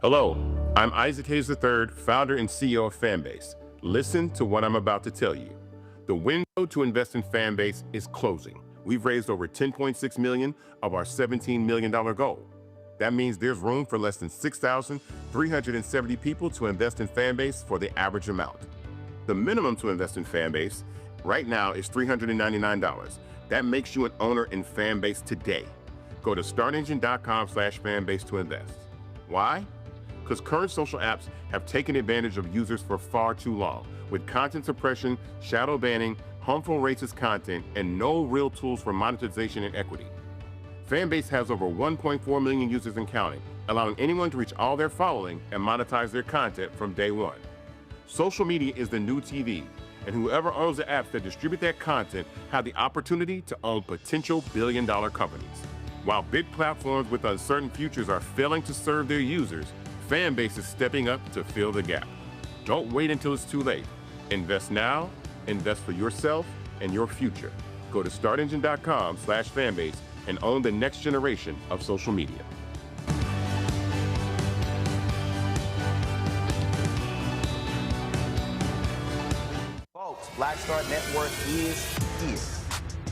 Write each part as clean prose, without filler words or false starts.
Hello, I'm Isaac Hayes III, founder and CEO of Fanbase. Listen to what I'm about to tell you. The window to invest in Fanbase is closing. We've raised over $10.6 million of our $17 million goal. That means there's room for less than 6,370 people to invest in Fanbase for the average amount. The minimum to invest in Fanbase right now is $399. That makes you an owner in Fanbase today. Go to startengine.com/fanbase to invest. Why? Because current social apps have taken advantage of users for far too long, with content suppression, shadow banning, harmful racist content, and no real tools for monetization and equity. Fanbase has over 1.4 million users and counting, allowing anyone to reach all their following and monetize their content from day one. Social media is the new TV, and whoever owns the apps that distribute that content have the opportunity to own potential billion-dollar companies. While big platforms with uncertain futures are failing to serve their users, Fanbase is stepping up to fill the gap. Don't wait until it's too late. Invest now, invest for yourself and your future. Go to startengine.com/fanbase and own the next generation of social media. Folks, Black Star Network is here.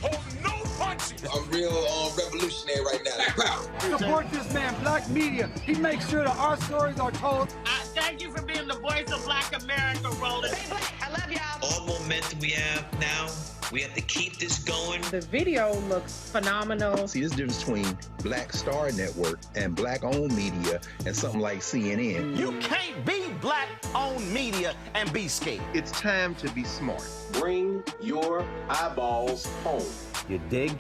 Hold no punches. I'm real revolutionary right now. Support this man, Black Media. He makes sure that our stories are told. Thank you for being the voice of Black America, Roland. Stay black. I love y'all. All momentum we have now, we have to keep this going. The video looks phenomenal. See, there's a difference between Black Star Network and Black-owned media and something like CNN. You can't be Black-owned media and be scared. It's time to be smart. Bring your eyeballs home. You dig?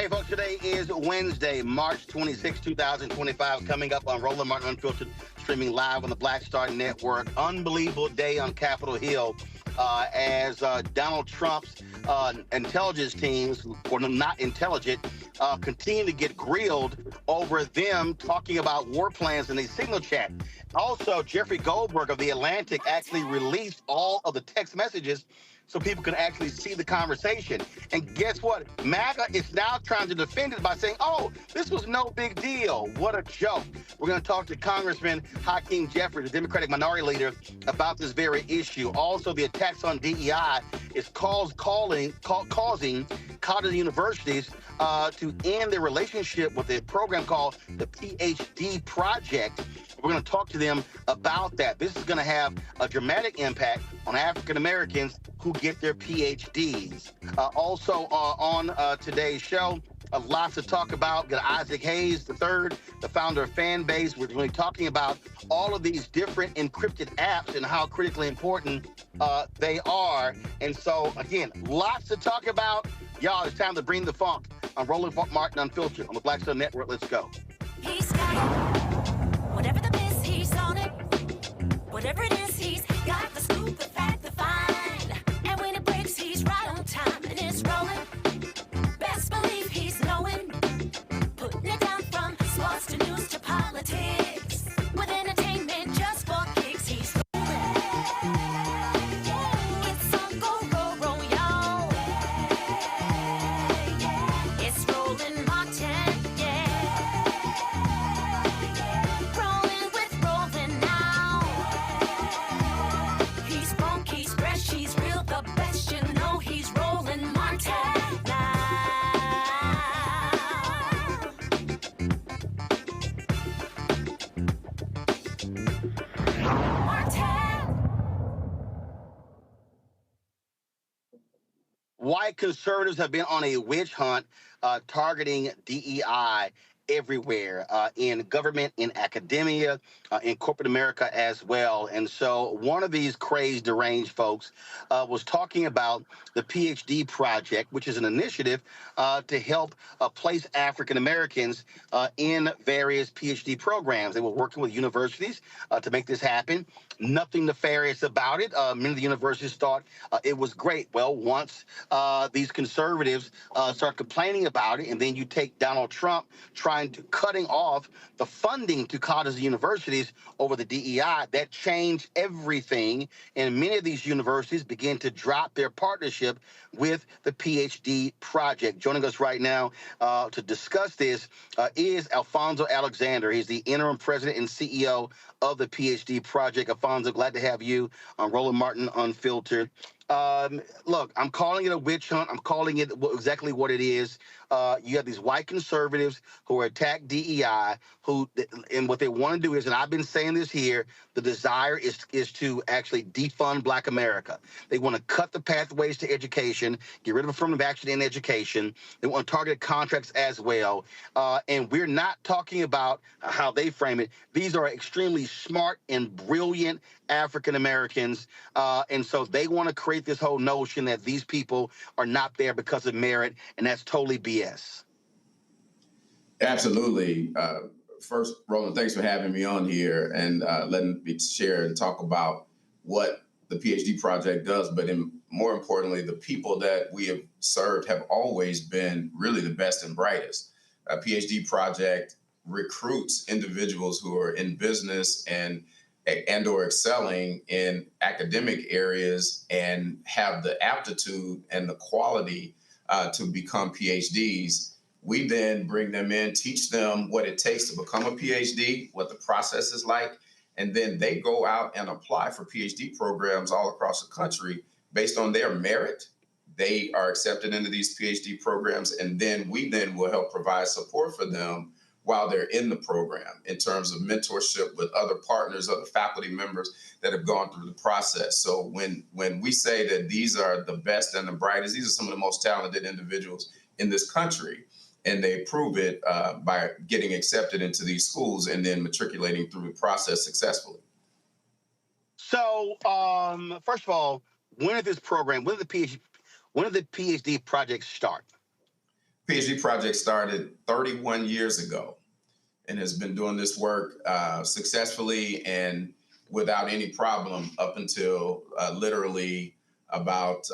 Hey, folks, today is Wednesday, March 26, 2025, coming up on Roland Martin Unfiltered, streaming live on the Black Star Network. Unbelievable day on Capitol Hill as Donald Trump's intelligence teams, or not intelligent, continue to get grilled over them talking about war plans in a signal chat. Also, Jeffrey Goldberg of The Atlantic actually released all of the text messages so people can actually see the conversation. And guess what? MAGA is now trying to defend it by saying, oh, this was no big deal. What a joke. We're going to talk to Congressman Hakeem Jeffries, the Democratic Minority Leader, about this very issue. Also, the attacks on DEI is causing college universities to end their relationship with a program called the PhD Project. We're going to talk to them about that. This is going to have a dramatic impact on African Americans who get their PhDs. Also on today's show, lots to talk about. Got Isaac Hayes III, the founder of Fanbase. We're really talking about all of these different encrypted apps and how critically important they are. And so, again, lots to talk about. Y'all, it's time to bring the funk. I'm Roland Martin Unfiltered on the Black Star Network. Let's go. He's got it. Whatever the miss, he's on it. Whatever it is, he's got the scoop, the fact, the find. And when it breaks, he's right on time and it's rolling. Best believe he's knowing. Putting it down from sports to news to politics. With entertainment just for kicks, he's rolling. It's on go, y'all. It's rolling Martin, rolling with rolling now. He's funky, he's fresh, he's real, the best, you know he's rolling Martin now. White conservatives have been on a witch hunt targeting DEI everywhere, in government, in academia, in corporate America as well. And so one of these crazed, deranged folks was talking about the PhD Project, which is an initiative to help place African Americans in various PhD programs. They were working with universities to make this happen. Nothing nefarious about it. Many of the universities thought it was great. Well, once these conservatives start complaining about it, and then you take Donald Trump trying to cutting off the funding to colleges and universities over the DEI, that changed everything. And many of these universities began to drop their partnership with the PhD Project. Joining us right now to discuss this is Alfonso Alexander. He's the interim president and CEO of the PhD Project. Alfonso, glad to have you on Roland Martin Unfiltered. Look, I'm calling it a witch hunt. I'm calling it exactly what it is. You have these white conservatives who attack DEI, and what they want to do is, and I've been saying this here, the desire is to actually defund Black America. They want to cut the pathways to education, get rid of affirmative action in education. They want to target contracts as well. And we're not talking about how they frame it. These are extremely smart and brilliant African Americans. And so they want to create this whole notion that these people are not there because of merit, and that's totally BS. Absolutely. First, Roland, thanks for having me on here and letting me share and talk about what the PhD Project does. But more importantly, the people that we have served have always been really the best and brightest. A PhD Project recruits individuals who are in business and or excelling in academic areas and have the aptitude and the quality to become PhDs. We then bring them in, teach them what it takes to become a PhD, what the process is like, and then they go out and apply for PhD programs all across the country based on their merit. They are accepted into these PhD programs, and then we then will help provide support for them while they're in the program in terms of mentorship with other partners, other faculty members that have gone through the process. So when we say that these are the best and the brightest, these are some of the most talented individuals in this country. And they prove it by getting accepted into these schools and then matriculating through the process successfully. So, first of all, when did the PhD project start? PhD project started 31 years ago and has been doing this work successfully and without any problem up until literally about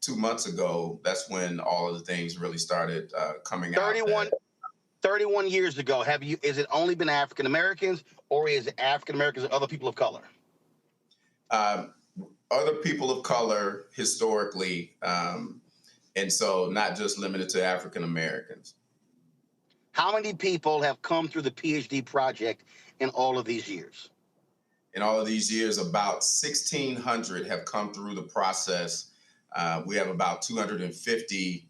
2 months ago. That's when all of the things really started coming out. 31 years ago. Is it only been African Americans, or is it African Americans and other people of color? Other people of color historically, and so not just limited to African Americans. How many people have come through the PhD project in all of these years? In all of these years, about 1,600 have come through the process. We have about 250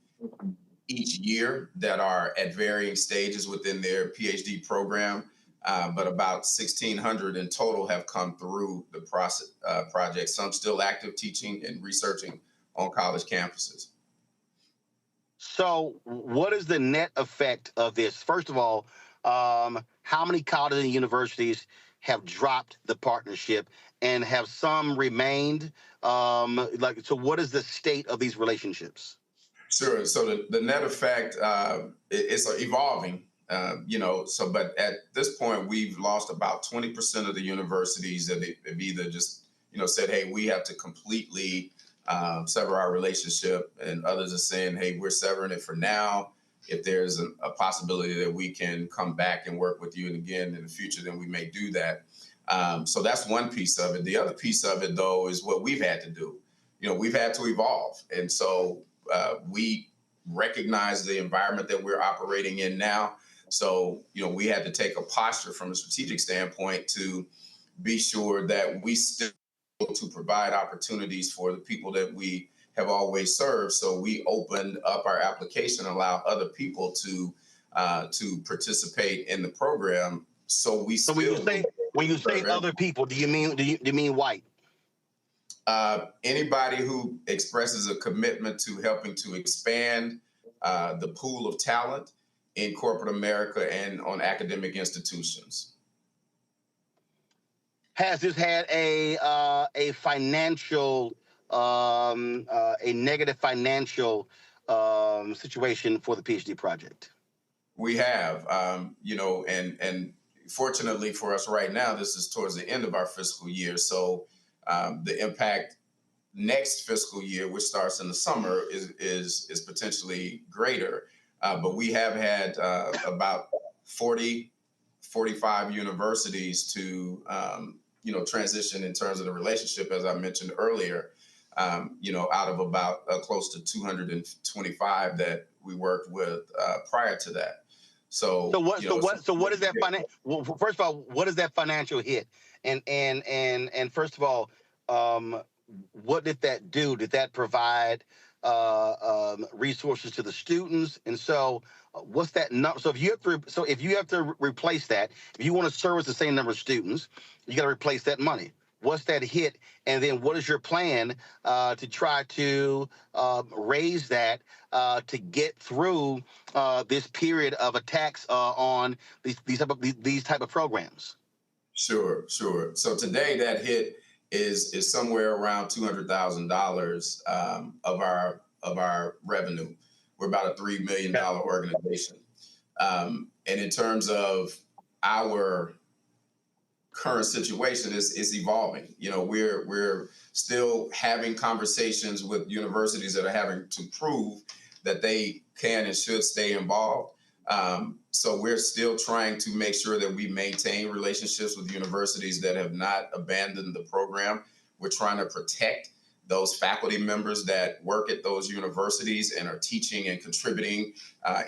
each year that are at varying stages within their PhD program, but about 1,600 in total have come through the process, project, some still active teaching and researching on college campuses. So what is the net effect of this? First of all, how many colleges and universities have dropped the partnership, and have some remained? So what is the state of these relationships? Sure. So the net effect is evolving, but at this point, we've lost about 20% of the universities that have either just, said, hey, we have to completely sever our relationship, and others are saying, hey, we're severing it for now. If there's a possibility that we can come back and work with you and again in the future, then we may do that. So that's one piece of it. The other piece of it, though, is what we've had to do. We've had to evolve. And so we recognize the environment that we're operating in now. So, we had to take a posture from a strategic standpoint to be sure that we still to provide opportunities for the people that we have always served. So we opened up our application, allow other people to participate in the program. So we So when you say other people, do you mean white? Anybody who expresses a commitment to helping to expand the pool of talent in corporate America and on academic institutions. Has this had a financial, a negative financial situation for the PhD project? We have, and fortunately for us right now, this is towards the end of our fiscal year. So the impact next fiscal year, which starts in the summer, is potentially greater. But we have had about 45 universities to transition in terms of the relationship, as I mentioned earlier, out of about close to 225 that we worked with prior to that. So what is that well, first of all, what is that financial hit? And first of all, what did that do? Did that provide resources to the students? And so what's that number? So if you have to replace that, if you want to service the same number of students, you got to replace that money. What's that hit? And then what is your plan to try to raise that to get through this period of attacks on these type of programs? Sure. So today that hit is somewhere around $200,000 of our revenue. We're about a $3 million organization, and in terms of our current situation, is evolving. We're still having conversations with universities that are having to prove that they can and should stay involved. So we're still trying to make sure that we maintain relationships with universities that have not abandoned the program. We're trying to protect those faculty members that work at those universities and are teaching and contributing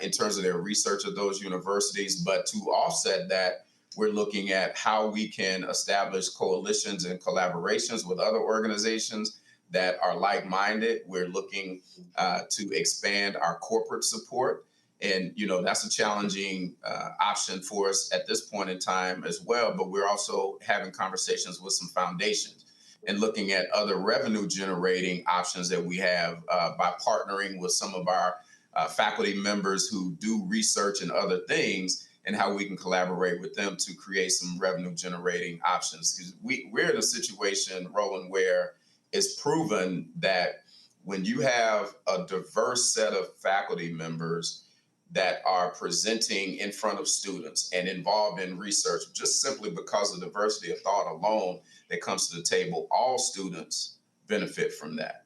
in terms of their research at those universities. But to offset that, we're looking at how we can establish coalitions and collaborations with other organizations that are like-minded. We're looking to expand our corporate support. And, that's a challenging option for us at this point in time as well. But we're also having conversations with some foundations and looking at other revenue generating options that we have by partnering with some of our faculty members who do research and other things, and how we can collaborate with them to create some revenue generating options. Because we're in a situation, Roland, where it's proven that when you have a diverse set of faculty members that are presenting in front of students and involved in research, just simply because of diversity of thought alone that comes to the table, all students benefit from that.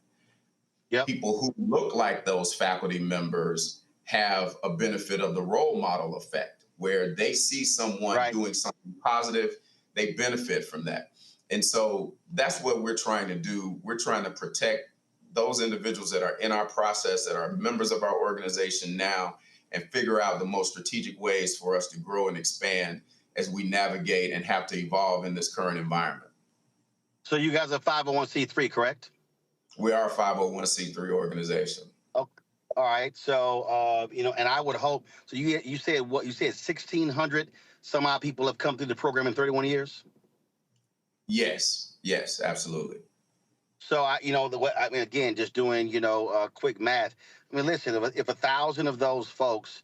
Yep. People who look like those faculty members have a benefit of the role model effect, where they see someone doing something positive, they benefit from that. And so that's what we're trying to do. We're trying to protect those individuals that are in our process, that are members of our organization now, and figure out the most strategic ways for us to grow and expand as we navigate and have to evolve in this current environment. So you guys are 501c3, correct? We are a 501c3 organization. Okay. All right. So, and I would hope, so you said what? You said 1,600 some odd people have come through the program in 31 years? Yes, absolutely. So, again, just doing, quick math. I mean, listen, if 1,000 of those folks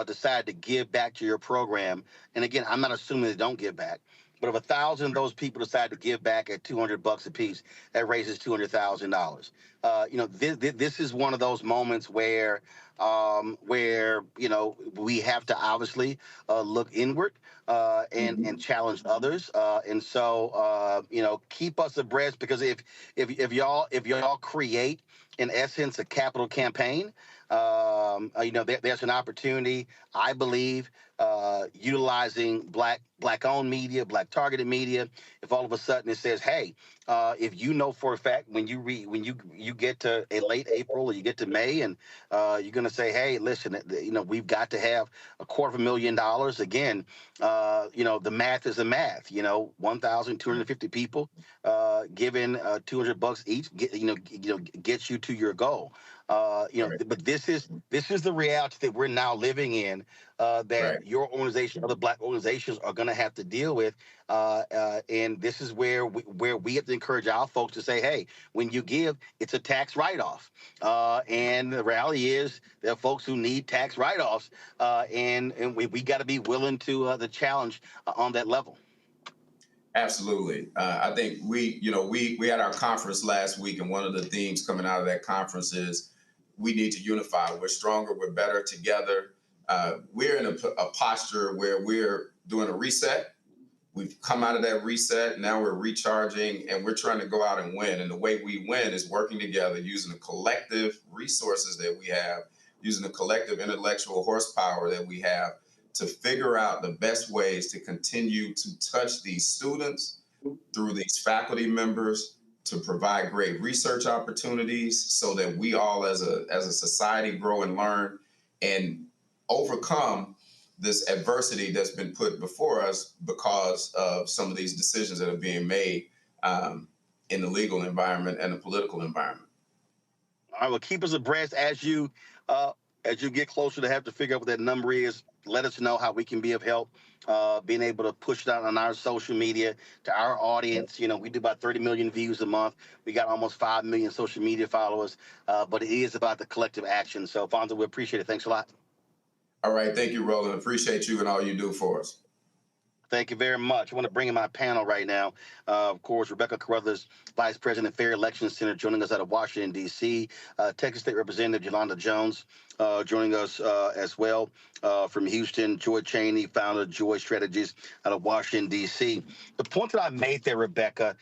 decide to give back to your program, and again, I'm not assuming they don't give back, but if 1,000 of those people decide to give back at $200 a piece, that raises $200,000. This is one of those moments where we have to obviously look inward and challenge others. And so keep us abreast, because if y'all create, in essence, a capital campaign, there's an opportunity, I believe, utilizing black-owned media, black-targeted media. If all of a sudden it says, hey, if you know for a fact when you get to a late April or you get to May, and you're going to say, hey, listen, we've got to have $250,000 again. The math is the math. 1,250 people giving $200 each, gets you to your goal. But this is the reality that we're now living in, that your organization, other black organizations are going to have to deal with, and this is where we have to encourage our folks to say, hey, when you give, it's a tax write-off, and the reality is there are folks who need tax write-offs, and we got to be willing to the challenge on that level. Absolutely. I think we had our conference last week, and one of the themes coming out of that conference is we need to unify. We're stronger, we're better together. We're in a posture where we're doing a reset. We've come out of that reset. Now we're recharging, and we're trying to go out and win. And the way we win is working together, using the collective resources that we have, using the collective intellectual horsepower that we have to figure out the best ways to continue to touch these students through these faculty members, to provide great research opportunities so that we all as a society grow and learn and overcome this adversity that's been put before us because of some of these decisions that are being made in the legal environment and the political environment. All right, well, keep us abreast as you get closer to have to figure out what that number is. Let us know how we can be of help, being able to push that on our social media to our audience. We do about 30 million views a month. We got almost 5 million social media followers, but it is about the collective action. So, Fonzo, we appreciate it. Thanks a lot. All right. Thank you, Roland. Appreciate you and all you do for us. Thank you very much. I want to bring in my panel right now. Of course, Rebecca Carruthers, Vice President, Fair Elections Center, joining us out of Washington, D.C. Texas State Representative Yolanda Jones joining us as well from Houston. Joy Cheney, founder of Joy Strategies out of Washington, D.C. The point that I made there, Rebecca,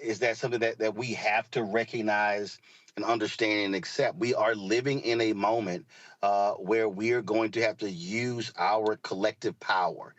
is that something that we have to recognize and understand and accept. We are living in a moment where we are going to have to use our collective power,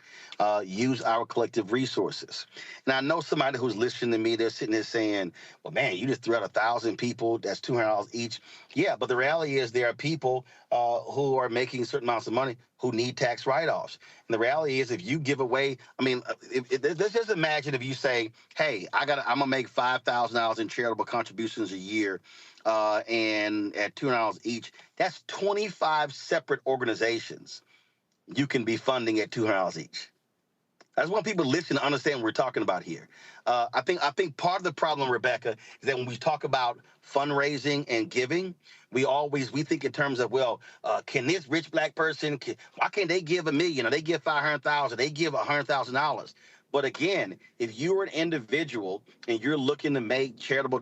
use our collective resources. And I know somebody who's listening to me, they're sitting there saying, well, man, you just threw out 1,000 people, that's $200 each. Yeah, but the reality is there are people who are making certain amounts of money who need tax write-offs. And the reality is if you give away, let's just imagine if you say, hey, I'm going to make $5,000 in charitable contributions a year, and at $200 each, that's 25 separate organizations you can be funding at $200 each. I just want people to listen to understand what we're talking about here. I think part of the problem, Rebecca, is that when we talk about fundraising and giving, we think in terms of, well, can this rich black person, why can't they give $1 million or they give $500,000, they give $100,000? But again, if you're an individual and you're looking to make charitable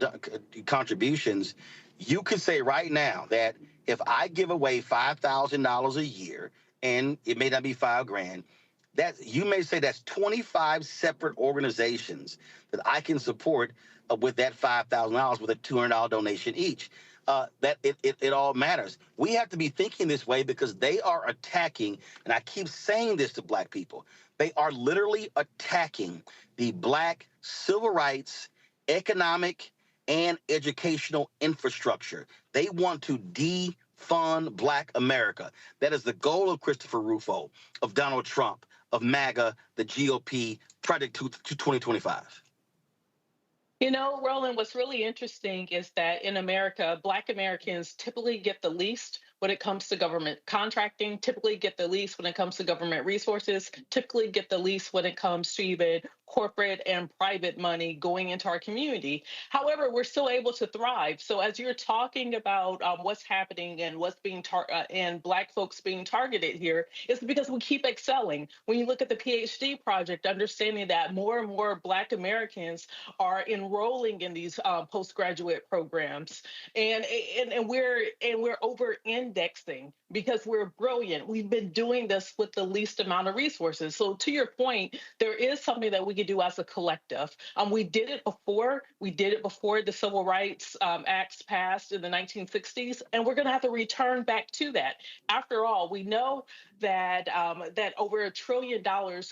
contributions, you could say right now that if I give away $5,000 a year, and it may not be $5,000, that you may say that's 25 separate organizations that I can support with that $5,000 with a $200 donation each. That it all matters. We have to be thinking this way because they are attacking, and I keep saying this to black people, they are literally attacking the black civil rights, economic, and educational infrastructure. They want to defund black America. That is the goal of Christopher Rufo, of Donald Trump, of MAGA, the GOP, Project 2025. You know, Roland, what's really interesting is that in America, Black Americans typically get the least when it comes to government contracting, typically get the least when it comes to government resources, typically get the least when it comes to even corporate and private money going into our community. However, we're still able to thrive. So as you're talking about what's happening and what's being and Black folks being targeted here, it's because we keep excelling. When you look at the PhD project, understanding that more and more Black Americans are enrolling in these postgraduate programs, and we're over indexing because we're brilliant. We've been doing this with the least amount of resources. So to your point, there is something that we can do as a collective. We did it before. We did it before the Civil Rights Acts passed in the 1960s, and we're going to have to return back to that. After all, we know that that over $1 trillion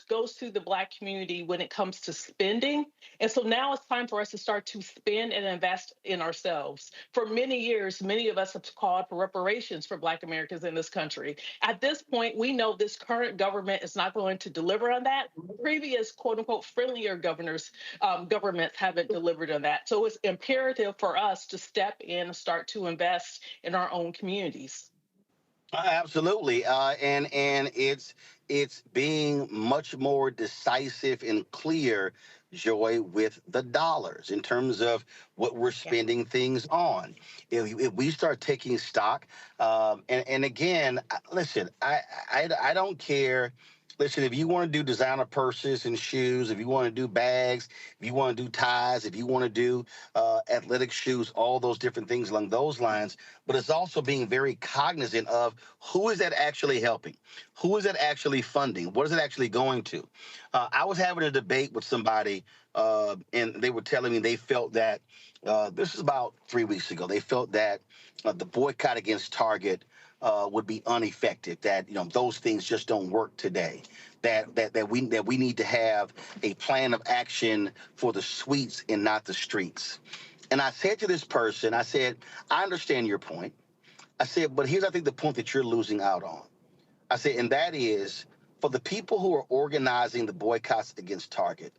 goes to the Black community when it comes to spending. And so now it's time for us to start to spend and invest in ourselves. For many years, many of us have called for reparations for Black Americans in this country. At this point, we know this current government is not going to deliver on that. Previous quote unquote friendlier governments haven't delivered on that. So it's imperative for us to step in and start to invest in our own communities. Absolutely, and it's being much more decisive and clear, Joy, with the dollars in terms of what we're spending things on. If we start taking stock, and again, listen, I don't care. Listen, if you want to do designer purses and shoes, if you want to do bags, if you want to do ties, if you want to do athletic shoes, all those different things along those lines, but it's also being very cognizant of who is that actually helping? Who is that actually funding? What is it actually going to? I was having a debate with somebody, and they were telling me they felt that, this is about 3 weeks ago, they felt that the boycott against Target would be ineffective, that those things just don't work today, that we need to have a plan of action for the suites and not the streets. And I said to this person, I said, I understand your point. I said, but here's I think the point that you're losing out on. I said, and that is for the people who are organizing the boycotts against Target,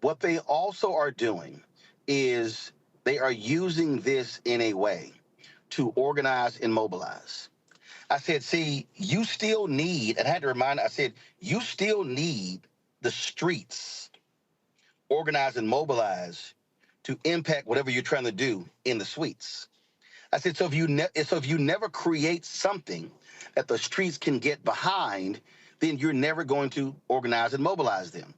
what they also are doing is they are using this in a way to organize and mobilize. I said, see, you still need, and I had to remind, I said, you still need the streets organize and mobilize to impact whatever you're trying to do in the suites. I said, so if you never create something that the streets can get behind, then you're never going to organize and mobilize them.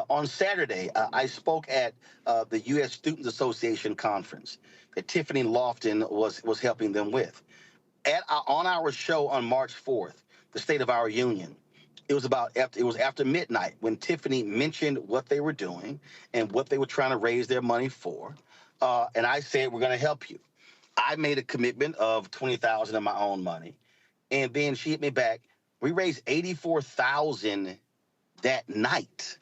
On Saturday, I spoke at the U.S. Students Association conference that Tiffany Lofton was helping them with. On our show on March 4th, the State of Our Union, it was after midnight when Tiffany mentioned what they were doing and what they were trying to raise their money for, and I said, we're going to help you. I made a commitment of $20,000 of my own money, and then she hit me back. We raised $84,000 that night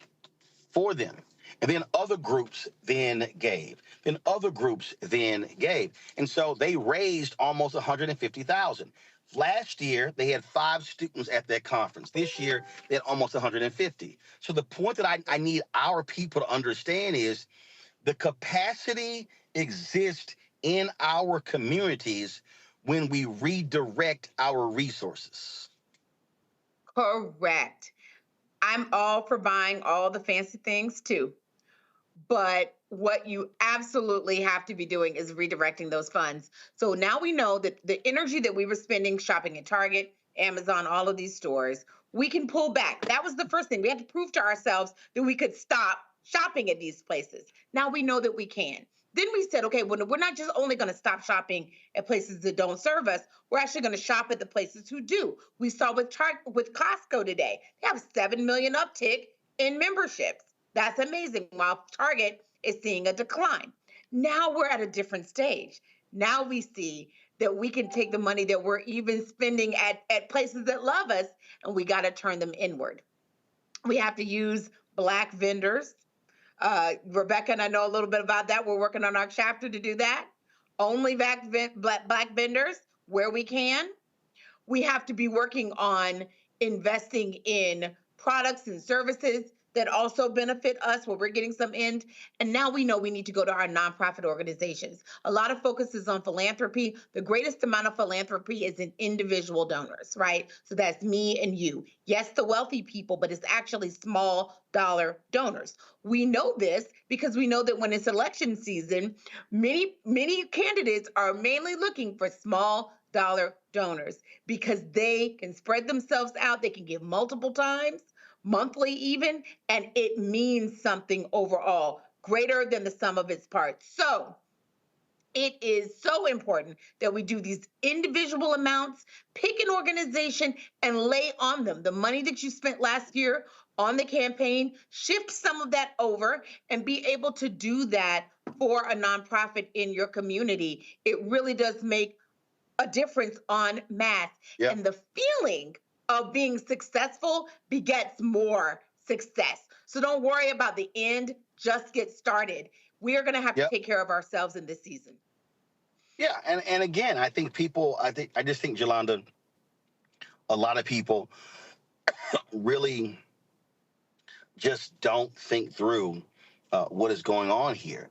for them. And then other groups then gave. Then other groups then gave. And so they raised almost $150,000. Last year, they had 5 students at their conference. This year, they had almost 150. So the point that I need our people to understand is the capacity exists in our communities when we redirect our resources. Correct. I'm all for buying all the fancy things too. But what you absolutely have to be doing is redirecting those funds. So now we know that the energy that we were spending shopping at Target, Amazon, all of these stores, we can pull back. That was the first thing. We had to prove to ourselves that we could stop shopping at these places. Now we know that we can. Then we said, okay, well, we're not just only going to stop shopping at places that don't serve us. We're actually going to shop at the places who do. We saw with Costco today, they have 7 million uptick in memberships. That's amazing. While Target is seeing a decline. Now we're at a different stage. Now we see that we can take the money that we're even spending at places that love us, and we got to turn them inward. We have to use Black vendors. Rebecca and I know a little bit about that. We're working on our chapter to do that. Only Black vendors where we can. We have to be working on investing in products and services that also benefit us where we're getting some end. And now we know we need to go to our nonprofit organizations. A lot of focus is on philanthropy. The greatest amount of philanthropy is in individual donors, right? So that's me and you. Yes, the wealthy people, but it's actually small dollar donors. We know this because we know that when it's election season, many candidates are mainly looking for small dollar donors because they can spread themselves out. They can give multiple times, monthly even, and it means something overall, greater than the sum of its parts. So it is so important that we do these individual amounts, pick an organization and lay on them the money that you spent last year on the campaign, shift some of that over and be able to do that for a nonprofit in your community. It really does make a difference en masse. Yep. And the feeling of being successful begets more success. So don't worry about the end, just get started. We are going to have to take care of ourselves in this season. Yeah, and again, I just think, Jolanda, a lot of people really just don't think through what is going on here.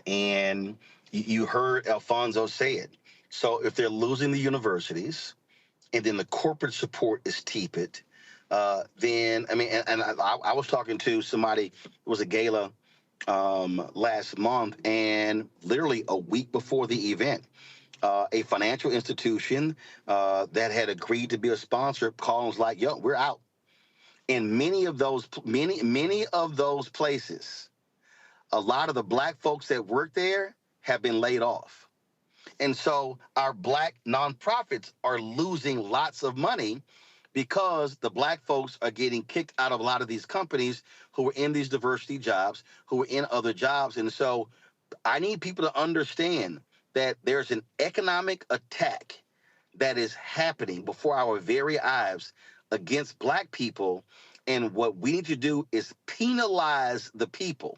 And you heard Alfonso say it. So if they're losing the universities, and then the corporate support is tepid, then, I mean, and I was talking to somebody, it was a gala last month, and literally a week before the event, a financial institution that had agreed to be a sponsor called and was like, yo, we're out. And many of those places, a lot of the Black folks that work there have been laid off. And so our Black nonprofits are losing lots of money because the Black folks are getting kicked out of a lot of these companies who are in these diversity jobs, who are in other jobs. And so I need people to understand that there's an economic attack that is happening before our very eyes against Black people. And what we need to do is penalize the people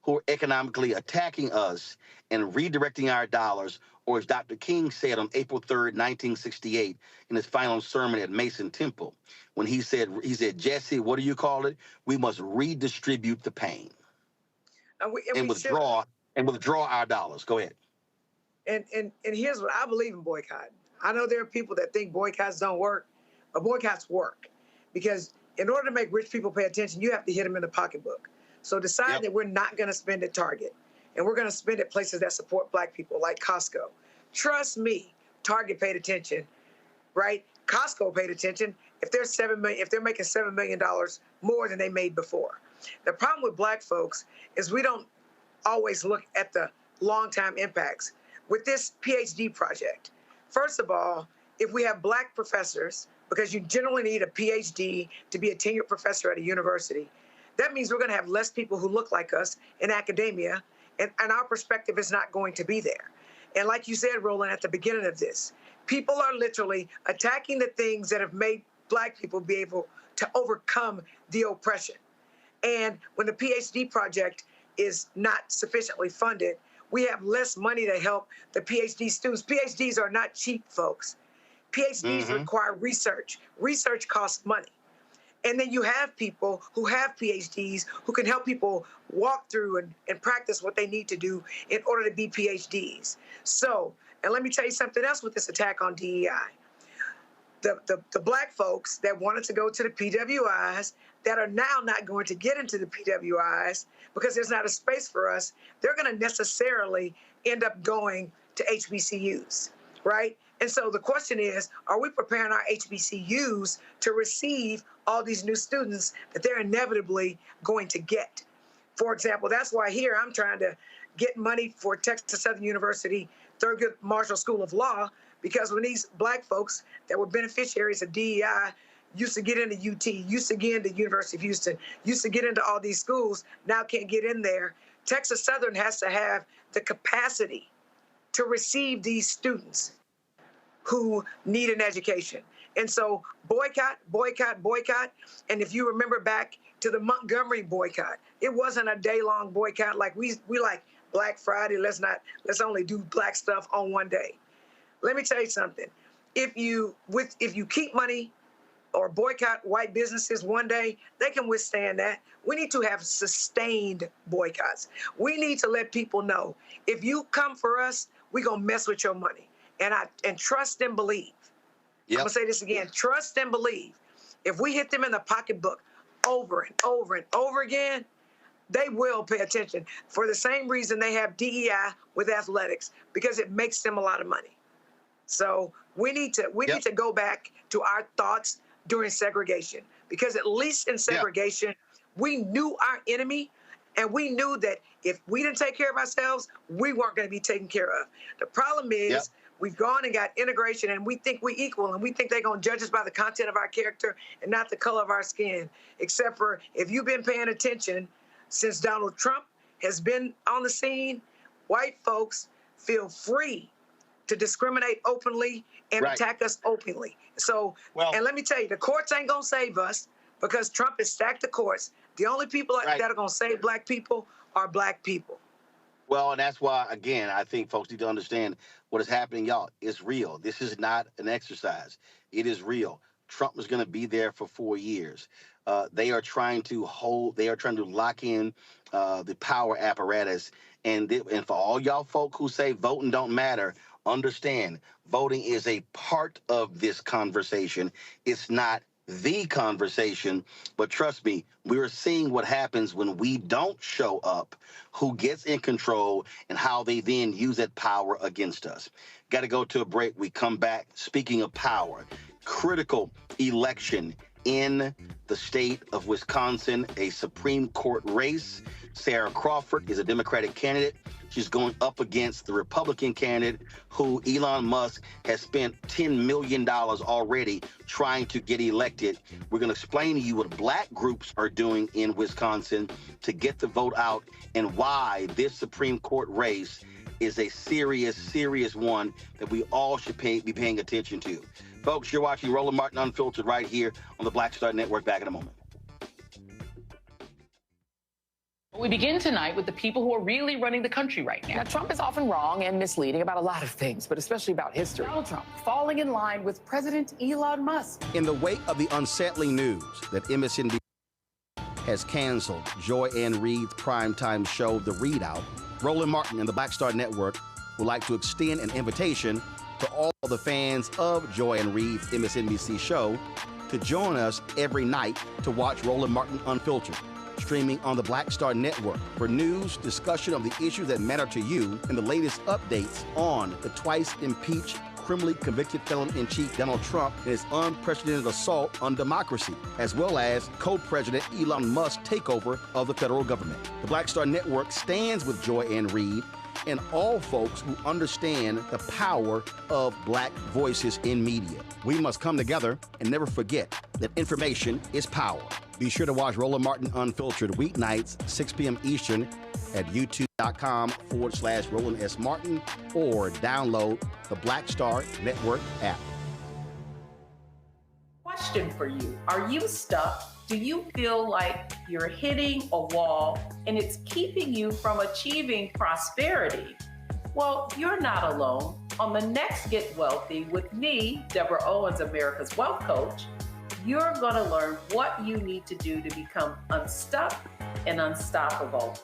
who are economically attacking us and redirecting our dollars, or as Dr. King said on April 3rd, 1968, in his final sermon at Mason Temple, when he said, Jesse, what do you call it? We must redistribute the pain and withdraw our dollars. Go ahead. And here's what I believe in boycott. I know there are people that think boycotts don't work, but boycotts work. Because in order to make rich people pay attention, you have to hit them in the pocketbook. So decide that we're not going to spend at Target, and we're going to spend at places that support Black people, like Costco. Trust me, Target paid attention, right? Costco paid attention. If they're making $7 million more than they made before. The problem with Black folks is we don't always look at the long-time impacts. With this PhD project, first of all, if we have Black professors, because you generally need a PhD to be a tenured professor at a university, that means we're going to have less people who look like us in academia, and our perspective is not going to be there. And like you said, Roland, at the beginning of this, people are literally attacking the things that have made Black people be able to overcome the oppression. And when the PhD project is not sufficiently funded, we have less money to help the PhD students. PhDs are not cheap, folks. PhDs require research. Research costs money. And then you have people who have PhDs who can help people walk through and practice what they need to do in order to be PhDs. So, and let me tell you something else with this attack on DEI. the black folks that wanted to go to the PWIs that are now not going to get into the PWIs because there's not a space for us, they're going to necessarily end up going to HBCUs, right? And so the question is, are we preparing our HBCUs to receive all these new students that they're inevitably going to get? For example, that's why here I'm trying to get money for Texas Southern University Thurgood Marshall School of Law, because when these black folks that were beneficiaries of DEI used to get into UT, used to get into University of Houston, used to get into all these schools, now can't get in there. Texas Southern has to have the capacity to receive these students who need an education. And so boycott, boycott, boycott. And if you remember back to the Montgomery boycott, it wasn't a day-long boycott like we like Black Friday. Let's only do black stuff on one day. Let me tell you something. If you keep money or boycott white businesses one day, they can withstand that. We need to have sustained boycotts. We need to let people know, if you come for us, we're gonna mess with your money. And trust and believe. Yep. I'm gonna say this again, trust and believe. If we hit them in the pocketbook over and over and over again, they will pay attention for the same reason they have DEI with athletics, because it makes them a lot of money. So we need to go back to our thoughts during segregation, because at least in segregation, we knew our enemy, and we knew that if we didn't take care of ourselves, we weren't going to be taken care of. The problem is we've gone and got integration, and we think we equal, and we think they're going to judge us by the content of our character and not the color of our skin, except for if you've been paying attention since Donald Trump has been on the scene, white folks feel free to discriminate openly and attack us openly. So, and let me tell you, the courts ain't gonna save us, because Trump has stacked the courts. The only people that are gonna save black people are black people. Well, and that's why, again, I think folks need to understand what is happening, y'all. It's real. This is not an exercise. It is real. Trump is gonna be there for 4 years. They are trying to lock in the power apparatus. And for all y'all folk who say voting don't matter, understand, voting is a part of this conversation. It's not the conversation, but trust me, we're seeing what happens when we don't show up, who gets in control, and how they then use that power against us. Got to go to a break. We come back. Speaking of power, critical election in the state of Wisconsin, a Supreme Court race. Sarah Crawford is a Democratic candidate. She's going up against the Republican candidate who Elon Musk has spent $10 million already trying to get elected. We're going to explain to you what black groups are doing in Wisconsin to get the vote out, and why this Supreme Court race is a serious, serious one that we all should be paying attention to. Folks, you're watching Roland Martin Unfiltered right here on the Black Star Network. Back in a moment. We begin tonight with the people who are really running the country right now. Now, Trump is often wrong and misleading about a lot of things, but especially about history. Donald Trump falling in line with President Elon Musk. In the wake of the unsettling news that MSNBC has canceled Joy Ann Reid's primetime show, The Readout, Roland Martin and the Black Star Network would like to extend an invitation to all the fans of Joy Ann Reid's MSNBC show to join us every night to watch Roland Martin Unfiltered, streaming on the Black Star Network for news, discussion of the issues that matter to you, and the latest updates on the twice impeached, criminally convicted felon-in-chief Donald Trump and his unprecedented assault on democracy, as well as co-president Elon Musk's takeover of the federal government. The Black Star Network stands with Joy Ann Reid and all folks who understand the power of black voices in media. We must come together and never forget that information is power. Be sure to watch Roland Martin Unfiltered weeknights, 6 p.m. Eastern at youtube.com/Roland S. Martin, or download the Black Star Network app. Question for you. Are you stuck? Do you feel like you're hitting a wall and it's keeping you from achieving prosperity? Well, you're not alone. On the next Get Wealthy with me, Deborah Owens, America's Wealth Coach, you're going to learn what you need to do to become unstuck and unstoppable.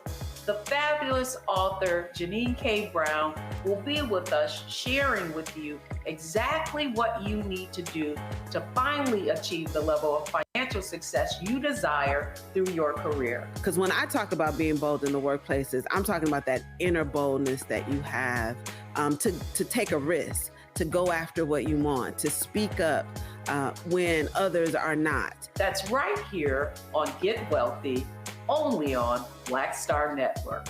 The fabulous author Janine K. Brown will be with us sharing with you exactly what you need to do to finally achieve the level of financial success you desire through your career. Because when I talk about being bold in the workplaces, I'm talking about that inner boldness that you have to take a risk, to go after what you want, to speak up when others are not. That's right here on Get Wealthy, only on Black Star Network.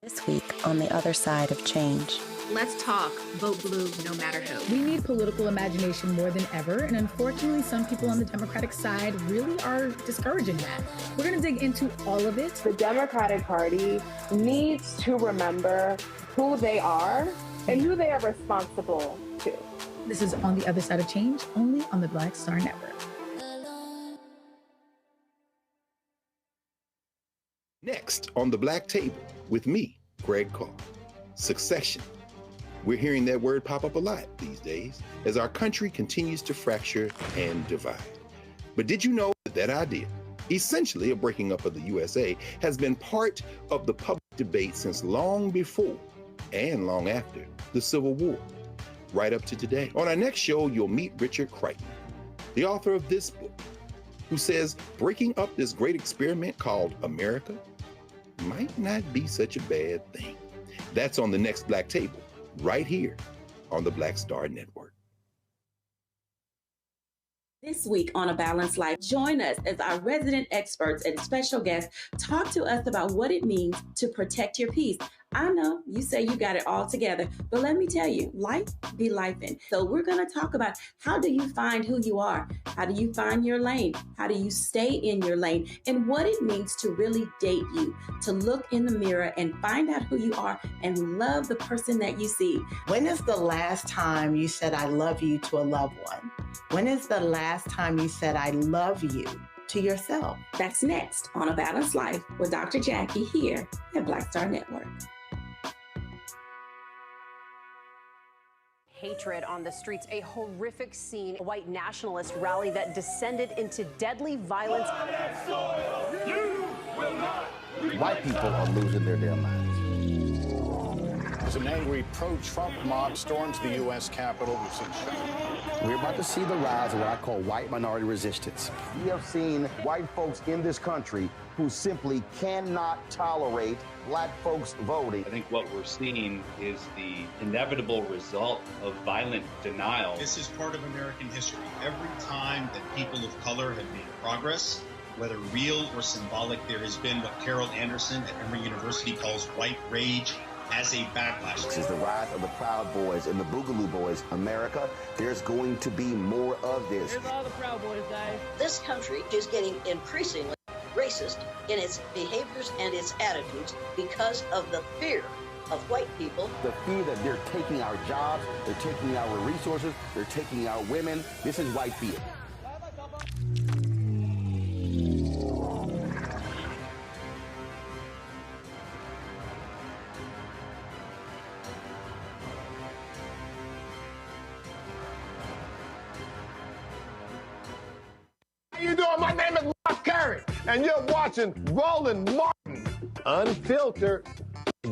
This week on The Other Side of Change. Let's talk. Vote blue no matter who. We need political imagination more than ever, and unfortunately, some people on the Democratic side really are discouraging that. We're going to dig into all of it. The Democratic Party needs to remember who they are and who they are responsible to. This is On the Other Side of Change, only on the Black Star Network. Next on the Black Table with me, Greg Carr. Succession. We're hearing that word pop up a lot these days as our country continues to fracture and divide. But did you know that idea, essentially a breaking up of the USA, has been part of the public debate since long before and long after the Civil War, right up to today? On our next show, you'll meet Richard Crichton, the author of this book, who says breaking up this great experiment called America might not be such a bad thing. That's on the next Black Table, right here on the Black Star Network. This week on A Balanced Life, join us as our resident experts and special guests talk to us about what it means to protect your peace. I know you say you got it all together, but let me tell you, life be lifing. So we're going to talk about how do you find who you are? How do you find your lane? How do you stay in your lane? And what it means to really date you, to look in the mirror and find out who you are and love the person that you see. When is the last time you said I love you to a loved one? When is the last time you said I love you to yourself? That's next on A Balanced Life with Dr. Jackie here at Black Star Network. Hatred on the streets, a horrific scene, a white nationalist rally that descended into deadly violence. White people are losing their damn minds. As an angry pro-Trump mob storms the U.S. Capitol, we're about to see the rise of what I call white minority resistance. We have seen white folks in this country who simply cannot tolerate black folks voting. I think what we're seeing is the inevitable result of violent denial. This is part of American history. Every time that people of color have made progress, whether real or symbolic, there has been what Carol Anderson at Emory University calls white rage as a backlash. This is the rise of the Proud Boys and the Boogaloo Boys. America, there's going to be more of this. Here's all the Proud Boys, guys. This country is getting increasingly racist in its behaviors and its attitudes because of the fear of white people. The fear that they're taking our jobs, they're taking our resources, they're taking our women. This is white fear. How you doing? My name is Mark Curry, and you're watching Roland Martin, unfiltered,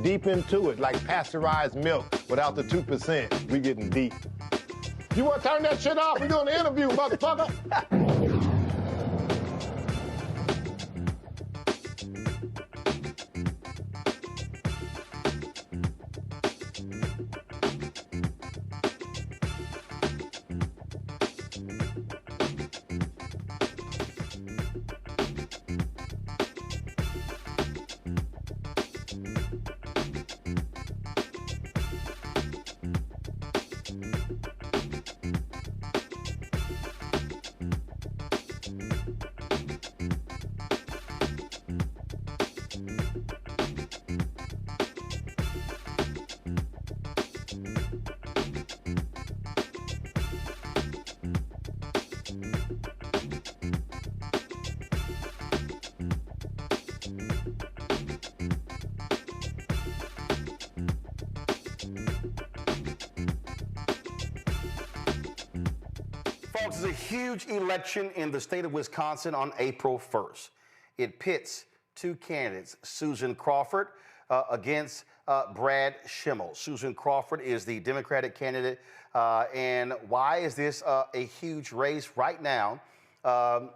deep into it, like pasteurized milk without the 2%. We getting deep. You want to turn that shit off? We're doing an interview, motherfucker. Folks, it's a huge election in the state of Wisconsin on April 1st. It pits two candidates, Susan Crawford against Brad Schimmel. Susan Crawford is the Democratic candidate. And why is this a huge race? Right now,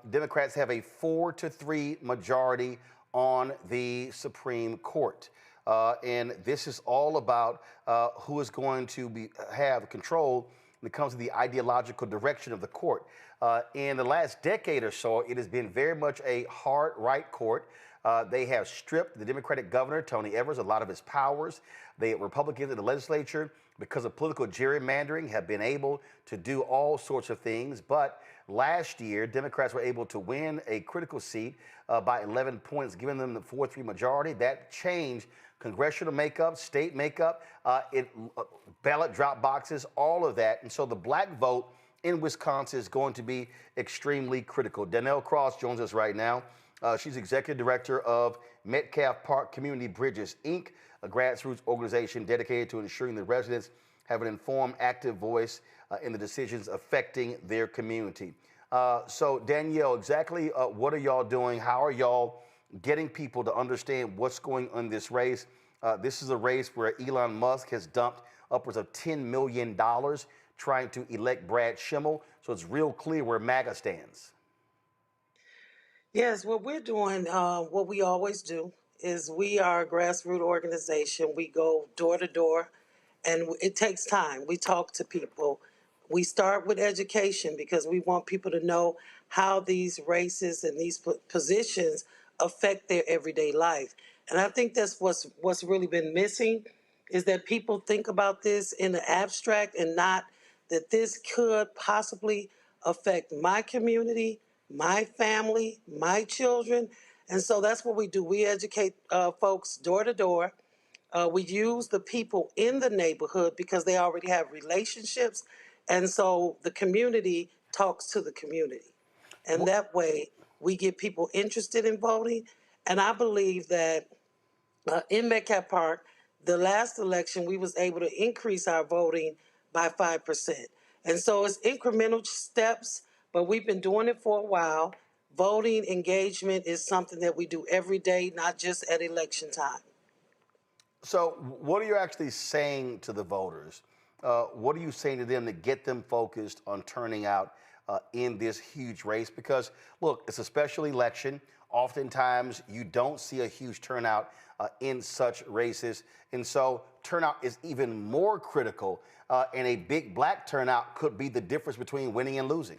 Democrats have a 4-3 majority on the Supreme Court. And this is all about who is going to have control when it comes to the ideological direction of the court. In the last decade or so, it has been very much a hard right court. They have stripped the Democratic governor, Tony Evers, a lot of his powers. The Republicans in the legislature, because of political gerrymandering, have been able to do all sorts of things. But last year, Democrats were able to win a critical seat by 11 points, giving them the 4-3 majority. That changed congressional makeup, state makeup, ballot drop boxes, all of that. And so the black vote in Wisconsin is going to be extremely critical. Danielle Cross joins us right now. She's executive director of Metcalf Park Community Bridges, Inc., a grassroots organization dedicated to ensuring the residents have an informed, active voice in the decisions affecting their community. So Danielle, exactly what are y'all doing? How are y'all getting people to understand what's going on in this race? This is a race where Elon Musk has dumped upwards of $10 million trying to elect Brad Schimmel. So it's real clear where MAGA stands. Yes, what we're doing, what we always do, is we are a grassroots organization. We go door to door, and it takes time. We talk to people. We start with education because we want people to know how these races and these positions affect their everyday life. And I think that's what's really been missing, is that people think about this in the abstract and not that this could possibly affect my community, my family, my children. And so that's what we do. We educate folks door to door. We use the people in the neighborhood because they already have relationships. And so the community talks to the community. And that way we get people interested in voting. And I believe that in Metcalf Park, the last election, we was able to increase our voting by 5%. And so it's incremental steps, but we've been doing it for a while. Voting engagement is something that we do every day, not just at election time. So what are you actually saying to the voters? What are you saying to them to get them focused on turning out in this huge race? Because, look, it's a special election. Oftentimes, you don't see a huge turnout in such races. And so turnout is even more critical, and a big black turnout could be the difference between winning and losing.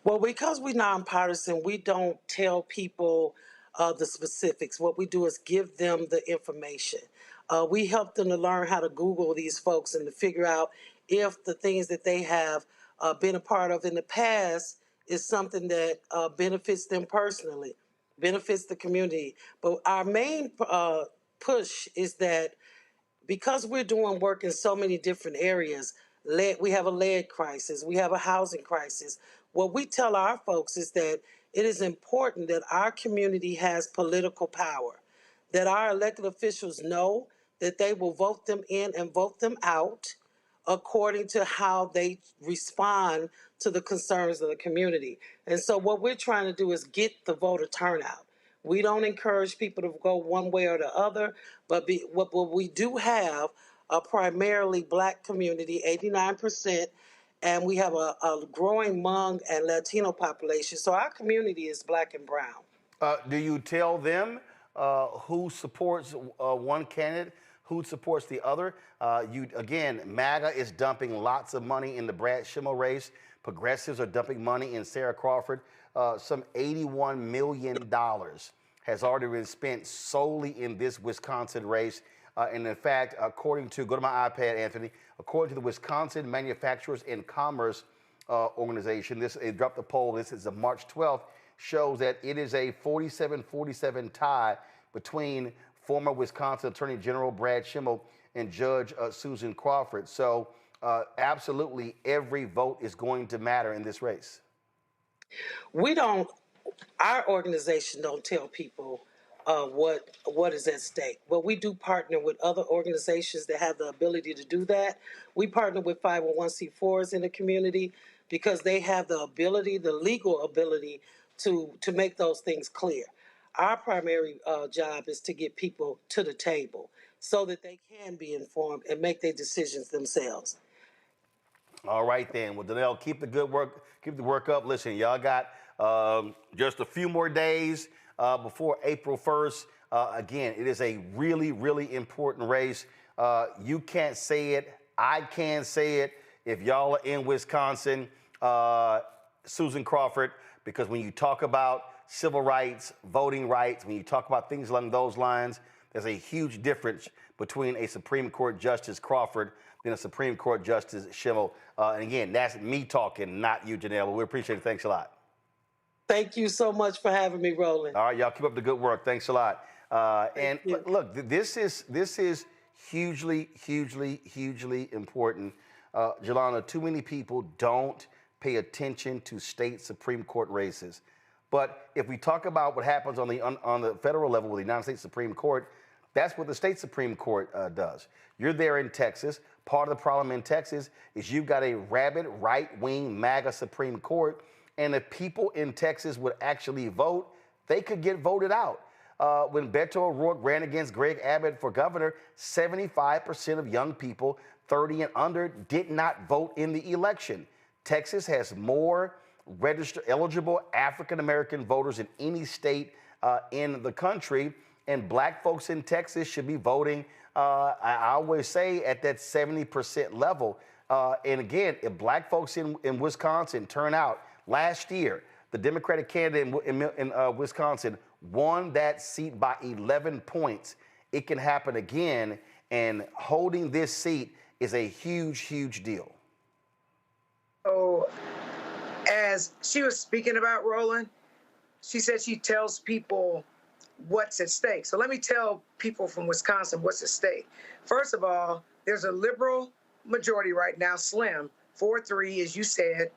Well, because we're nonpartisan, we don't tell people the specifics. What we do is give them the information. We help them to learn how to Google these folks and to figure out if the things that they have been a part of in the past is something that benefits them personally, benefits the community. But our main push is that because we're doing work in so many different areas, we have a lead crisis, we have a housing crisis. What we tell our folks is that it is important that our community has political power, that our elected officials know that they will vote them in and vote them out according to how they respond to the concerns of the community. And so what we're trying to do is get the voter turnout. We don't encourage people to go one way or the other, but what we do have a primarily black community, 89%, and we have a growing Hmong and Latino population. So our community is black and brown. Do you tell them who supports one candidate, who supports the other? Again, MAGA is dumping lots of money in the Brad Schimmel race. Progressives are dumping money in Sarah Crawford. Some $81 million has already been spent solely in this Wisconsin race. And in fact, according to, go to my iPad, Anthony, according to the Wisconsin Manufacturers and Commerce organization, it dropped the poll, this is a March 12th, shows that it is a 47-47 tie between former Wisconsin Attorney General Brad Schimmel and Judge Susan Crawford. So absolutely every vote is going to matter in this race. Our organization don't tell people what is at stake. But we do partner with other organizations that have the ability to do that. We partner with 501c4s in the community. because they have the ability, the legal ability to make those things clear. Our primary job is to get people to the table so that they can be informed and make their decisions themselves. All right, then. Well, Danelle, keep the good work. Keep the work up. Listen, y'all got just a few more days before April 1st. Again, it is a really, really important race. You can't say it. I can't say it. If y'all are in Wisconsin, Susan Crawford, because when you talk about civil rights, voting rights, when you talk about things along those lines, there's a huge difference between a Supreme Court Justice Crawford and a Supreme Court Justice Schimmel. And again, that's me talking, not you, Janelle. We appreciate it. Thanks a lot. Thank you so much for having me, Roland. All right, y'all, keep up the good work. Thanks a lot. And look, this is hugely, hugely, hugely important. Jelana, too many people don't pay attention to state Supreme Court races. But if we talk about what happens on the federal level with the United States Supreme Court, that's what the state Supreme Court does. You're there in Texas. Part of the problem in Texas is you've got a rabid right-wing MAGA Supreme Court, and if people in Texas would actually vote, they could get voted out. When Beto O'Rourke ran against Greg Abbott for governor, 75% of young people 30 and under did not vote in the election. Texas has more registered eligible African-American voters in any state in the country, and black folks in Texas should be voting, I always say, at that 70% level. And again, if black folks in Wisconsin turn out, last year, the Democratic candidate in Wisconsin won that seat by 11 points. It can happen again, and holding this seat is a huge, huge deal. So, as she was speaking about, Roland, she said she tells people what's at stake. So let me tell people from Wisconsin what's at stake. First of all, there's a liberal majority right now, slim, 4-3, as you said.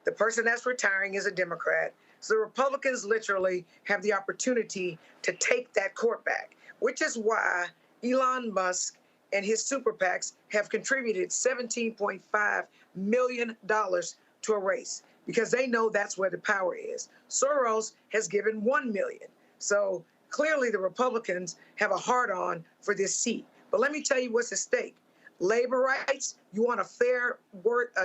The person that's retiring is a Democrat. So the Republicans literally have the opportunity to take that court back, which is why Elon Musk and his super PACs have contributed $17.5 million to a race because they know that's where the power is. Soros has given $1 million. So clearly the Republicans have a hard-on for this seat. But let me tell you what's at stake. Labor rights, you want a fair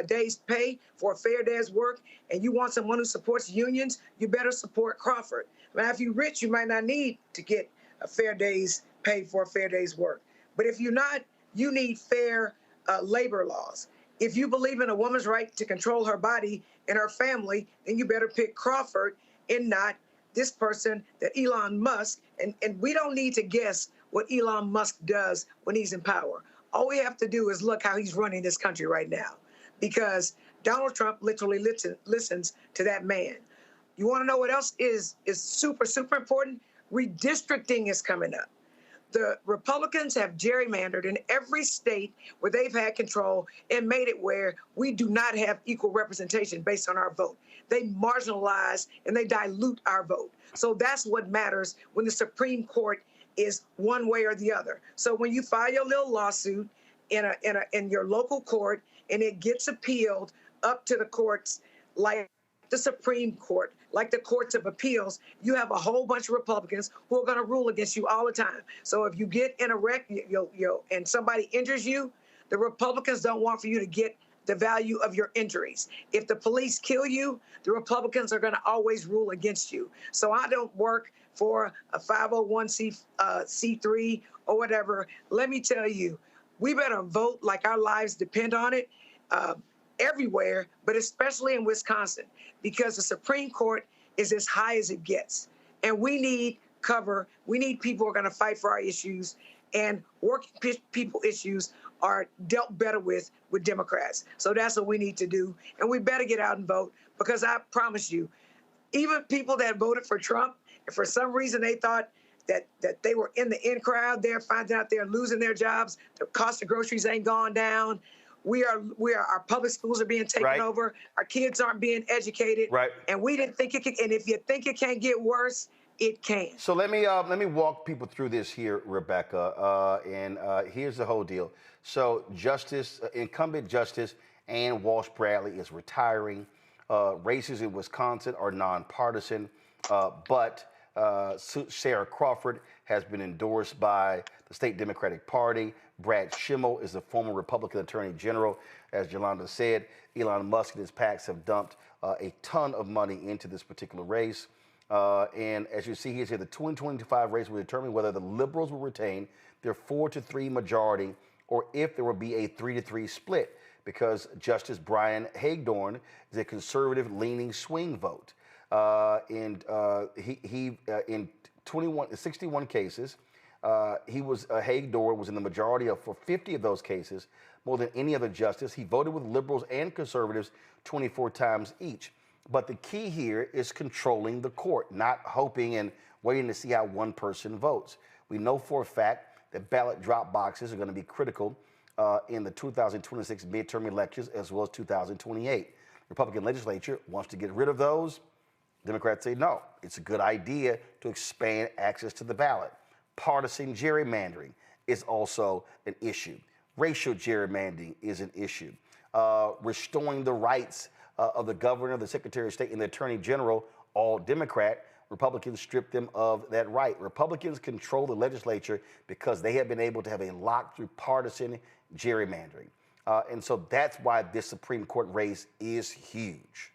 day's pay for a fair day's work, and you want someone who supports unions, you better support Crawford. Now, if you're rich, you might not need to get a fair day's pay for a fair day's work. But if you're not, you need fair labor laws. If you believe in a woman's right to control her body and her family, then you better pick Crawford and not this person that Elon Musk, and we don't need to guess what Elon Musk does when he's in power. All we have to do is look how he's running this country right now, because Donald Trump literally listens to that man. You want to know what else is super, super important? Redistricting is coming up. The Republicans have gerrymandered in every state where they've had control and made it where we do not have equal representation based on our vote. They marginalize and they dilute our vote. So that's what matters when the Supreme Court is one way or the other. So when you file your little lawsuit in your local court and it gets appealed up to the courts like the Supreme Court, like the courts of appeals, you have a whole bunch of Republicans who are going to rule against you all the time. So if you get in a wreck and somebody injures you, the Republicans don't want for you to get the value of your injuries. If the police kill you, the Republicans are going to always rule against you. So I don't work for a 501c3 or whatever. Let me tell you, we better vote like our lives depend on it everywhere, but especially in Wisconsin, because the Supreme Court is as high as it gets. And we need cover. We need people who are going to fight for our issues, and working people issues are dealt better with Democrats. So that's what we need to do. And we better get out and vote, because I promise you, even people that voted for Trump, and for some reason they thought that they were in the in crowd, they're finding out they're losing their jobs. The cost of groceries ain't gone down. Our public schools are being taken over. Our kids aren't being educated. Right. And we didn't think it could. And if you think it can't get worse, it can. So let me walk people through this here, Rebecca. And here's the whole deal. So incumbent Justice and Walsh Bradley is retiring. Races in Wisconsin are nonpartisan, but Sarah Crawford has been endorsed by the state Democratic Party. Brad Schimmel is the former Republican Attorney General. As Yolanda said, Elon Musk and his PACs have dumped a ton of money into this particular race. And as you see here, the 2025 race will determine whether the liberals will retain their 4-3 majority or if there will be a 3-3 split, because Justice Brian Hagedorn is a conservative-leaning swing vote. In 61 cases, Hagedorn was in the majority for 50 of those cases, more than any other justice. He voted with liberals and conservatives 24 times each. But the key here is controlling the court, not hoping and waiting to see how one person votes. We know for a fact that ballot drop boxes are going to be critical in the 2026 midterm elections as well as 2028. Republican legislature wants to get rid of those. Democrats say no. It's a good idea to expand access to the ballot. Partisan gerrymandering is also an issue. Racial gerrymandering is an issue. Restoring the rights of the governor, the secretary of state, and the attorney general, all Democrat. Republicans strip them of that right. Republicans control the legislature because they have been able to have a lock through partisan gerrymandering. And so that's why this Supreme Court race is huge.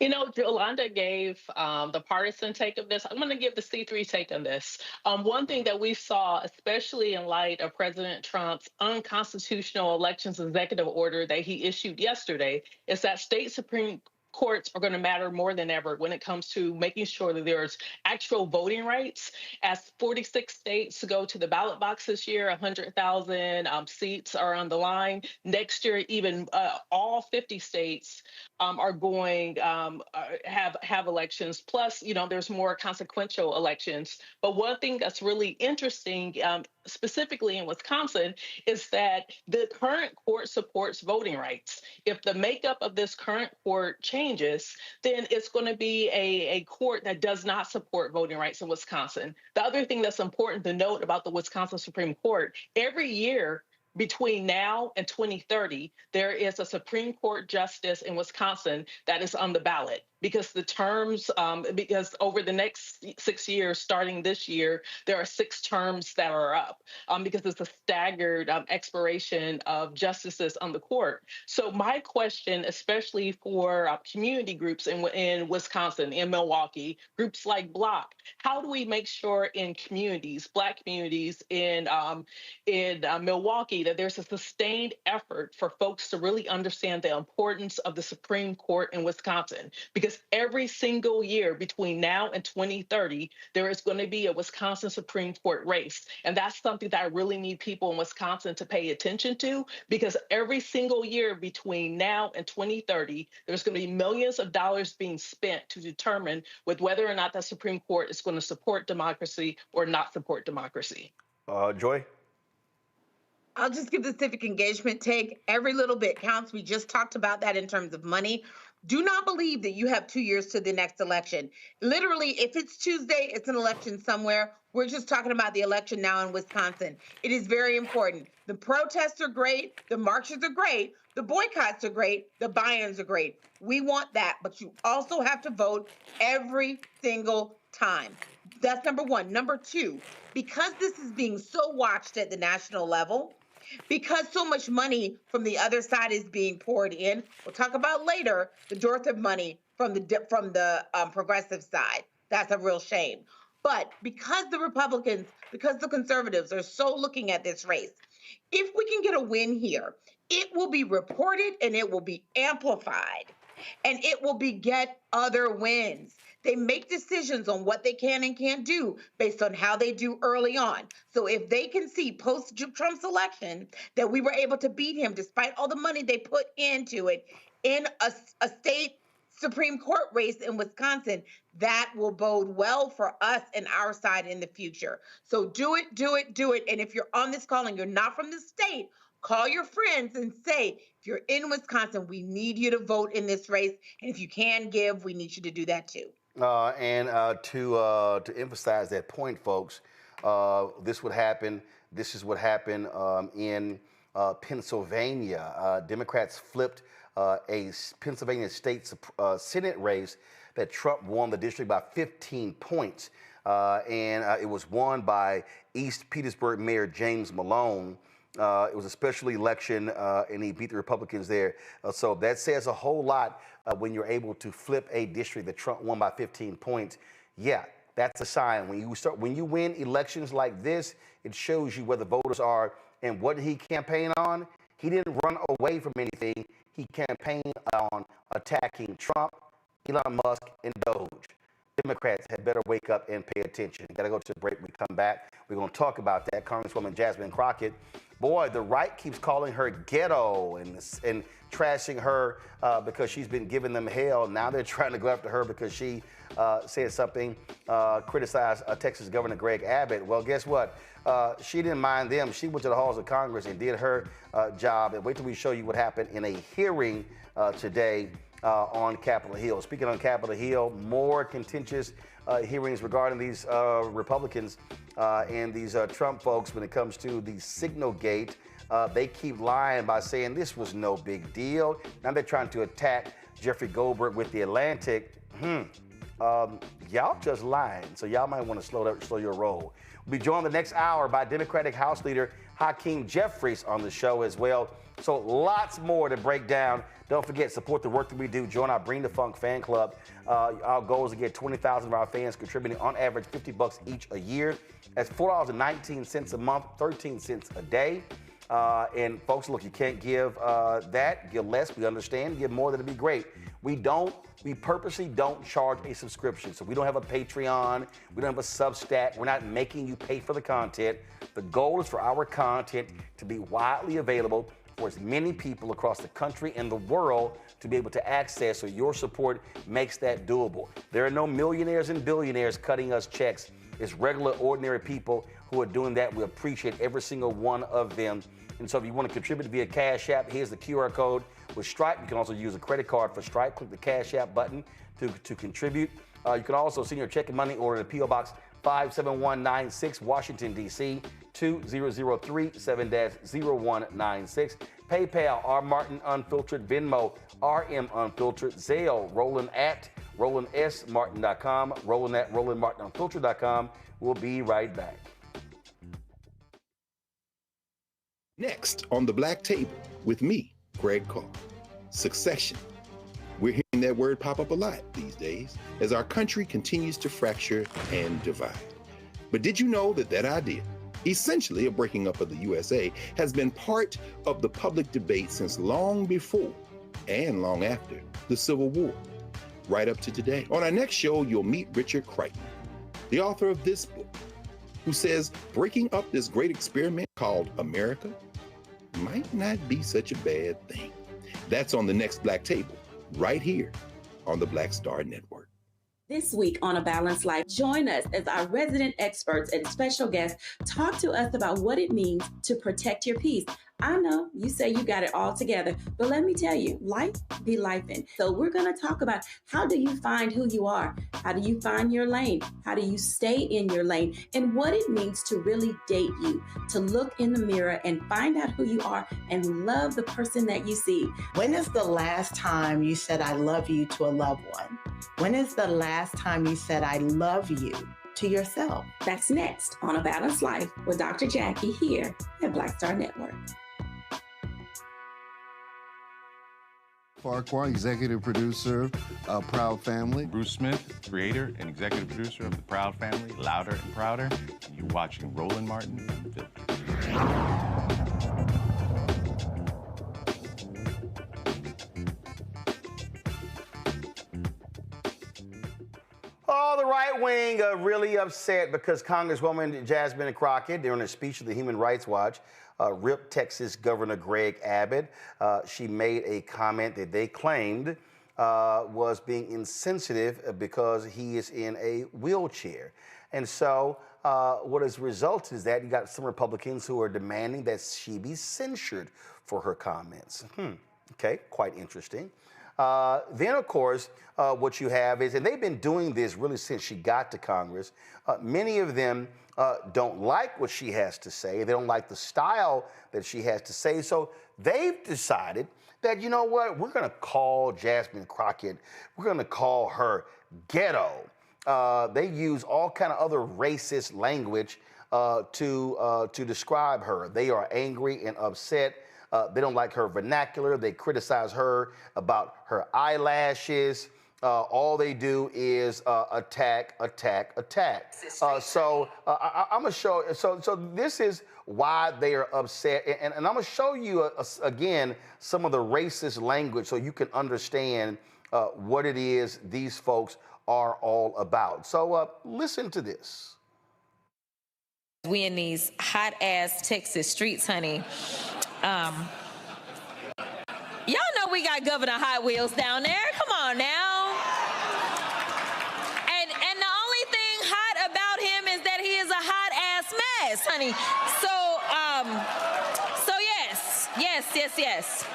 You know, Yolanda gave the partisan take of this. I'm going to give the C3 take on this. One thing that we saw, especially in light of President Trump's unconstitutional elections executive order that he issued yesterday, is that state Supreme courts are going to matter more than ever when it comes to making sure that there's actual voting rights. As 46 states go to the ballot box this year, 100,000 seats are on the line. Next year, even all 50 states are going have elections. Plus, you know, there's more consequential elections. But one thing that's really interesting, specifically in Wisconsin, is that the current court supports voting rights. If the makeup of this current court changes, then it's going to be a court that does not support voting rights in Wisconsin. The other thing that's important to note about the Wisconsin Supreme Court, every year between now and 2030, there is a Supreme Court justice in Wisconsin that is on the ballot, because the terms, because over the next 6 years, starting this year, there are 6 terms that are up, because it's a staggered expiration of justices on the court. So my question, especially for community groups in Wisconsin, in Milwaukee, groups like Block, how do we make sure in communities, Black communities in Milwaukee, that there's a sustained effort for folks to really understand the importance of the Supreme Court in Wisconsin? Because every single year between now and 2030, there is going to be a Wisconsin Supreme Court race. And that's something that I really need people in Wisconsin to pay attention to, because every single year between now and 2030, there's going to be millions of dollars being spent to determine whether or not the Supreme Court is going to support democracy or not support democracy. Joy? I'll just give the civic engagement take. Every little bit counts. We just talked about that in terms of money. Do not believe that you have 2 years to the next election. Literally, if it's Tuesday, it's an election somewhere. We're just talking about the election now in Wisconsin. It is very important. The protests are great. The marches are great. The boycotts are great. The buy-ins are great. We want that, but you also have to vote every single time. That's number one. Number two, because this is being so watched at the national level, because so much money from the other side is being poured in, we'll talk about later the dearth of money from the progressive side. That's a real shame. But because the Republicans, because the conservatives are so looking at this race, if we can get a win here, it will be reported and it will be amplified, and it will beget other wins. They make decisions on what they can and can't do based on how they do early on. So if they can see post-Trump's election that we were able to beat him despite all the money they put into it in a state Supreme Court race in Wisconsin, that will bode well for us and our side in the future. So do it, do it, do it. And if you're on this call and you're not from the state, call your friends and say, if you're in Wisconsin, we need you to vote in this race. And if you can give, we need you to do that too. To emphasize that point, folks, this would happen. This is what happened in Pennsylvania. Democrats flipped a Pennsylvania state Senate race that Trump won the district by 15 points. And it was won by East Petersburg Mayor James Malone. It was a special election, and he beat the Republicans there. So that says a whole lot when you're able to flip a district that Trump won by 15 points. Yeah, that's a sign. When you win elections like this, it shows you where the voters are. And what did he campaign on? He didn't run away from anything. He campaigned on attacking Trump, Elon Musk, and Doge. Democrats had better wake up and pay attention. Got to go to the break. When we come back, we're going to talk about that. Congresswoman Jasmine Crockett. Boy, the right keeps calling her ghetto and trashing her because she's been giving them hell. Now they're trying to go after her because she said something, criticized Texas Governor Greg Abbott. Well, guess what? She didn't mind them. She went to the halls of Congress and did her job. And wait till we show you what happened in a hearing today on Capitol Hill. Speaking on Capitol Hill, more contentious hearings regarding these Republicans and these Trump folks when it comes to the Signal Gate. They keep lying by saying this was no big deal. Now they're trying to attack Jeffrey Goldberg with The Atlantic. Y'all just lying, so y'all might want to slow your roll. We'll be joined the next hour by Democratic House Leader Hakeem Jeffries on the show as well. So lots more to break down. Don't forget, support the work that we do. Join our Bring the Funk fan club. Our goal is to get 20,000 of our fans contributing on average $50 each a year. That's $4.19 a month, 13 cents a day. And folks, look, you can't give that, give less, we understand, give more, that'd be great. We purposely don't charge a subscription. So we don't have a Patreon, we don't have a Substack, we're not making you pay for the content. The goal is for our content to be widely available for as many people across the country and the world to be able to access, so your support makes that doable. There are no millionaires and billionaires cutting us checks. It's regular, ordinary people who are doing that. We appreciate every single one of them. And so if you want to contribute via Cash App, here's the QR code. With Stripe, you can also use a credit card for Stripe. Click the Cash App button to contribute. You can also send your check and money order to P.O. Box 57196, Washington, D.C., 2003 7-0196. PayPal, R. Martin Unfiltered. Venmo, RM Unfiltered. Zelle, Roland at RolandSMartin.com. Roland at RolandMartinUnfiltered.com. We'll be right back. Next on the Black Table with me, Greg Carr. Succession. We're hearing that word pop up a lot these days as our country continues to fracture and divide. But did you know that that idea, essentially a breaking up of the USA, has been part of the public debate since long before and long after the Civil War, right up to today? On our next show, you'll meet Richard Crichton, the author of this book, who says breaking up this great experiment called America might not be such a bad thing. That's on the next Black Table, right here on the Black Star Network. This week on A Balanced Life, join us as our resident experts and special guests talk to us about what it means to protect your peace. I know you say you got it all together, but let me tell you, life be lifing. So we're going to talk about how do you find who you are? How do you find your lane? How do you stay in your lane? And what it means to really date you, to look in the mirror and find out who you are and love the person that you see. When is the last time you said I love you to a loved one? When is the last time you said I love you to yourself? That's next on A Balanced Life with Dr. Jackie here at Black Star Network. Farquhar, executive producer of Proud Family. Bruce Smith, creator and executive producer of The Proud Family, Louder and Prouder. And you're watching Roland Martin Unfiltered. Oh, the right wing really upset because Congresswoman Jasmine Crockett, during a speech to the Human Rights Watch, ripped Texas Governor Greg Abbott. She made a comment that they claimed was being insensitive because he is in a wheelchair. And so what has resulted is that you got some Republicans who are demanding that she be censured for her comments. Okay, quite interesting. Then, of course, what you have is, and they've been doing this really since she got to Congress, many of them don't like what she has to say. They don't like the style that she has to say. So they've decided that, you know what, we're going to call Jasmine Crockett, we're going to call her ghetto. They use all kind of other racist language to describe her. They are angry and upset. They don't like her vernacular. They criticize her about her eyelashes. All they do is attack. So I'm gonna show. So this is why they are upset, and I'm gonna show you again some of the racist language so you can understand what it is these folks are all about. So listen to this. We in these hot ass Texas streets, honey. Y'all know we got Governor Hot Wheels down there. Come on now. And the only thing hot about him is that he is a hot ass mess, honey. So yes.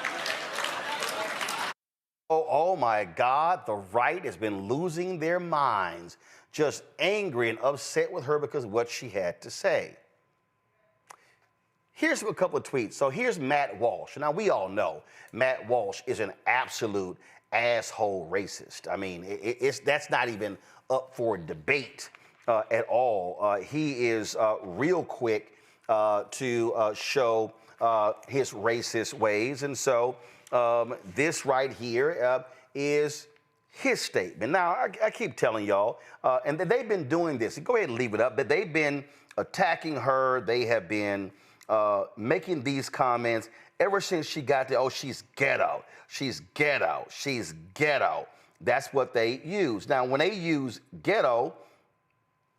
Oh my God, the right has been losing their minds, just angry and upset with her because of what she had to say. Here's a couple of tweets. So here's Matt Walsh. Now, we all know Matt Walsh is an absolute asshole racist. I mean, that's not even up for debate at all. He is real quick to show his racist ways. And so this right here is his statement. Now, I keep telling y'all, and they've been doing this. Go ahead and leave it up. But they've been attacking her. They have been making these comments ever since she got there. Oh, she's ghetto. She's ghetto. She's ghetto. That's what they use. Now, when they use ghetto,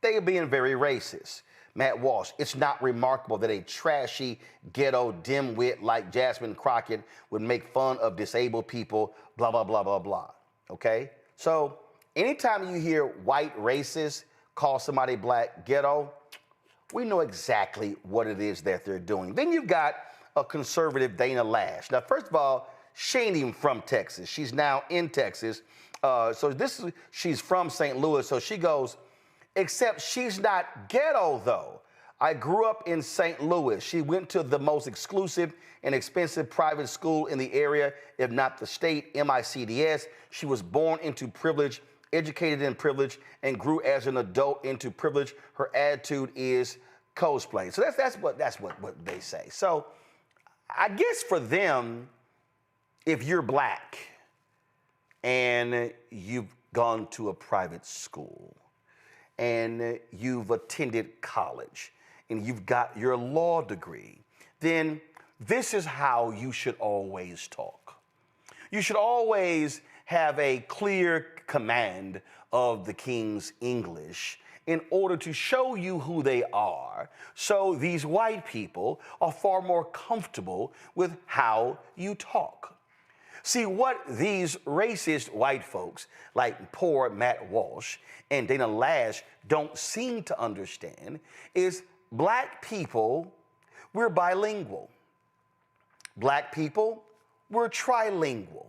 they are being very racist. Matt Walsh, it's not remarkable that a trashy ghetto dimwit like Jasmine Crockett would make fun of disabled people, blah, blah, blah, blah, blah. Okay? So anytime you hear white racists call somebody black ghetto, we know exactly what it is that they're doing. Then you've got a conservative Dana Lash. Now, first of all, she ain't even from Texas. She's now in Texas. She's from St. Louis, so she goes, except she's not ghetto, though. I grew up in St. Louis. She went to the most exclusive and expensive private school in the area, if not the state, MICDS. She was born into privilege, educated in privilege, and grew as an adult into privilege. Her attitude is cosplay. So that's what they say. So I guess for them, if you're black and you've gone to a private school and you've attended college and you've got your law degree, then this is how you should always talk. You should always have a clear command of the King's English in order to show you who they are. So these white people are far more comfortable with how you talk. See, what these racist white folks like poor Matt Walsh and Dana Lash don't seem to understand is black people, we're bilingual. Black people, we're trilingual.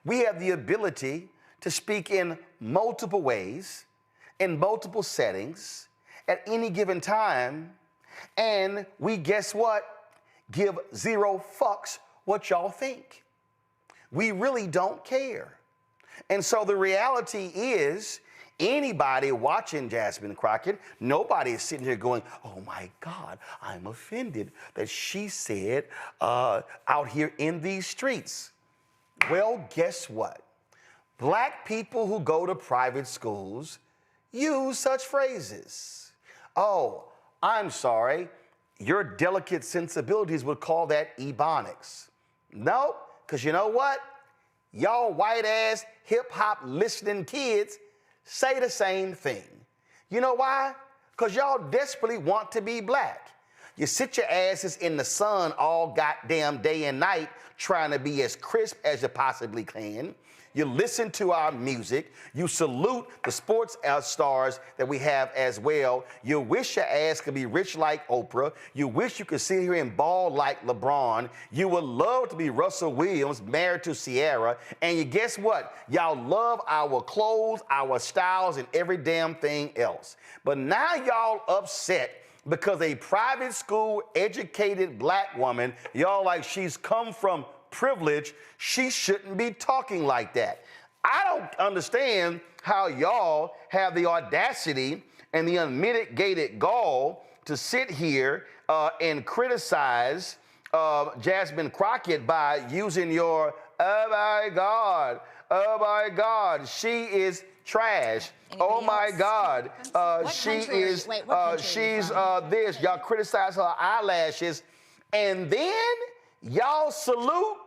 We have the ability to speak in multiple ways, in multiple settings, at any given time, and we, guess what? Give zero fucks what y'all think. We really don't care. And so the reality is, anybody watching Jasmine Crockett, nobody is sitting here going, oh my God, I'm offended that she said out here in these streets. Well, guess what? Black people who go to private schools use such phrases. Oh, I'm sorry, your delicate sensibilities would call that ebonics. No, because you know what? Y'all white ass hip hop listening kids say the same thing. You know why? Because y'all desperately want to be black. You sit your asses in the sun all goddamn day and night trying to be as crisp as you possibly can. You listen to our music. You salute the sports stars that we have as well. You wish your ass could be rich like Oprah. You wish you could sit here and ball like LeBron. You would love to be Russell Williams, married to Ciara. And you guess what? Y'all love our clothes, our styles, and every damn thing else. But now y'all upset because a private school educated black woman, y'all like she's come from privilege, she shouldn't be talking like that. I don't understand how y'all have the audacity and the unmitigated gall to sit here and criticize Jasmine Crockett by using your, oh my God, she is trash. Oh my God, she's this. Y'all criticize her eyelashes, and then y'all salute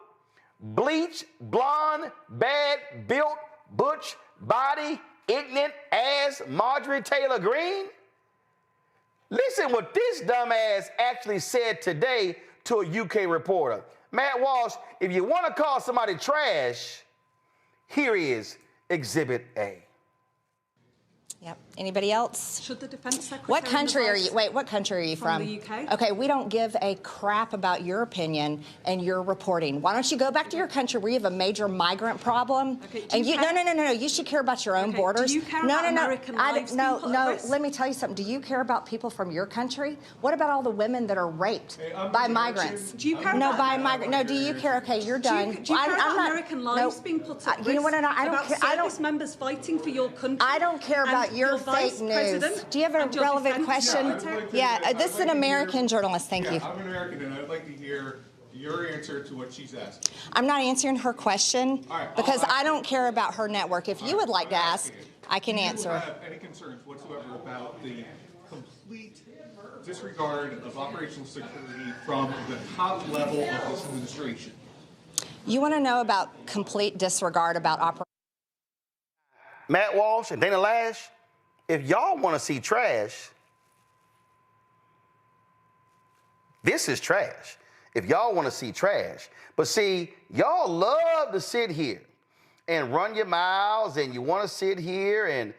bleach, blonde, bad built, butch body, ignorant ass Marjorie Taylor Greene? Listen what this dumbass actually said today to a UK reporter. Matt Walsh, if you want to call somebody trash, here is Exhibit A. Yep. Anybody else? Should the defense secretary? What country are you? Wait, what country are you from? The UK. Okay, we don't give a crap about your opinion and your reporting. Why don't you go back to your country where you have a major migrant problem? Okay, and you no. You should care about your own borders. Do you care about American lives being put at risk? Let me tell you something. Do you care about people from your country? What about all the women that are raped by migrants? Do you care about by migrants? No. Do you care? Okay, you're done. Do you care about American lives being put at risk? You know what? I don't care. Service members fighting for your country. I don't care about your fake news. Do you have a relevant question? Yeah, this is an American journalist. Thank you. I'm an American, and I'd like to hear your answer to what she's asked. I'm not answering her question because I don't care about her network. If you would like to ask, I can answer. Do you have any concerns whatsoever about the complete disregard of operational security from the top level of this administration? You want to know about complete disregard about operational? Matt Walsh and Dana Lash, if y'all want to see trash, this is trash. If y'all want to see trash. But see, y'all love to sit here and run your mouths, and you want to sit here and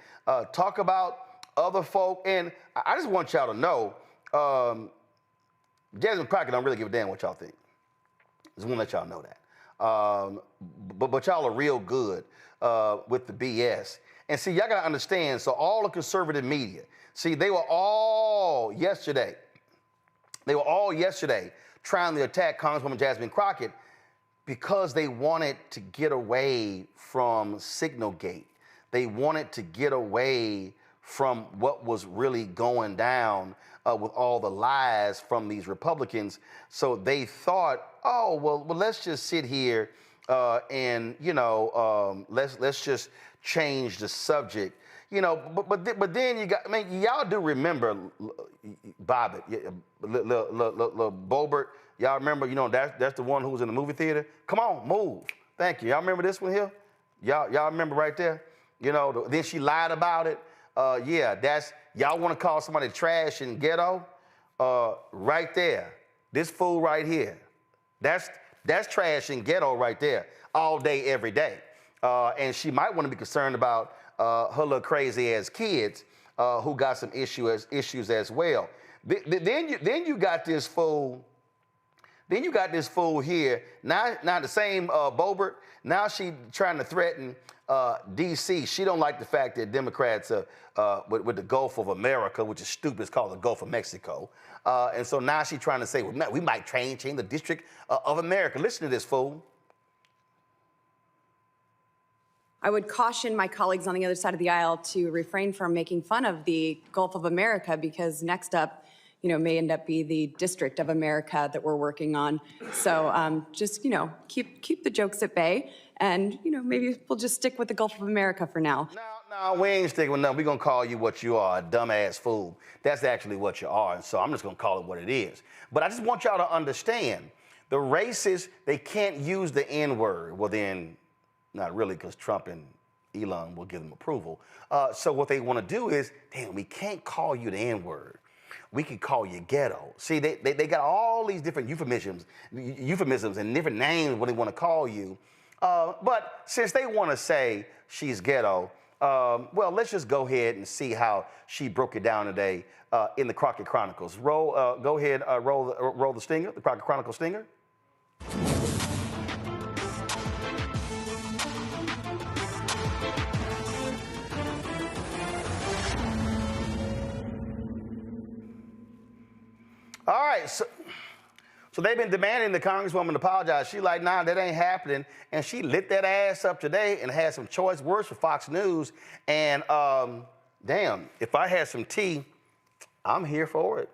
talk about other folk. And I just want y'all to know, Jasmine Crockett don't really give a damn what y'all think. Just want to let y'all know that. But y'all are real good with the BS. And see, y'all got to understand, so all the conservative media, see, they were all yesterday trying to attack Congresswoman Jasmine Crockett because they wanted to get away from Signalgate. They wanted to get away from what was really going down with all the lies from these Republicans. So they thought, oh, well let's just sit here and, you know, let's just change the subject, you know. But then you got, I mean, y'all do remember Bobbitt, little Goldberg. Y'all remember, you know, that's the one who was in the movie theater. Come on, move. Thank you. Y'all remember this one here? Y'all remember right there? You know, then she lied about it. Yeah, that's, y'all want to call somebody trash and ghetto? Right there. This fool right here. That's trash and ghetto right there, all day, every day. And she might want to be concerned about her little crazy ass kids who got some issues as well. Then you got this fool. Then you got this fool here. Now the same Boebert. Now she trying to threaten D.C. She don't like the fact that Democrats with the Gulf of America, which is stupid, it's called the Gulf of Mexico. And so now she's trying to say, well, we might change the District of America. Listen to this fool. I would caution my colleagues on the other side of the aisle to refrain from making fun of the Gulf of America, because next up, you know, may end up be the District of America that we're working on. So just, you know, keep the jokes at bay, and, you know, maybe we'll just stick with the Gulf of America for now. No, we ain't sticking with nothing. We're going to call you what you are, a dumbass fool. That's actually what you are, and so I'm just going to call it what it is. But I just want y'all to understand, the racists, they can't use the N-word. Well, then, not really, because Trump and Elon will give them approval. So what they want to do is, damn, we can't call you the N-word. We can call you ghetto. See, they got all these different euphemisms and different names what they want to call you. But since they want to say she's ghetto, well, let's just go ahead and see how she broke it down today in the Crockett Chronicles. Go ahead, roll the stinger, the Crockett Chronicle stinger. All right, so they've been demanding the Congresswoman apologize. She's like, nah, that ain't happening. And she lit that ass up today and had some choice words for Fox News. And damn, if I had some tea, I'm here for it.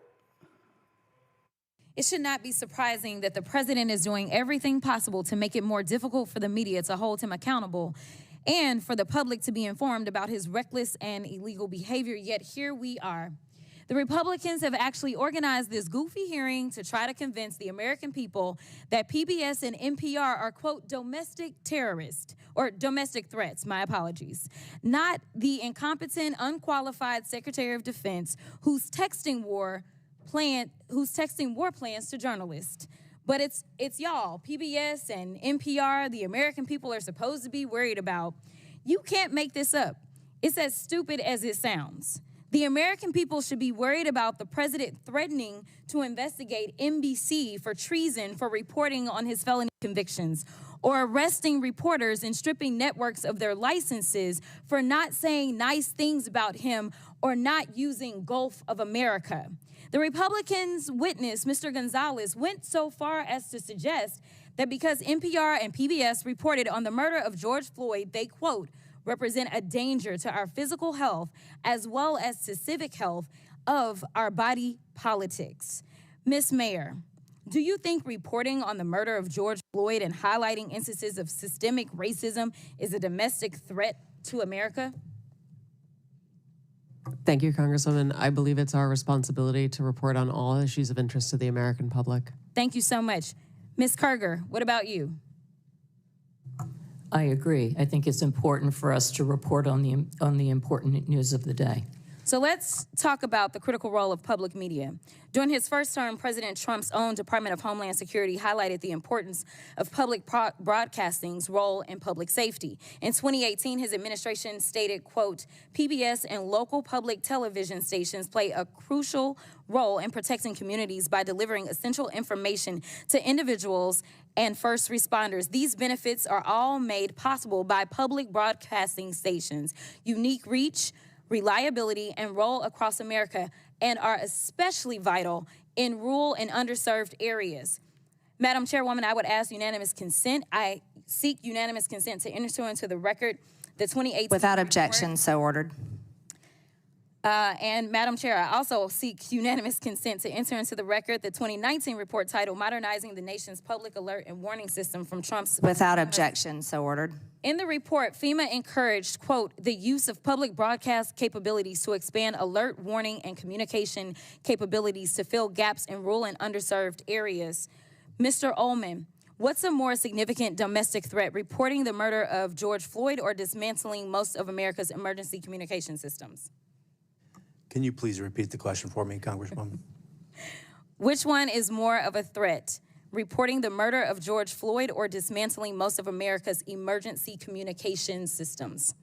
It should not be surprising that the president is doing everything possible to make it more difficult for the media to hold him accountable and for the public to be informed about his reckless and illegal behavior. Yet here we are. The Republicans have actually organized this goofy hearing to try to convince the American people that PBS and NPR are, quote, domestic terrorists, or domestic threats, my apologies, not the incompetent, unqualified Secretary of Defense who's texting war plans to journalists. But it's y'all, PBS and NPR, the American people are supposed to be worried about. You can't make this up. It's as stupid as it sounds. The American people should be worried about the president threatening to investigate NBC for treason for reporting on his felony convictions, or arresting reporters and stripping networks of their licenses for not saying nice things about him or not using Gulf of America. The Republicans' witness, Mr. Gonzalez, went so far as to suggest that because NPR and PBS reported on the murder of George Floyd, they, quote, represent a danger to our physical health as well as to civic health of our body politics. Ms. Mayor, do you think reporting on the murder of George Floyd and highlighting instances of systemic racism is a domestic threat to America? Thank you, Congresswoman. I believe it's our responsibility to report on all issues of interest to the American public. Thank you so much. Ms. Kerger, what about you? I agree. I think it's important for us to report on the important news of the day. So let's talk about the critical role of public media. During his first term, President Trump's own Department of Homeland Security highlighted the importance of public broadcasting's role in public safety. In 2018, his administration stated, quote, PBS and local public television stations play a crucial role in protecting communities by delivering essential information to individuals and first responders. These benefits are all made possible by public broadcasting stations' unique reach, reliability, and role across America, and are especially vital in rural and underserved areas. Madam Chairwoman, I would ask unanimous consent. I seek unanimous consent to enter into the record the 2018 Without report. objection, so ordered. And Madam Chair, I also seek unanimous consent to enter into the record the 2019 report titled Modernizing the Nation's Public Alert and Warning System from Trump's... Without objection, so ordered. In the report, FEMA encouraged, quote, the use of public broadcast capabilities to expand alert, warning, and communication capabilities to fill gaps in rural and underserved areas. Mr. Ullman, what's a more significant domestic threat, reporting the murder of George Floyd or dismantling most of America's emergency communication systems? Can you please repeat the question for me, Congresswoman? Which one is more of a threat, reporting the murder of George Floyd or dismantling most of America's emergency communication systems?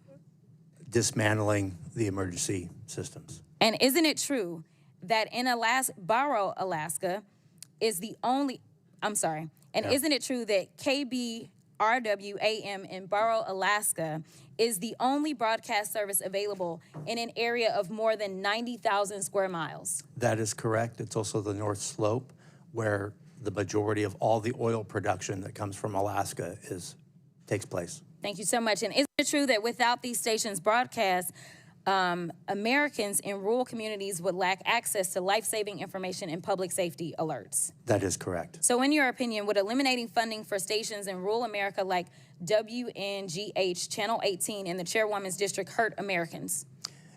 Dismantling the emergency systems. And isn't it true that in Barrow, Alaska is the only, isn't it true that KBRW-AM in Barrow, Alaska is the only broadcast service available in an area of more than 90,000 square miles? That is correct. It's also the North Slope, where the majority of all the oil production that comes from Alaska takes place. Thank you so much. And isn't it true that without these stations' broadcast, Americans in rural communities would lack access to life-saving information and public safety alerts? That is correct. So in your opinion, would eliminating funding for stations in rural America like WNGH, Channel 18, and the Chairwoman's District hurt Americans?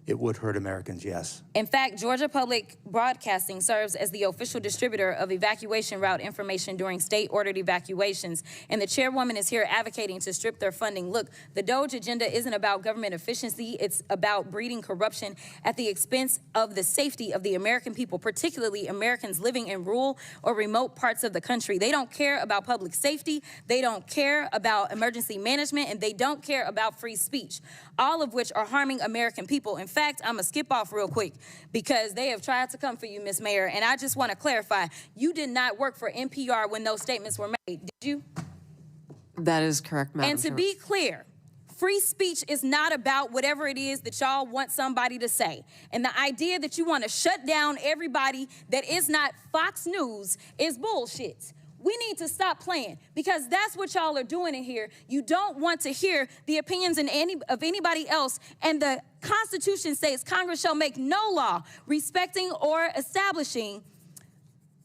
it would hurt Americans, yes. In fact, Georgia Public Broadcasting serves as the official distributor of evacuation route information during state-ordered evacuations, and the chairwoman is here advocating to strip their funding. Look, the DOGE agenda isn't about government efficiency. It's about breeding corruption at the expense of the safety of the American people, particularly Americans living in rural or remote parts of the country. They don't care about public safety. They don't care about emergency management, and they don't care about free speech, all of which are harming American people. In fact, I'm gonna skip off real quick because they have tried to come for you, Ms. Mayor, and I just want to clarify, you did not work for NPR when those statements were made, did you? That is correct, Madam And to Chair. be clear, free speech is not about whatever it is that y'all want somebody to say. And the idea that you want to shut down everybody that is not Fox News is bullshit. We need to stop playing because that's what y'all are doing in here. You don't want to hear the opinions of anybody else. And the Constitution says Congress shall make no law respecting or establishing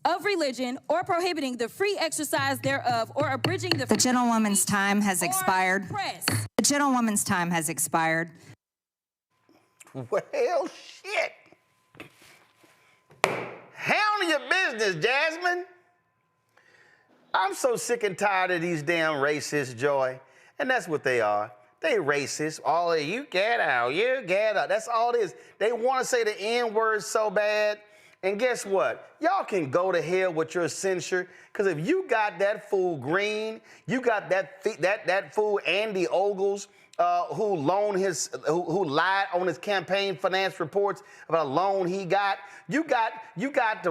of religion or prohibiting the free exercise thereof or abridging the... The gentlewoman's time has expired. The gentlewoman's time has expired. Well, shit. Handle your business, Jasmine. I'm so sick and tired of these damn racists, Joy. And that's what they are. They racist. All of you get out, you get out. That's all it is. They want to say the N-word so bad. And guess what? Y'all can go to hell with your censure. Because if you got that fool Green, you got that fool Andy Ogles, who lied on his campaign finance reports about a loan he got. You got the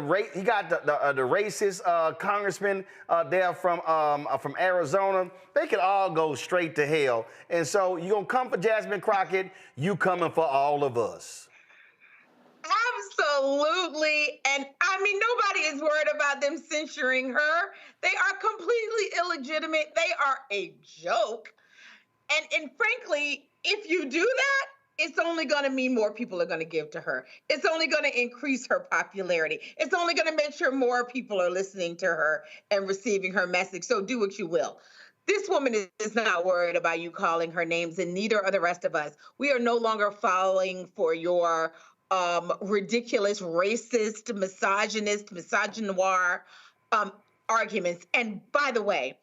racist congressman there from Arizona. They could all go straight to hell. And so you gonna come for Jasmine Crockett, you coming for all of us. Absolutely. And I mean, nobody is worried about them censoring her. They are completely illegitimate. They are a joke. And frankly, if you do that, it's only going to mean more people are going to give to her. It's only going to increase her popularity. It's only going to make sure more people are listening to her and receiving her message. So do what you will. This woman is not worried about you calling her names, and neither are the rest of us. We are no longer falling for your ridiculous, racist, misogynist, misogynoir arguments. And by the way,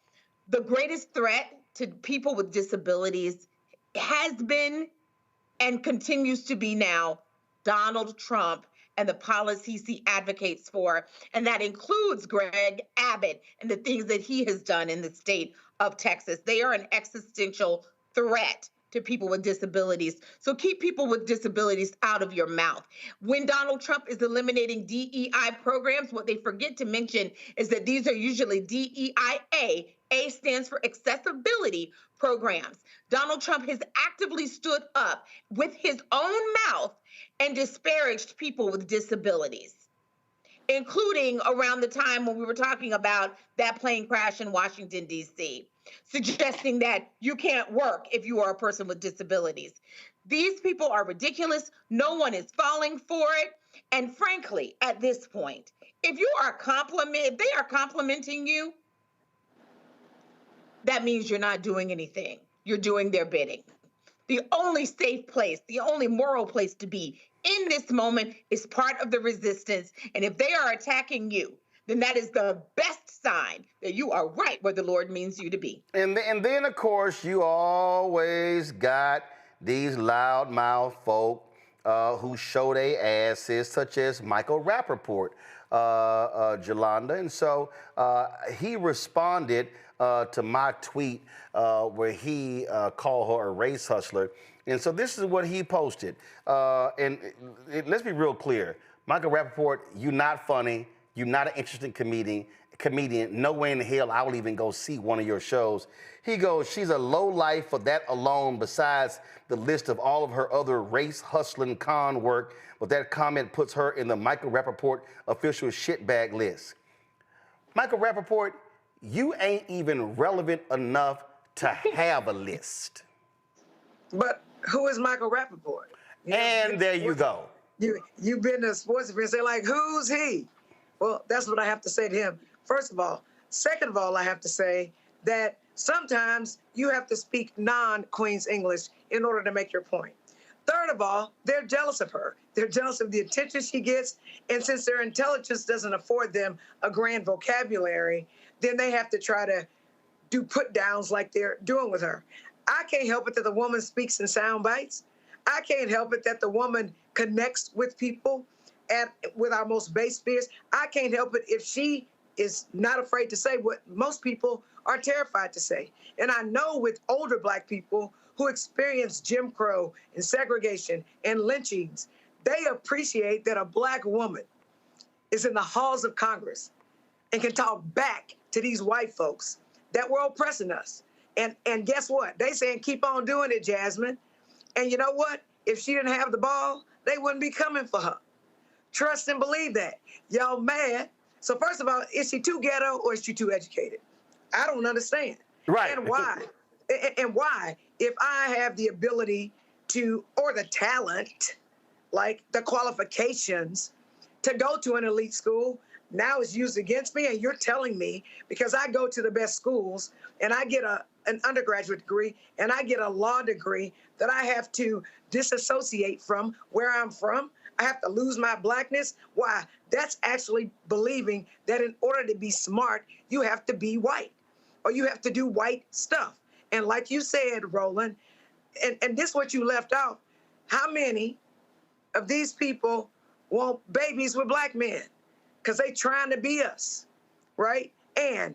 the greatest threat to people with disabilities has been and continues to be now Donald Trump and the policies he advocates for. And that includes Greg Abbott and the things that he has done in the state of Texas. They are an existential threat to people with disabilities. So keep people with disabilities out of your mouth. When Donald Trump is eliminating DEI programs, what they forget to mention is that these are usually DEIA. A stands for accessibility programs. Donald Trump has actively stood up with his own mouth and disparaged people with disabilities, including around the time when we were talking about that plane crash in Washington, D.C., suggesting that you can't work if you are a person with disabilities. These people are ridiculous. No one is falling for it. And frankly, at this point, if they are complimenting you, that means you're not doing anything. You're doing their bidding. The only safe place, the only moral place to be in this moment is part of the resistance. And if they are attacking you, then that is the best sign that you are right where the Lord means you to be. And then, of course, you always got these loudmouth folk who show their asses, such as Michael Rappaport, Jolanda. And so he responded to my tweet where he called her a race hustler. And so this is what he posted. Let's be real clear. Michael Rappaport, you're not funny. You're not an interesting comedian. No way in hell I will even go see one of your shows. He goes, she's a low life for that alone, besides the list of all of her other race hustling con work. But that comment puts her in the Michael Rappaport official shitbag list. Michael Rappaport, you ain't even relevant enough to have a list. But who is Michael Rappaport? And there you go. You've been to sports events, they're like, who's he? Well, that's what I have to say to him, first of all. Second of all, I have to say that sometimes you have to speak non-Queen's English in order to make your point. Third of all, they're jealous of her. They're jealous of the attention she gets. And since their intelligence doesn't afford them a grand vocabulary, then they have to try to do put downs like they're doing with her. I can't help it that the woman speaks in sound bites. I can't help it that the woman connects with people with our most base fears. I can't help it if she is not afraid to say what most people are terrified to say. And I know with older Black people who experience Jim Crow and segregation and lynchings, they appreciate that a Black woman is in the halls of Congress and can talk back to these white folks that were oppressing us. And guess what? They saying, keep on doing it, Jasmine. And you know what? If she didn't have the ball, they wouldn't be coming for her. Trust and believe that. Y'all mad. So first of all, is she too ghetto or is she too educated? I don't understand. Right. And why? And why? If I have the ability to, or the talent, like the qualifications to go to an elite school, now it's used against me, and you're telling me because I go to the best schools and I get an undergraduate degree and I get a law degree that I have to disassociate from where I'm from. I have to lose my Blackness. Why? That's actually believing that in order to be smart, you have to be white or you have to do white stuff. And like you said, Roland, and this is what you left out, how many of these people want babies with Black men? Because they trying to be us, right? And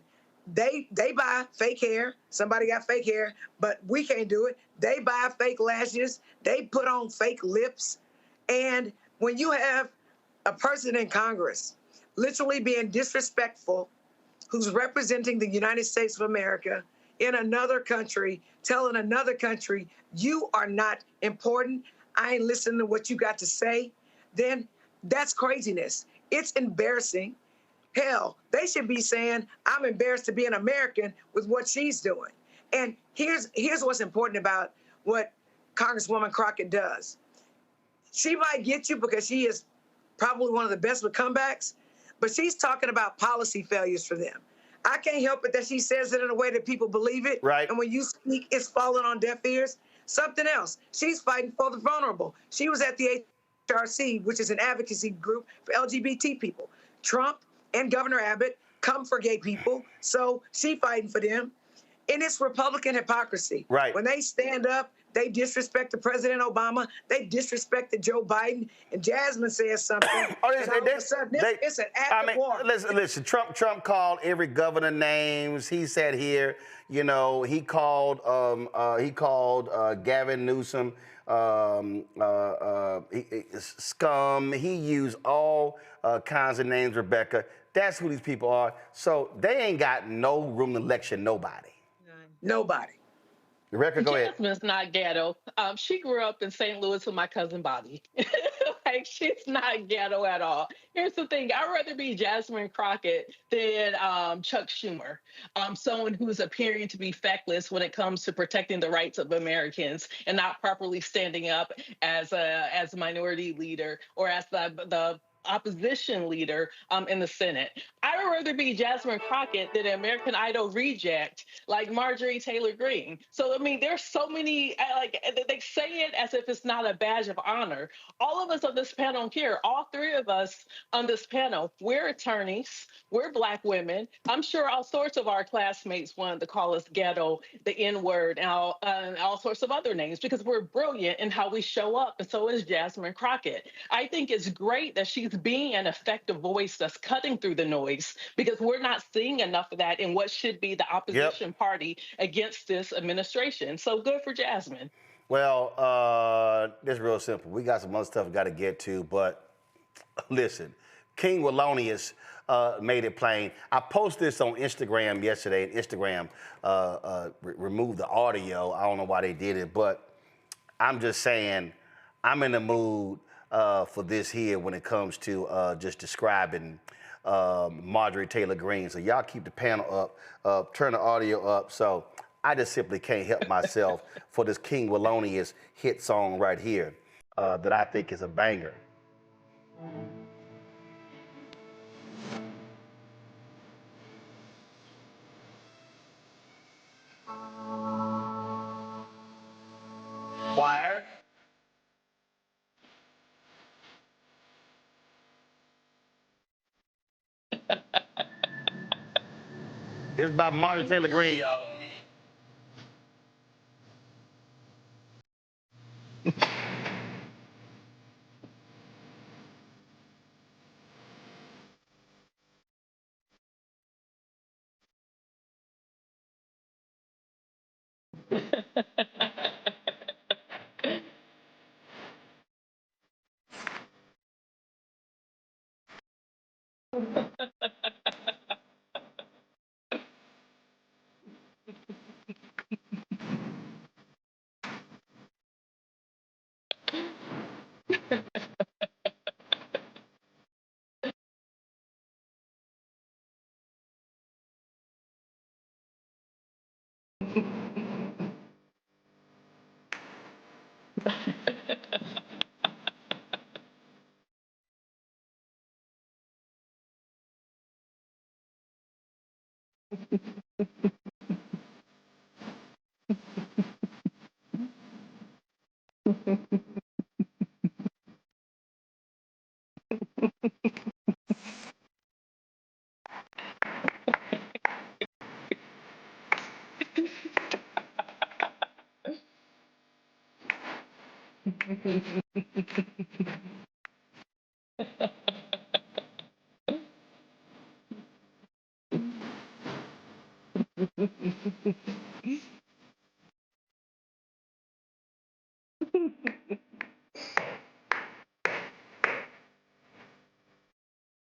they buy fake hair. Somebody got fake hair, but we can't do it. They buy fake lashes. They put on fake lips. And when you have a person in Congress literally being disrespectful, who's representing the United States of America in another country, telling another country, you are not important, I ain't listening to what you got to say, then that's craziness. It's embarrassing. Hell, they should be saying, I'm embarrassed to be an American with what she's doing. And here's what's important about what Congresswoman Crockett does. She might get you because she is probably one of the best with comebacks, but she's talking about policy failures for them. I can't help it that she says it in a way that people believe it. Right. And when you speak, it's falling on deaf ears. Something else. She's fighting for the vulnerable. She was at the HRC, which is an advocacy group for LGBT people. Trump and Governor Abbott come for gay people, so she fighting for them. And it's Republican hypocrisy. Right. When they stand up, they disrespect President Obama, they disrespected Joe Biden, and Jasmine says something. And all of a sudden, it's an act of war. Listen, Trump called every governor names. He said here, you know, he called Gavin Newsom scum. He used all kinds of names, Rebecca. That's who these people are. So they ain't got no room to lecture nobody. Nobody. Rebecca, go ahead. Jasmine's not ghetto. She grew up in St. Louis with my cousin Bobby. Like, she's not ghetto at all. Here's the thing. I'd rather be Jasmine Crockett than Chuck Schumer, someone who's appearing to be feckless when it comes to protecting the rights of Americans and not properly standing up as a minority leader or as the opposition leader in the Senate. I would rather be Jasmine Crockett than an American Idol reject like Marjorie Taylor Greene. So, I mean, there's so many, like, they say it as if it's not a badge of honor. All of us on this panel here, all three of us on this panel, we're attorneys, we're Black women. I'm sure all sorts of our classmates wanted to call us ghetto, the N-word, and all sorts of other names because we're brilliant in how we show up, and so is Jasmine Crockett. I think it's great that she's being an effective voice that's cutting through the noise because we're not seeing enough of that in what should be the opposition party against this administration. So good for Jasmine. Well, it's real simple. We got some other stuff we got to get to, but listen, King Wallonius made it plain. I posted this on Instagram yesterday, and Instagram removed the audio. I don't know why they did it, but I'm just saying I'm in the mood for this here when it comes to just describing Marjorie Taylor Greene. So y'all keep the panel up, turn the audio up. So I just simply can't help myself for this King Wallonius hit song right here that I think is a banger. Choir. It's by Martin Taylor Greene.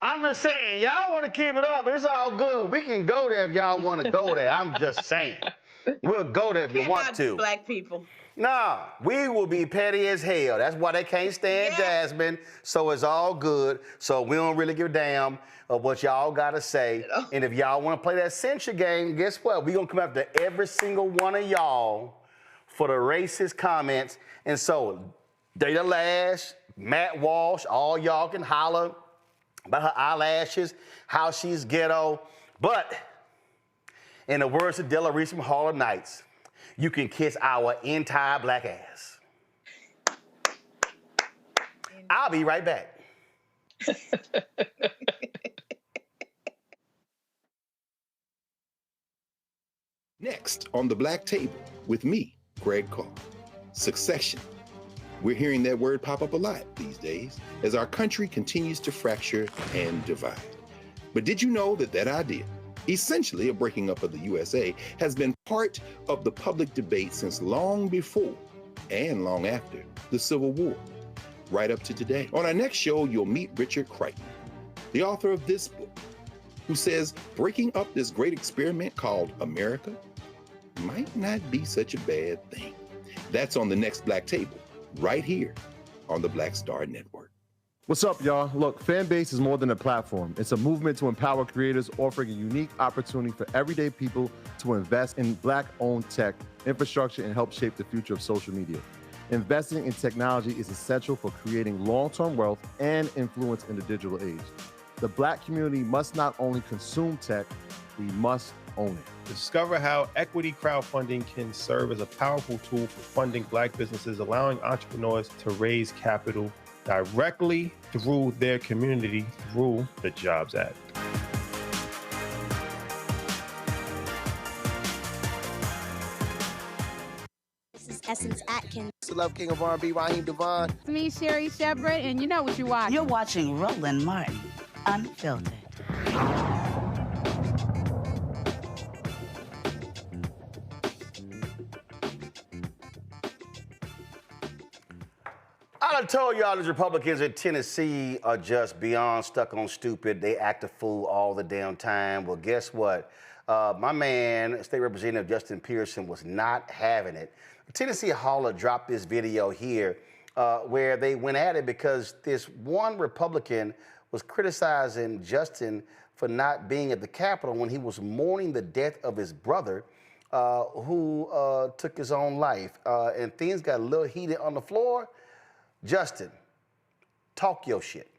I'm just saying, y'all want to keep it up. It's all good. We can go there if y'all want to go there. I'm just saying. We'll go there if you want to. Black people. Nah, we will be petty as hell. That's why they can't stand Jasmine. So it's all good. So we don't really give a damn of what y'all got to say. And if y'all want to play that censure game, guess what? We're going to come after every single one of y'all for the racist comments. And so Data Lash, Matt Walsh, all y'all can holler about her eyelashes, how she's ghetto. But in the words of Della Reese from Harlem Nights, you can kiss our entire black ass. I'll be right back. Next on the Black Table with me, Greg Carr. Succession. We're hearing that word pop up a lot these days as our country continues to fracture and divide. But did you know that that idea, essentially a breaking up of the USA, has been part of the public debate since long before and long after the Civil War, right up to today? On our next show, you'll meet Richard Crichton, the author of this book, who says breaking up this great experiment called America might not be such a bad thing. That's on the next Black Table, right here on the Black Star Network. What's up, y'all? Look, Fanbase is more than a platform. It's a movement to empower creators, offering a unique opportunity for everyday people to invest in Black-owned tech, infrastructure, and help shape the future of social media. Investing in technology is essential for creating long-term wealth and influence in the digital age. The Black community must not only consume tech, we must own it. Discover how equity crowdfunding can serve as a powerful tool for funding Black businesses, allowing entrepreneurs to raise capital directly through their community through the Jobs Act. This is Essence Atkins. Love King of R&B, Raheem Devon. It's me, Sherry Shepard, and you know what you're watching. You're watching Roland Martin, Unfiltered. I done told y'all these Republicans in Tennessee are just beyond stuck on stupid. They act a fool all the damn time. Well, guess what? My man, State Representative Justin Pearson, was not having it. Tennessee Holler dropped this video here where they went at it because this one Republican was criticizing Justin for not being at the Capitol when he was mourning the death of his brother who took his own life. And things got a little heated on the floor. Justin, talk your shit.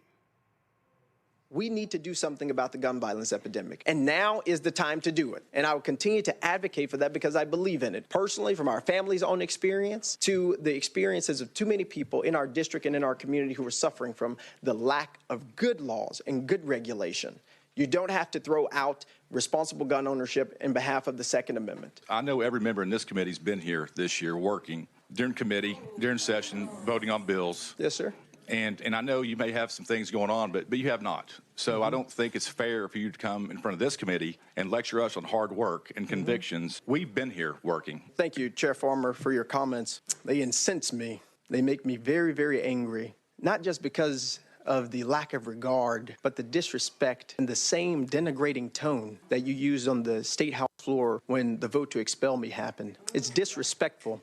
We need to do something about the gun violence epidemic, and now is the time to do it. And I will continue to advocate for that because I believe in it. Personally, from our family's own experience to the experiences of too many people in our district and in our community who are suffering from the lack of good laws and good regulation. You don't have to throw out responsible gun ownership in behalf of the Second Amendment. I know every member in this committee's been here this year working during committee, during session, voting on bills. Yes, sir. And I know you may have some things going on, but you have not. So I don't think it's fair for you to come in front of this committee and lecture us on hard work and convictions. We've been here working. Thank you, Chair Farmer, for your comments. They incense me. They make me very, very angry, not just because of the lack of regard, but the disrespect and the same denigrating tone that you used on the State House floor when the vote to expel me happened. It's disrespectful.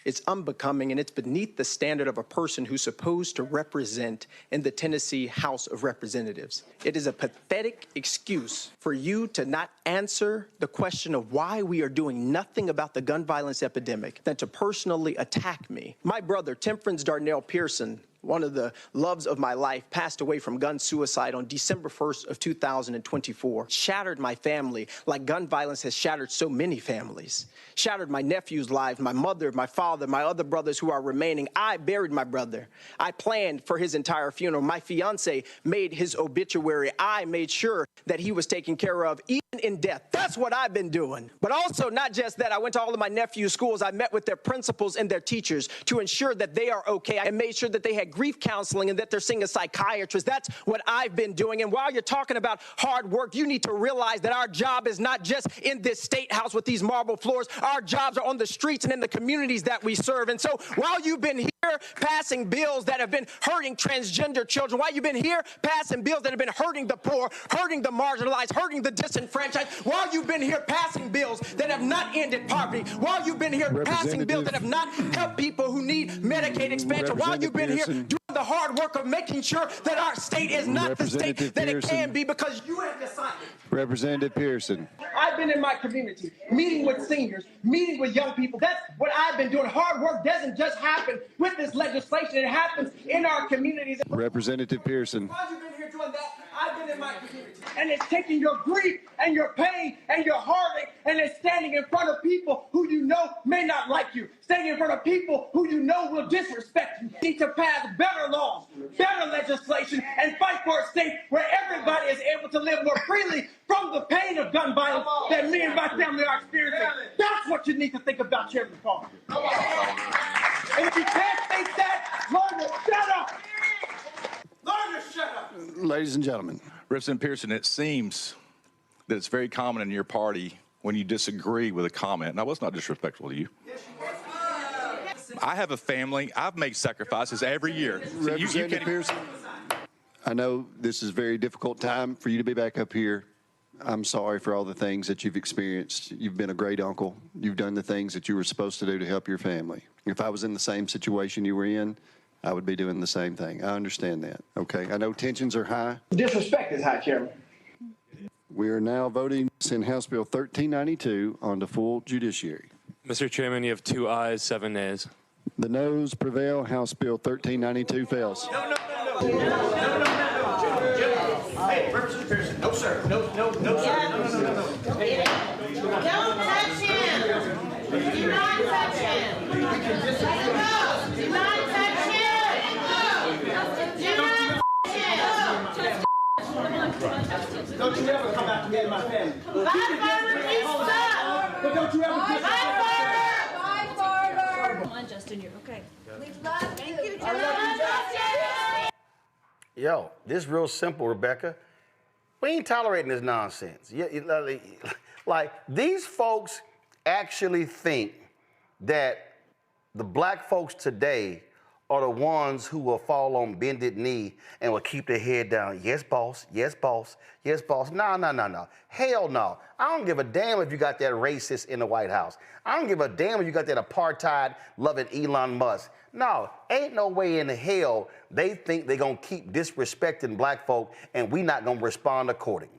It's unbecoming, and it's beneath the standard of a person who's supposed to represent in the Tennessee House of Representatives. It is a pathetic excuse for you to not answer the question of why we are doing nothing about the gun violence epidemic than to personally attack me. My brother, Temperance Darnell Pearson, one of the loves of my life, passed away from gun suicide on December 1st of 2024. Shattered my family like gun violence has shattered so many families. Shattered my nephew's lives, my mother, my father, my other brothers who are remaining. I buried my brother. I planned for his entire funeral. My fiance made his obituary. I made sure that he was taken care of, even in death. That's what I've been doing. But also, not just that, I went to all of my nephew's schools. I met with their principals and their teachers to ensure that they are okay. I made sure that they had grief counseling and that they're seeing a psychiatrist. That's what I've been doing. And while you're talking about hard work, you need to realize that our job is not just in this state house with these marble floors. Our jobs are on the streets and in the communities that we serve. And so while you've been here passing bills that have been hurting transgender children, while you've been here passing bills that have been hurting the poor, hurting the marginalized, hurting the disenfranchised, while you've been here passing bills that have not ended poverty, while you've been here passing bills that have not helped people who need Medicaid expansion, while you've been here doing the hard work of making sure that our state is not the state that it can be because you have decided. Representative Pearson. I've been in my community, meeting with seniors, meeting with young people. That's what I've been doing. Hard work doesn't just happen with this legislation. It happens in our communities. Representative Pearson. While you've been here doing that, I've been in my community. And it's taking your grief and your pain and your heartache and it's standing in front of people who you know may not like you, standing in front of people who you know will disrespect you. You need to pass better laws, better legislation, and fight for a state where everybody is able to live more freely from the pain of gun violence that me and my family are experiencing. That's what you need to think about, Chairman Paul. And if you can't think that, learn to shut up. Learn to shut up. Ladies and gentlemen. Representative Pearson, it seems that it's very common in your party when you disagree with a comment. Now, it's not disrespectful to you. I have a family. I've made sacrifices every year. So Representative Pearson, I know this is a very difficult time for you to be back up here. I'm sorry for all the things that you've experienced. You've been a great uncle. You've done the things that you were supposed to do to help your family. If I was in the same situation you were in, I would be doing the same thing. I understand that. Okay. I know tensions are high. Disrespect is high, Chairman. We are now voting in House Bill 1392 on the full judiciary. Mr. Chairman, you have 2 ayes, 7 nays. The noes prevail. House Bill 1392 fails. No. Hey, Representative Pearson. No, sir. No, sir. No. Don't touch him. Do not touch him. Do not touch him. Do not touch him. Don't you ever come out to me and my family. My father, please stop. But don't you ever My father. My father. Come on, Justin, you're okay. We love you. I love you, Justin. Yo, this is real simple, Rebecca. We ain't tolerating this nonsense. Like, these folks actually think that the black folks today are the ones who will fall on bended knee and will keep their head down. Yes, boss. Yes, boss. Yes, boss. No. Hell no. I don't give a damn if you got that racist in the White House. I don't give a damn if you got that apartheid-loving Elon Musk. No, ain't no way in hell they think they're going to keep disrespecting black folk and we not going to respond accordingly.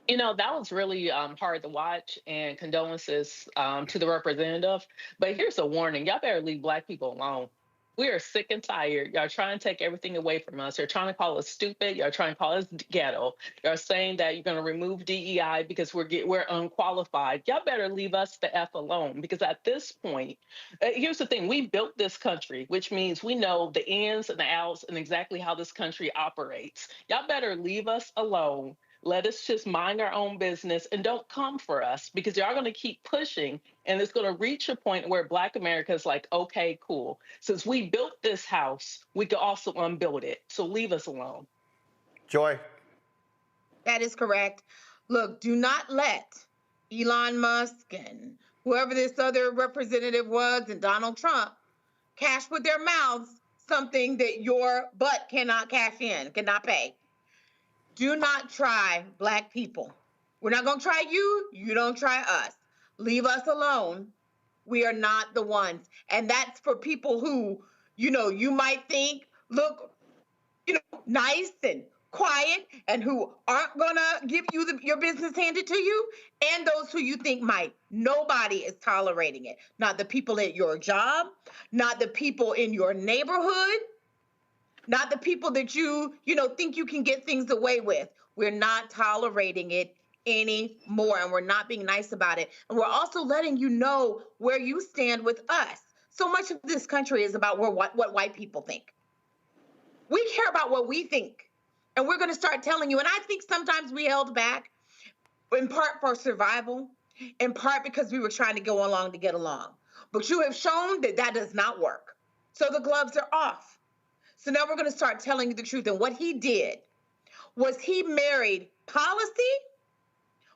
You know, that was really hard to watch, and condolences to the representative. But here's a warning. Y'all better leave black people alone. We are sick and tired. Y'all trying to take everything away from us. You're trying to call us stupid. You're trying to call us ghetto. You're saying that you're going to remove DEI because we're unqualified. Y'all better leave us the F alone, because at this point, here's the thing. We built this country, which means we know the ins and the outs and exactly how this country operates. Y'all better leave us alone. Let us just mind our own business and don't come for us, because y'all going to keep pushing, and it's going to reach a point where Black America is like, okay, cool. Since we built this house, we could also unbuild it. So leave us alone. Joy? That is correct. Look, do not let Elon Musk and whoever this other representative was and Donald Trump cash with their mouths something that your butt cannot cash in, cannot pay. Do not try Black people. We're not going to try you. You don't try us. Leave us alone. We are not the ones. And that's for people who, you might think look, nice and quiet and who aren't going to give you your business handed to you, and those who you think might. Nobody is tolerating it. Not the people at your job, not the people in your neighborhood, not the people that you think you can get things away with. We're not tolerating it anymore, and we're not being nice about it. And we're also letting you know where you stand with us. So much of this country is about what white people think. We care about what we think, and we're going to start telling you. And I think sometimes we held back, in part for survival, in part because we were trying to go along to get along. But you have shown that that does not work. So the gloves are off. So now we're going to start telling you the truth. And what he did was he married policy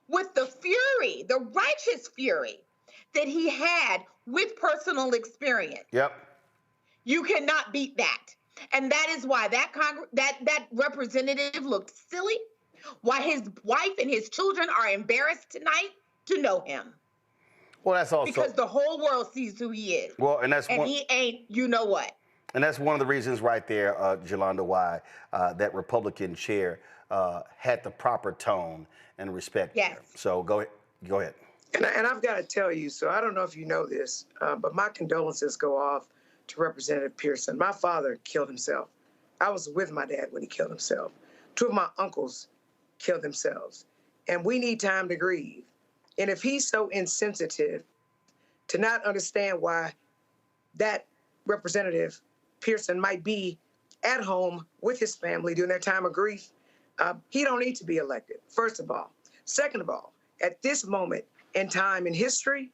with the fury, the righteous fury that he had with personal experience. Yep. You cannot beat that. And that is why that representative looked silly, why his wife and his children are embarrassed tonight to know him. Well, that's also because the whole world sees who he is. Well, and he ain't what. And that's one of the reasons right there, Jolanda, why that Republican chair had the proper tone and respect. Yes. There. So go ahead. And I've got to tell you, so I don't know if you know this, but my condolences go off to Representative Pearson. My father killed himself. I was with my dad when he killed himself. 2 of my uncles killed themselves. And we need time to grieve. And if he's so insensitive to not understand why that Representative Pearson might be at home with his family during their time of grief, he don't need to be elected, first of all. Second of all, at this moment in time in history,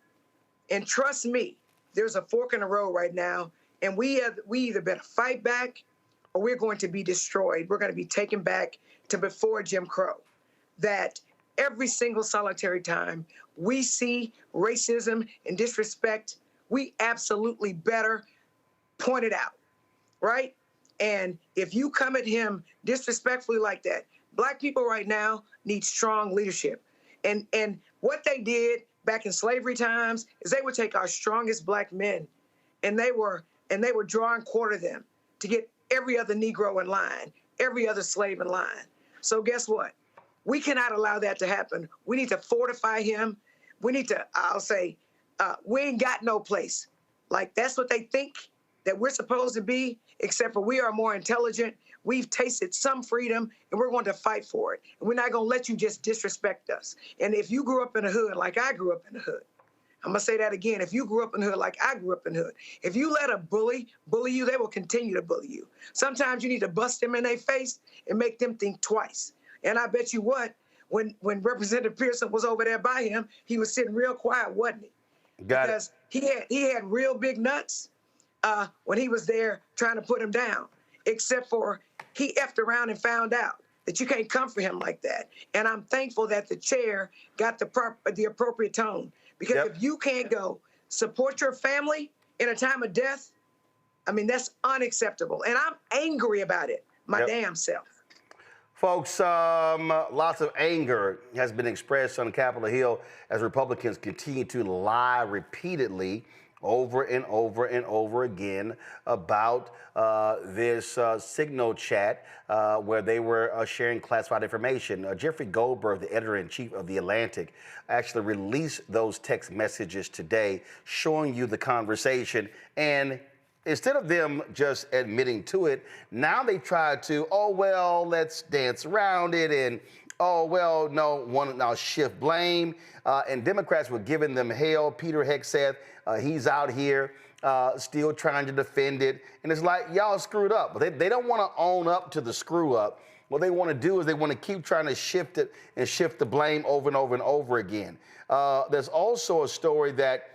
and trust me, there's a fork in the road right now, and we either better fight back or we're going to be destroyed. We're going to be taken back to before Jim Crow. That every single solitary time we see racism and disrespect, we absolutely better point it out, right? And if you come at him disrespectfully like that, Black people right now need strong leadership. And what they did back in slavery times is they would take our strongest Black men and they would draw and quarter them to get every other Negro in line, every other slave in line. So guess what? We cannot allow that to happen. We need to fortify him. We need to, I'll say, we ain't got no place. Like, that's what they think that we're supposed to be, except for we are more intelligent. We've tasted some freedom, and we're going to fight for it. And we're not going to let you just disrespect us. And if you grew up in the hood like I grew up in the hood, I'm going to say that again. If you grew up in the hood like I grew up in the hood, if you let a bully you, they will continue to bully you. Sometimes you need to bust them in their face and make them think twice. And I bet you what, when Representative Pearson was over there by him, he was sitting real quiet, wasn't he? Because he had real big nuts when he was there trying to put him down, except for he effed around and found out that you can't come for him like that. And I'm thankful that the chair got the appropriate tone. Because if you can't go support your family in a time of death, I mean, that's unacceptable. And I'm angry about it, my damn self. Folks, lots of anger has been expressed on Capitol Hill as Republicans continue to lie repeatedly over and over and over again about this Signal chat where they were sharing classified information. Jeffrey Goldberg, the editor-in-chief of The Atlantic, actually released those text messages today showing you the conversation, and Instead of them just admitting to it, now they try to, oh, well, let's dance around it, and, oh, well, no, now shift blame. And Democrats were giving them hell. Peter Hegseth, he's out here still trying to defend it. And it's like, y'all screwed up. But they don't want to own up to the screw up. What they want to do is they want to keep trying to shift it and shift the blame over and over and over again. There's also a story that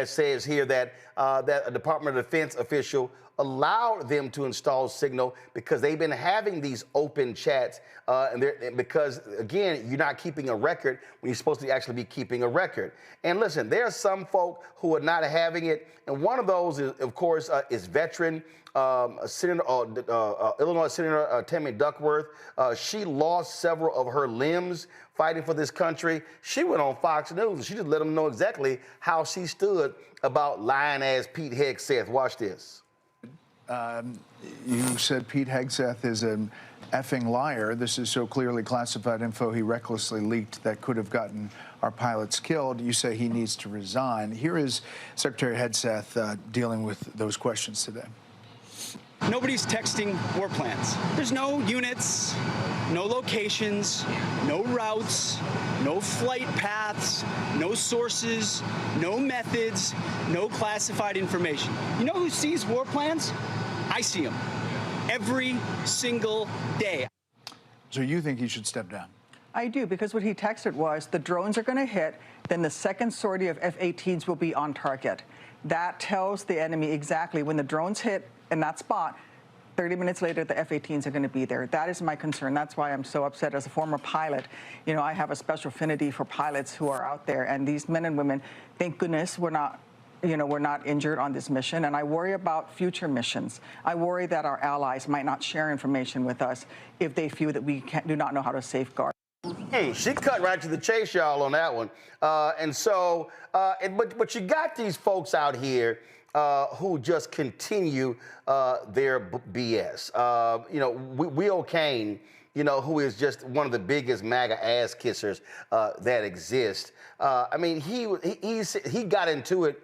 says here that a Department of Defense official allowed them to install Signal because they've been having these open chats, because, again, you're not keeping a record when you're supposed to actually be keeping a record. And listen, there are some folk who are not having it, and one of those, is, of course, is veteran Senator, Illinois Senator Tammy Duckworth. She lost several of her limbs fighting for this country. She went on Fox News, and she just let them know exactly how she stood about lying-ass Pete Hegseth. Watch this. You said Pete Hegseth is an effing liar. This is so clearly classified info he recklessly leaked that could have gotten our pilots killed. You say he needs to resign. Here is Secretary Hegseth dealing with those questions today. Nobody's texting war plans. There's no units, no locations, no routes, no flight paths, no sources, no methods, no classified information. You know who sees war plans? I see them every single day. So you think he should step down? I do, because what he texted was the drones are going to hit, then the second sortie of F-18s will be on target. That tells the enemy exactly when the drones hit in that spot, 30 minutes later, the F-18s are going to be there. That is my concern. That's why I'm so upset. As a former pilot, you know, I have a special affinity for pilots who are out there. And these men and women, thank goodness we're not injured on this mission. And I worry about future missions. I worry that our allies might not share information with us if they feel that we do not know how to safeguard. She cut right to the chase, y'all, on that one. But you got these folks out here who just continue their BS. Will Kane, who is just one of the biggest MAGA ass kissers that exist. He got into it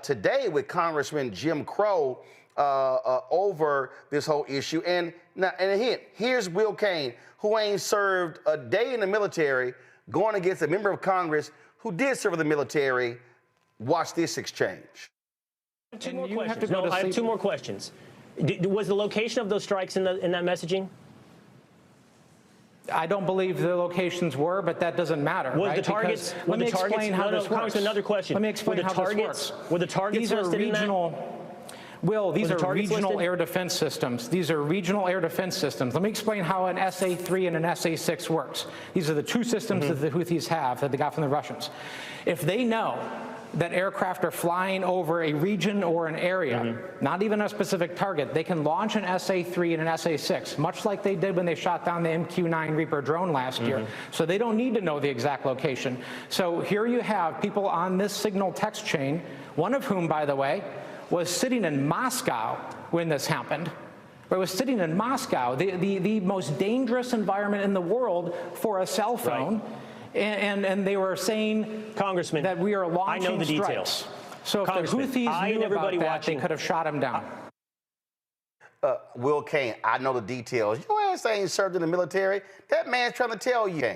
today with Congressman Jim Crow over this whole issue. And here's Will Kane, who ain't served a day in the military, going against a member of Congress who did serve in the military. Watch this exchange. I have two more questions. Was the location of those strikes in that messaging? I don't believe the locations were, but that doesn't matter. Was the targets? Let me explain how this works. Congressman, another question. Let me explain how this works. Were the targets listed in that? Will, these are regional air defense systems. These are regional air defense systems. Let me explain how an SA-3 and an SA-6 works. These are the two systems that the Houthis have that they got from the Russians. If they know that aircraft are flying over a region or an area, not even a specific target, they can launch an SA-3 and an SA-6, much like they did when they shot down the MQ-9 Reaper drone last year. So they don't need to know the exact location. So here you have people on this signal text chain, one of whom, by the way, was sitting in Moscow when this happened. It was sitting in Moscow, the most dangerous environment in the world for a cell phone. Right. And they were saying, Congressman, that we are launching I know the strikes. Details. So if the Houthis knew about that, they could have shot him down. Will Kane, I know the details. Your ass ain't served in the military. That man's trying to tell you.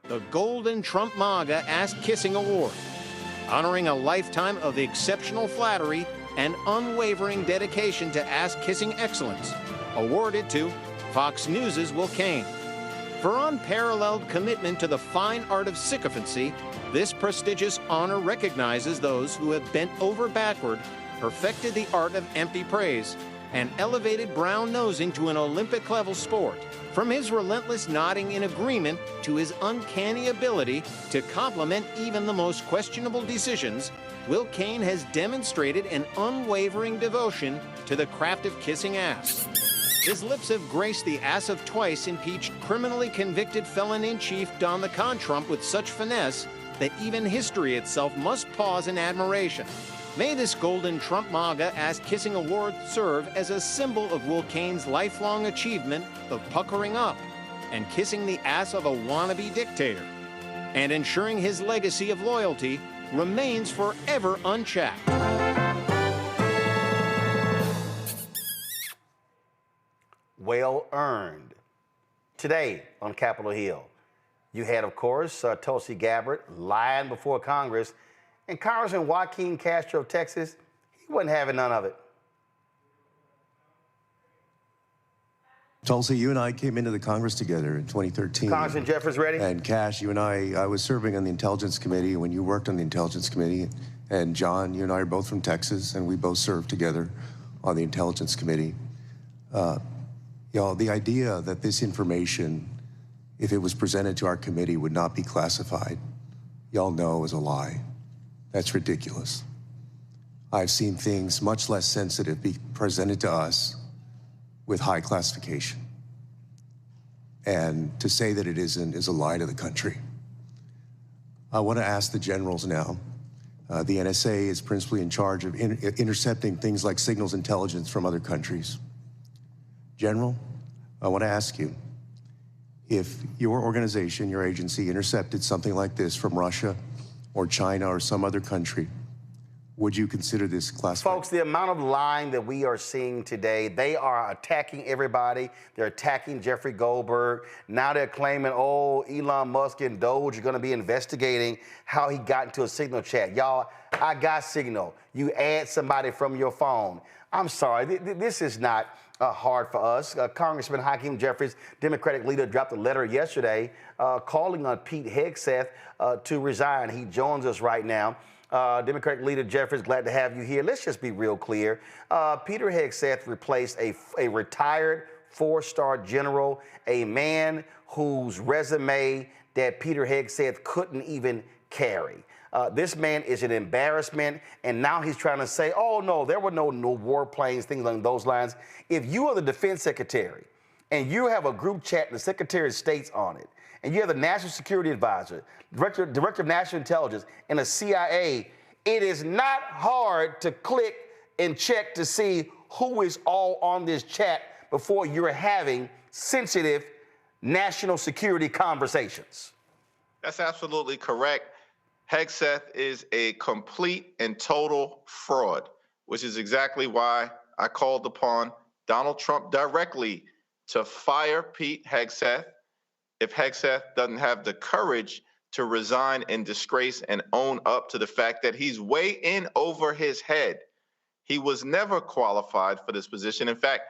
The Golden Trump MAGA Ass Kissing Award, honoring a lifetime of exceptional flattery and unwavering dedication to ass-kissing excellence, awarded to Fox News' Will Kane. For unparalleled commitment to the fine art of sycophancy, this prestigious honor recognizes those who have bent over backward, perfected the art of empty praise, and elevated brown-nosing to an Olympic-level sport. From his relentless nodding in agreement to his uncanny ability to compliment even the most questionable decisions, Will Kane has demonstrated an unwavering devotion to the craft of kissing ass. His lips have graced the ass of twice impeached criminally convicted felon-in-chief Don the Con Trump with such finesse that even history itself must pause in admiration. May this Golden Trump MAGA Ass Kissing Award serve as a symbol of Will Kane's lifelong achievement of puckering up and kissing the ass of a wannabe dictator, and ensuring his legacy of loyalty remains forever unchecked. well earned. Today on Capitol Hill, you had, of course, Tulsi Gabbard lying before Congress, and Congressman Joaquin Castro of Texas, he wasn't having none of it. Tulsi, you and I came into the Congress together in 2013. Congressman Jeffers, ready? And Cash, you and I was serving on the Intelligence Committee when you worked on the Intelligence Committee. And John, you and I are both from Texas, and we both served together on the Intelligence Committee. Y'all, the idea that this information, if it was presented to our committee, would not be classified, y'all know is a lie. That's ridiculous. I've seen things much less sensitive be presented to us with high classification. And to say that it isn't is a lie to the country. I want to ask the generals now. The NSA is principally in charge of intercepting things like signals intelligence from other countries. General, I want to ask you, if your organization, your agency, intercepted something like this from Russia or China or some other country, would you consider this classified? Folks, the amount of lying that we are seeing today, they are attacking everybody. They're attacking Jeffrey Goldberg. Now they're claiming, oh, Elon Musk and Doge are going to be investigating how he got into a Signal chat. Y'all, I got Signal. You add somebody from your phone. I'm sorry, this is not hard for us. Congressman Hakeem Jeffries, Democratic leader, dropped a letter yesterday calling on Pete Hegseth to resign. He joins us right now. Democratic leader Jeffries, glad to have you here. Let's just be real clear. Peter Hegseth replaced a retired four-star general, a man whose resume that Peter Hegseth couldn't even carry. This man is an embarrassment, and now he's trying to say, oh, no, there were no warplanes, things along those lines. If you are the defense secretary and you have a group chat and the Secretary of State's on it, and you have the National Security Advisor, Director of National Intelligence, and the CIA, it is not hard to click and check to see who is all on this chat before you're having sensitive national security conversations. That's absolutely correct. Hegseth is a complete and total fraud, which is exactly why I called upon Donald Trump directly to fire Pete Hegseth. If Hegseth doesn't have the courage to resign in disgrace and own up to the fact that he's way in over his head. He was never qualified for this position. In fact,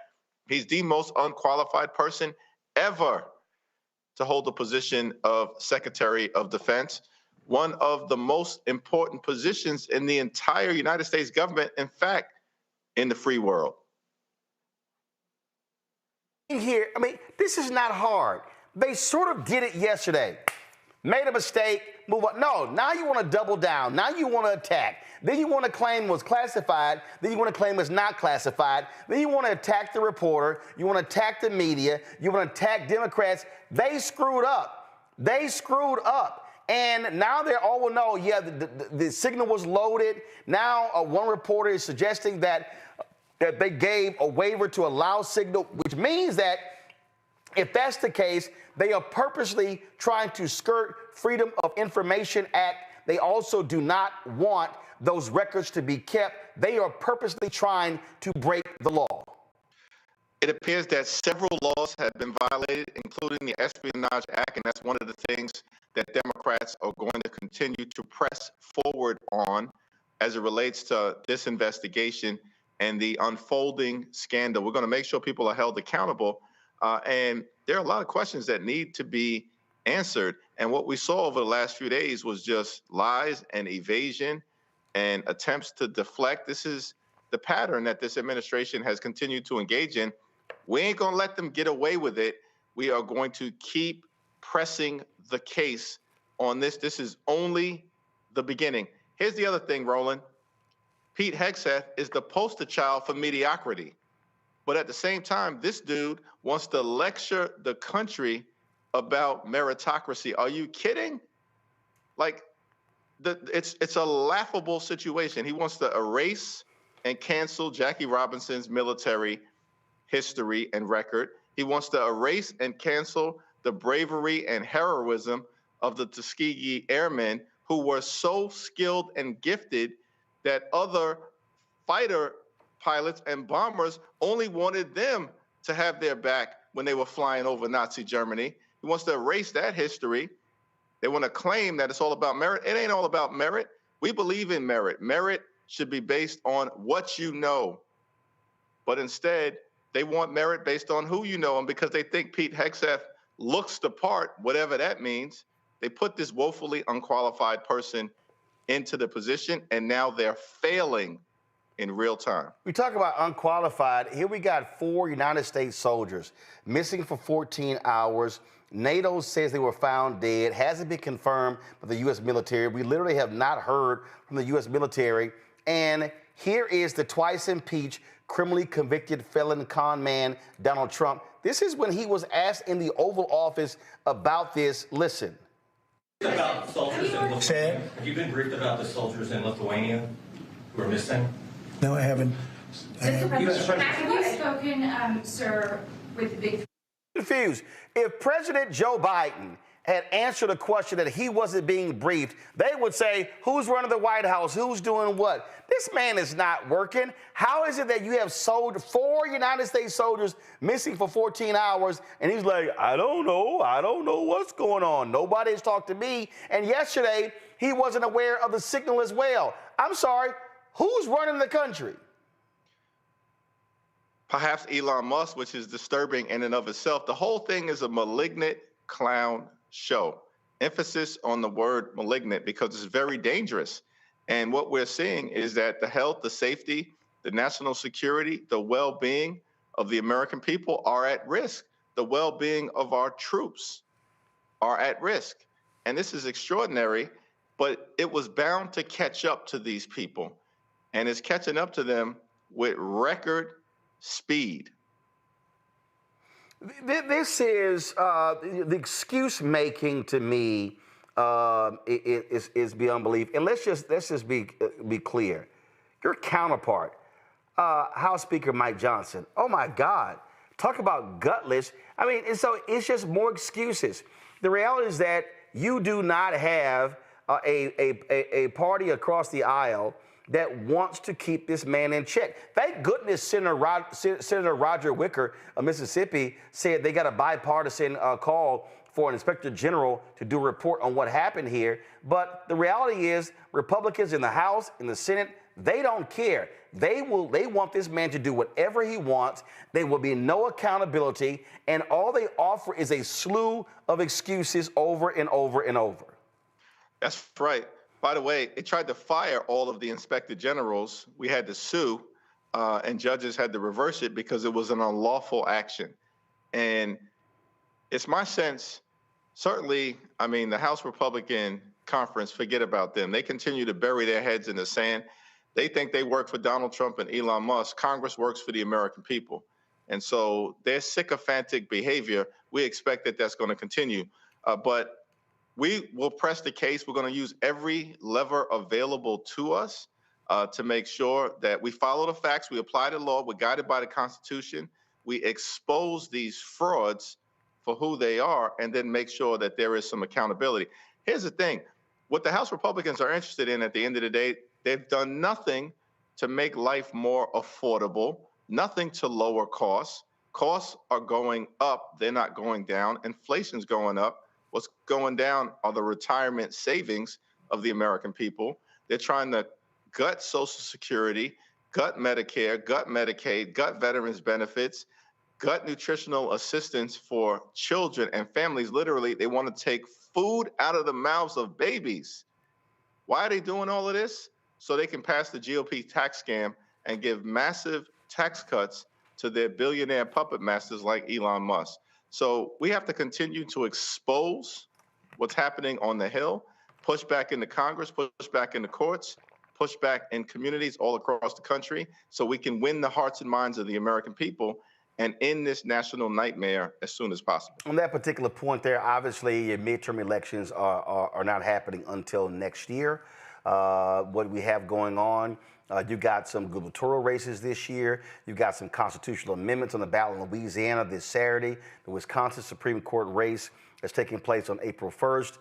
he's the most unqualified person ever to hold the position of Secretary of Defense, one of the most important positions in the entire United States government, in fact, in the free world. Here, I mean, this is not hard. They sort of did it yesterday. Made a mistake, move on. No, now you want to double down. Now you want to attack. Then you want to claim it was classified. Then you want to claim it's not classified. Then you want to attack the reporter. You want to attack the media. You want to attack Democrats. They screwed up. They screwed up. And now they're, oh, well, no, yeah, the signal was loaded. Now one reporter is suggesting that they gave a waiver to allow signal, which means that if that's the case, they are purposely trying to skirt Freedom of Information Act. They also do not want those records to be kept. They are purposely trying to break the law. It appears that several laws have been violated, including the Espionage Act, and that's one of the things that Democrats are going to continue to press forward on as it relates to this investigation and the unfolding scandal. We're going to make sure people are held accountable. And there are a lot of questions that need to be answered. And what we saw over the last few days was just lies and evasion and attempts to deflect. This is the pattern that this administration has continued to engage in. We ain't going to let them get away with it. We are going to keep pressing the case on this. This is only the beginning. Here's the other thing, Roland. Pete Hegseth is the poster child for mediocrity. But at the same time, this dude wants to lecture the country about meritocracy. Are you kidding? Like, it's a laughable situation. He wants to erase and cancel Jackie Robinson's military history and record. He wants to erase and cancel the bravery and heroism of the Tuskegee Airmen, who were so skilled and gifted that other fighter pilots and bombers only wanted them to have their back when they were flying over Nazi Germany. He wants to erase that history. They want to claim that it's all about merit. It ain't all about merit. We believe in merit. Merit should be based on what you know. But instead, they want merit based on who you know. And because they think Pete Hegseth looks the part, whatever that means, they put this woefully unqualified person into the position, and now they're failing in real time. We talk about unqualified. Here we got 4 United States soldiers missing for 14 hours. NATO says they were found dead. Hasn't been confirmed by the U.S. military. We literally have not heard from the U.S. military. And here is the twice impeached, criminally convicted felon con man, Donald Trump. This is when he was asked in the Oval Office about this. Listen. About soldiers in Lithuania. Have you been briefed about the soldiers in Lithuania who are missing? No, I haven't. Mr. President, have you spoken, sir, with the big... Confused. If President Joe Biden had answered a question that he wasn't being briefed, they would say, who's running the White House? Who's doing what? This man is not working. How is it that you have 4 United States soldiers missing for 14 hours? And he's like, I don't know what's going on. Nobody's talked to me. And yesterday, he wasn't aware of the signal as well. I'm sorry, who's running the country? Perhaps Elon Musk, which is disturbing in and of itself. The whole thing is a malignant clown show. Emphasis on the word malignant because it's very dangerous. And what we're seeing is that the health, the safety, the national security, the well-being of the American people are at risk. The well-being of our troops are at risk. And this is extraordinary, but it was bound to catch up to these people. And it's catching up to them with record speed. This is the excuse making to me is beyond belief. And let's just be clear. Your counterpart, House Speaker Mike Johnson. Oh my God, talk about gutless. I mean, and so it's just more excuses. The reality is that you do not have a party across the aisle that wants to keep this man in check. Thank goodness Senator Roger Wicker of Mississippi said they got a bipartisan call for an inspector general to do a report on what happened here. But the reality is Republicans in the House, in the Senate, they don't care. They want this man to do whatever he wants. There will be no accountability. And all they offer is a slew of excuses over and over and over. That's right. By the way, they tried to fire all of the inspector generals. We had to sue, and judges had to reverse it because it was an unlawful action. And it's my sense, certainly, I mean, the House Republican Conference, forget about them. They continue to bury their heads in the sand. They think they work for Donald Trump and Elon Musk. Congress works for the American people. And so their sycophantic behavior, we expect that that's going to continue. But we will press the case. We're going to use every lever available to us to make sure that we follow the facts, we apply the law, we're guided by the Constitution, we expose these frauds for who they are, and then make sure that there is some accountability. Here's the thing. What the House Republicans are interested in at the end of the day, they've done nothing to make life more affordable, nothing to lower costs. Costs are going up. They're not going down. Inflation's going up. What's going down are the retirement savings of the American people. They're trying to gut Social Security, gut Medicare, gut Medicaid, gut veterans benefits, gut nutritional assistance for children and families. Literally, they want to take food out of the mouths of babies. Why are they doing all of this? So they can pass the GOP tax scam and give massive tax cuts to their billionaire puppet masters like Elon Musk. So we have to continue to expose what's happening on the Hill, push back into Congress, push back in the courts, push back in communities all across the country so we can win the hearts and minds of the American people and end this national nightmare as soon as possible. On that particular point there, obviously, midterm elections are not happening until next year. What we have going on, you got some gubernatorial races this year. You've got some constitutional amendments on the ballot in Louisiana this Saturday, the Wisconsin Supreme Court race that's taking place on April 1st.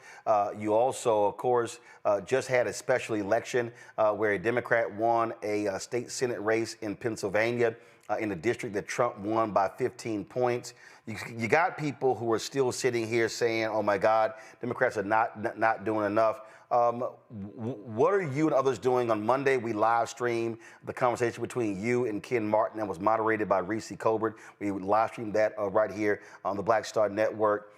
You also, of course, just had a special election where a Democrat won a state Senate race in Pennsylvania in a district that Trump won by 15 points. You got people who are still sitting here saying, oh my God, Democrats are not doing enough. What are you and others doing? On Monday, we live streamed the conversation between you and Ken Martin that was moderated by Reese Colbert. We live streamed that right here on the Black Star Network.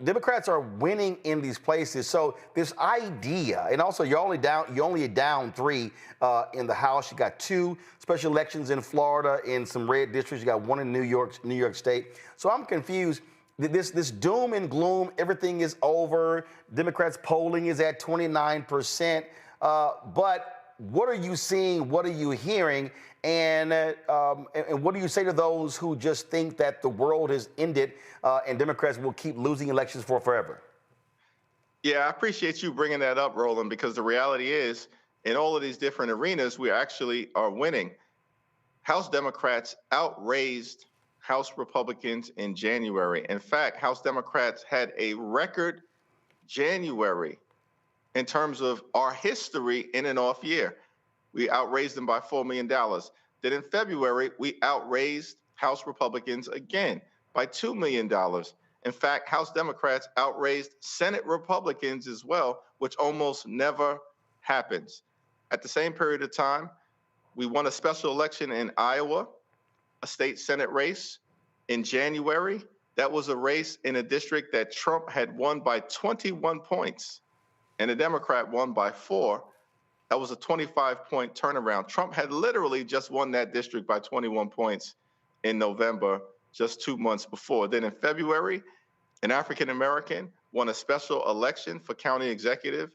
Democrats are winning in these places. So this idea, and also you're only down 3 in the House. You got 2 special elections in Florida in some red districts. You got 1 in New York State. So I'm confused. This doom and gloom, everything is over. Democrats polling is at 29%. But what are you seeing? What are you hearing? And what do you say to those who just think that the world has ended and Democrats will keep losing elections for forever? Yeah, I appreciate you bringing that up, Roland, because the reality is in all of these different arenas, we actually are winning. House Democrats outraised House Republicans in January. In fact, House Democrats had a record January in terms of our history in an off year. We outraised them by $4 million. Then in February, we outraised House Republicans again by $2 million. In fact, House Democrats outraised Senate Republicans as well, which almost never happens. At the same period of time, we won a special election in Iowa, a state Senate race in January. That was a race in a district that Trump had won by 21 points and a Democrat won by 4. That was a 25-point turnaround. Trump had literally just won that district by 21 points in November, just 2 months before. Then in February, an African-American won a special election for county executive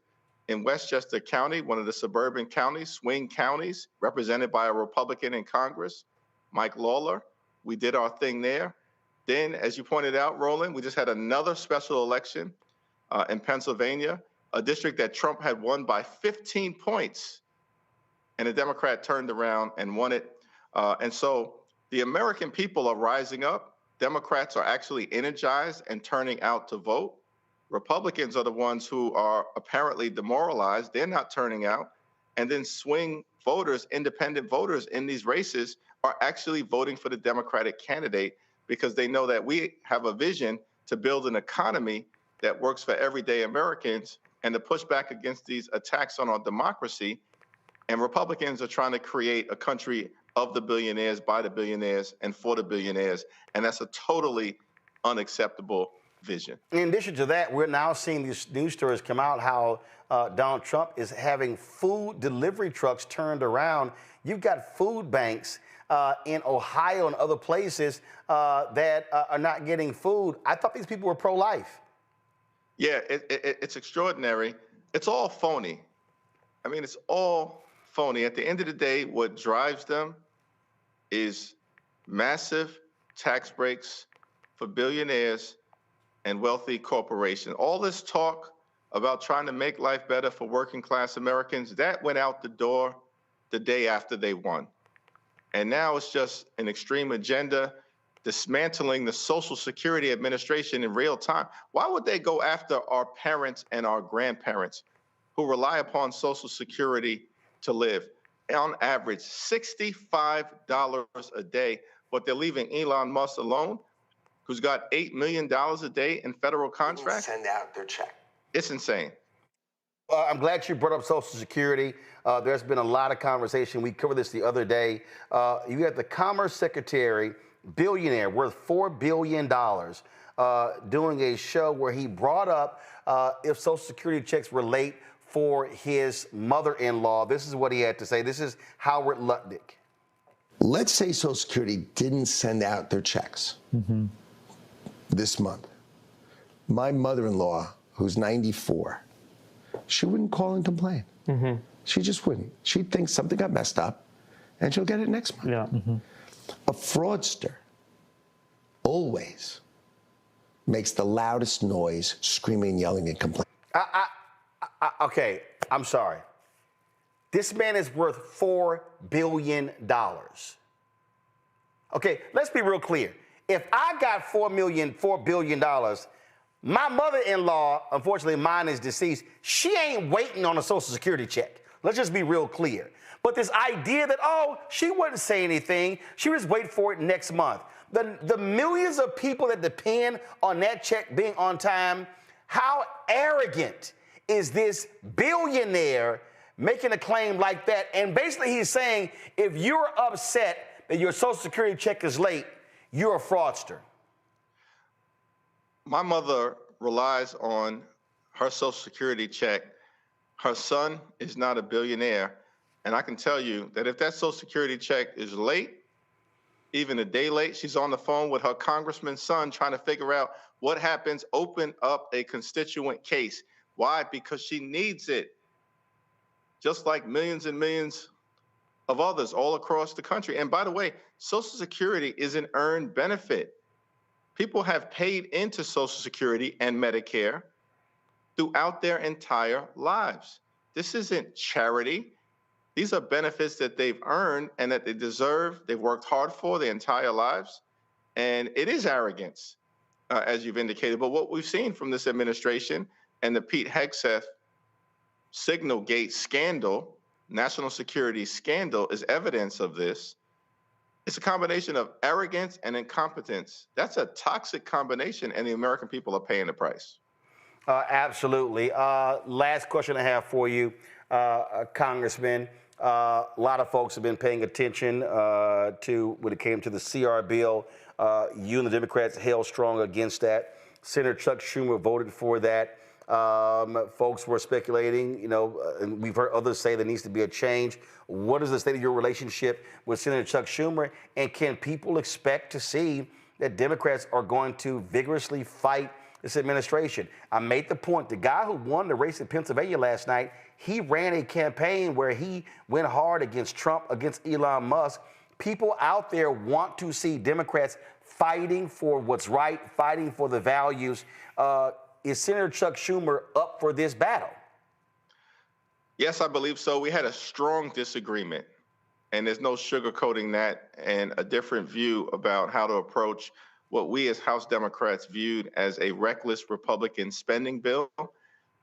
in Westchester County, one of the suburban counties, swing counties, represented by a Republican in Congress, Mike Lawler. We did our thing there. Then, as you pointed out, Roland, we just had another special election in Pennsylvania, a district that Trump had won by 15 points, and a Democrat turned around and won it. And so the American people are rising up. Democrats are actually energized and turning out to vote. Republicans are the ones who are apparently demoralized. They're not turning out. And then swing voters, independent voters in these races are actually voting for the Democratic candidate because they know that we have a vision to build an economy that works for everyday Americans and to push back against these attacks on our democracy. And Republicans are trying to create a country of the billionaires, by the billionaires, and for the billionaires. And that's a totally unacceptable vision. In addition to that, we're now seeing these news stories come out how Donald Trump is having food delivery trucks turned around. You've got food banks in Ohio and other places that are not getting food. I thought these people were pro-life. Yeah, it's extraordinary. It's all phony. I mean, it's all phony. At the end of the day, what drives them is massive tax breaks for billionaires and wealthy corporations. All this talk about trying to make life better for working class Americans, that went out the door the day after they won. And now it's just an extreme agenda, dismantling the Social Security Administration in real time. Why would they go after our parents and our grandparents who rely upon Social Security to live? On average, $65 a day, but they're leaving Elon Musk alone, who's got $8 million a day in federal contracts. Send out their check. It's insane. I'm glad you brought up Social Security. There's been a lot of conversation. We covered this the other day. You had the Commerce Secretary, billionaire, worth $4 billion, doing a show where he brought up if Social Security checks were late for his mother-in-law. This is what he had to say. This is Howard Lutnick. Let's say Social Security didn't send out their checks this month. My mother-in-law, who's 94, she wouldn't call and complain. She just wouldn't. She'd think something got messed up, and she'll get it next month. Yeah. A fraudster always makes the loudest noise, screaming, yelling, and complaining. Okay, I'm sorry. This man is worth $4 billion. Okay, let's be real clear. If I got $4 billion, My mother-in-law, unfortunately, mine is deceased. She ain't waiting on a Social Security check. Let's just be real clear. But this idea that, oh, she wouldn't say anything, she would just wait for it next month. The millions of people that depend on that check being on time, how arrogant is this billionaire making a claim like that? And basically he's saying, if you're upset that your Social Security check is late, you're a fraudster. My mother relies on her Social Security check. Her son is not a billionaire. And I can tell you that if that Social Security check is late, even a day late, she's on the phone with her congressman's son trying to figure out what happens, open up a constituent case. Why? Because she needs it. Just like millions and millions of others all across the country. And by the way, Social Security is an earned benefit. People have paid into Social Security and Medicare throughout their entire lives. This isn't charity. These are benefits that they've earned and that they deserve. They've worked hard for their entire lives. And it is arrogance, as you've indicated. But what we've seen from this administration and the Pete Hegseth Signalgate scandal, national security scandal, is evidence of this. It's a combination of arrogance and incompetence. That's a toxic combination, and the American people are paying the price. Absolutely. Last question I have for you, Congressman. A lot of folks have been paying attention to when it came to the CR bill. You and the Democrats held strong against that. Senator Chuck Schumer voted for that. Folks were speculating, and we've heard others say there needs to be a change. What is the state of your relationship with Senator Chuck Schumer? And can people expect to see that Democrats are going to vigorously fight this administration? I made the point, the guy who won the race in Pennsylvania last night, he ran a campaign where he went hard against Trump, against Elon Musk. People out there want to see Democrats fighting for what's right, fighting for the values. Is Senator Chuck Schumer up for this battle? Yes, I believe so. We had a strong disagreement, and there's no sugarcoating that, and a different view about how to approach what we as House Democrats viewed as a reckless Republican spending bill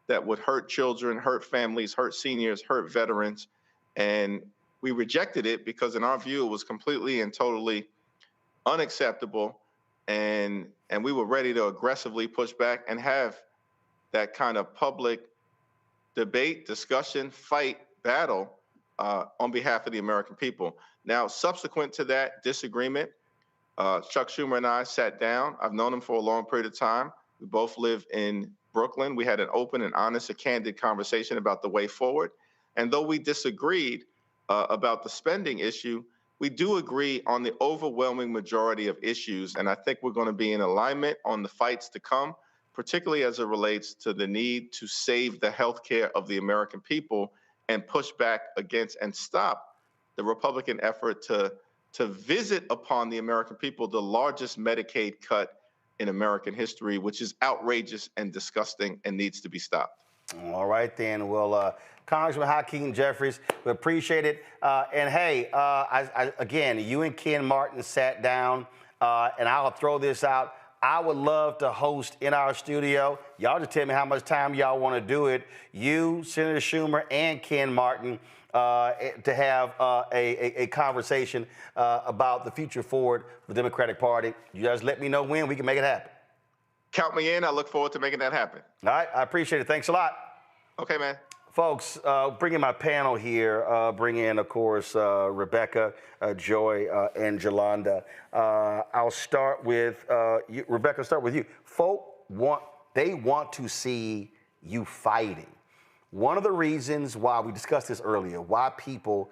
that would hurt children, hurt families, hurt seniors, hurt veterans. And we rejected it because in our view, it was completely and totally unacceptable. And we were ready to aggressively push back and have that kind of public debate, discussion, fight, battle on behalf of the American people. Now, subsequent to that disagreement, Chuck Schumer and I sat down. I've known him for a long period of time. We both live in Brooklyn. We had an open and honest and candid conversation about the way forward. And though we disagreed about the spending issue, we do agree on the overwhelming majority of issues. And I think we're going to be in alignment on the fights to come, particularly as it relates to the need to save the health care of the American people and push back against and stop the Republican effort to visit upon the American people the largest Medicaid cut in American history, which is outrageous and disgusting and needs to be stopped. All right, then. Well, Congressman Hakeem Jeffries, we appreciate it. And hey, again, you and Ken Martin sat down, and I'll throw this out. I would love to host in our studio. Y'all just tell me how much time y'all want to do it. You, Senator Schumer, and Ken Martin to have a conversation about the future forward for the Democratic Party. You guys let me know when we can make it happen. Count me in. I look forward to making that happen. All right. I appreciate it. Thanks a lot. Okay, man. Folks, bring in my panel here. Bring in, of course, Rebecca, Joy, and Jolanda. I'll start with you. Rebecca, start with you. They want to see you fighting. One of the reasons why we discussed this earlier, why people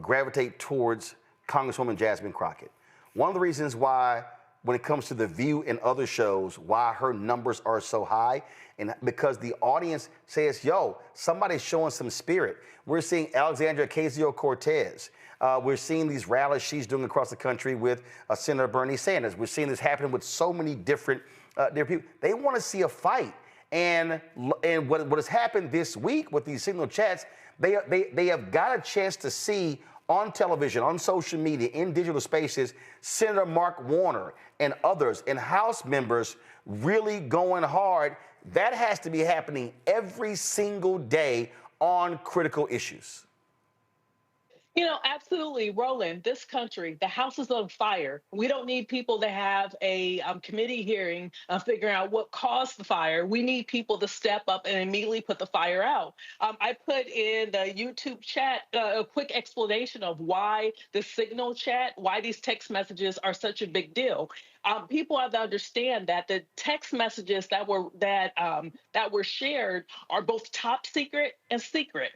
gravitate towards Congresswoman Jasmine Crockett. One of the reasons why, when it comes to The View and other shows, why her numbers are so high, and because the audience says, yo, somebody's showing some spirit. We're seeing Alexandria Ocasio-Cortez. We're seeing these rallies she's doing across the country with Senator Bernie Sanders. We're seeing this happening with so many different people. They want to see a fight. And what has happened this week with these signal chats, they have got a chance to see on television, on social media, in digital spaces, Senator Mark Warner and others and House members really going hard. That has to be happening every single day on critical issues. You know, absolutely, Roland, this country, the house is on fire. We don't need people to have a committee hearing figuring out what caused the fire. We need people to step up and immediately put the fire out. I put in the YouTube chat a quick explanation of why the Signal chat, why these text messages are such a big deal. People have to understand that the text messages that were shared are both top secret and secret.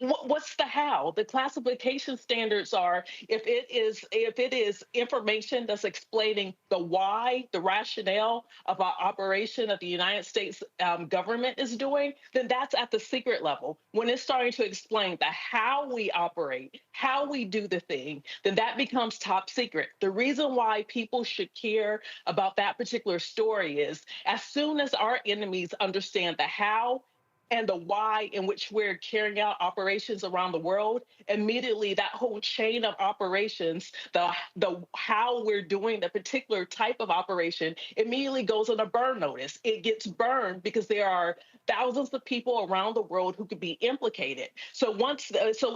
What's the how? The classification standards are if it is information that's explaining the why, the rationale of our operation that the United States government is doing, then that's at the secret level. When it's starting to explain the how we operate, how we do the thing, then that becomes top secret. The reason why people should care about that particular story is as soon as our enemies understand the how and the why in which we're carrying out operations around the world, immediately that whole chain of operations, the how we're doing the particular type of operation immediately goes on a burn notice. It gets burned because there are thousands of people around the world who could be implicated. So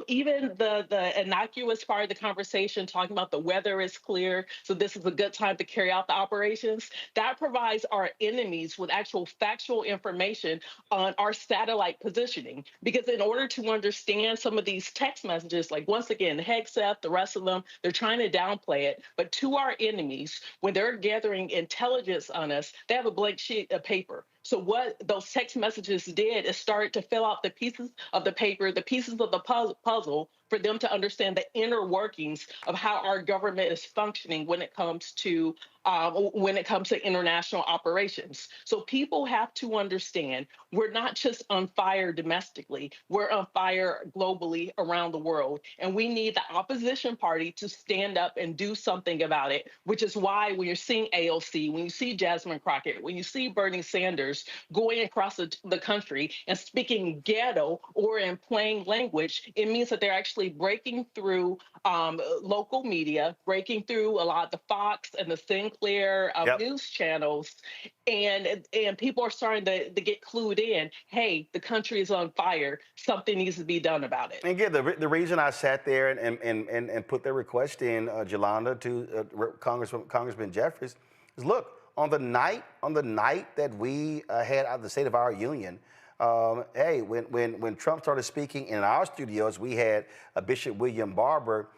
even the innocuous part of the conversation talking about the weather is clear, so this is a good time to carry out the operations, that provides our enemies with actual factual information on our satellite positioning. Because in order to understand some of these text messages, like once again, Hegseth, the rest of them, they're trying to downplay it. But to our enemies, when they're gathering intelligence on us, they have a blank sheet of paper. So what those text messages did is start to fill out the pieces of the paper, the pieces of the puzzle for them to understand the inner workings of how our government is functioning when it comes to international operations. So people have to understand we're not just on fire domestically, we're on fire globally around the world. And we need the opposition party to stand up and do something about it, which is why when you're seeing AOC, when you see Jasmine Crockett, when you see Bernie Sanders going across the country and speaking ghetto or in plain language, it means that they're actually breaking through local media, breaking through a lot of the Fox and the Sinclair news channels, and people are starting to get clued in. Hey, the country is on fire. Something needs to be done about it. And again, the reason I sat there and put the request in, Jolanda, to Congressman Jeffries, is look, on the night that we had out of the State of our Union, hey, when Trump started speaking in our studios, we had Bishop William Barber.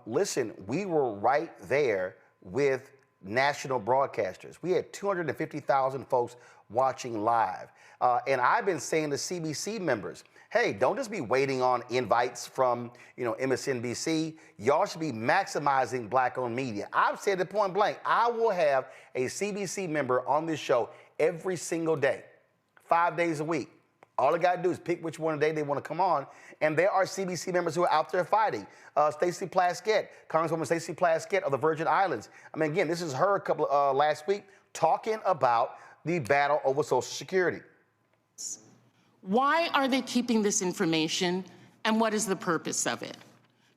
Listen, we were right there with national broadcasters. We had 250,000 folks watching live. And I've been saying to CBC members, hey, don't just be waiting on invites from, MSNBC. Y'all should be maximizing Black-owned media. I've said it point blank. I will have a CBC member on this show every single day, 5 days a week. All they got to do is pick which one day they want to come on. And there are CBC members who are out there fighting. Stacey Plaskett, Congresswoman Stacey Plaskett of the Virgin Islands. I mean, again, this is her last week talking about the battle over Social Security. Why are they keeping this information, and what is the purpose of it?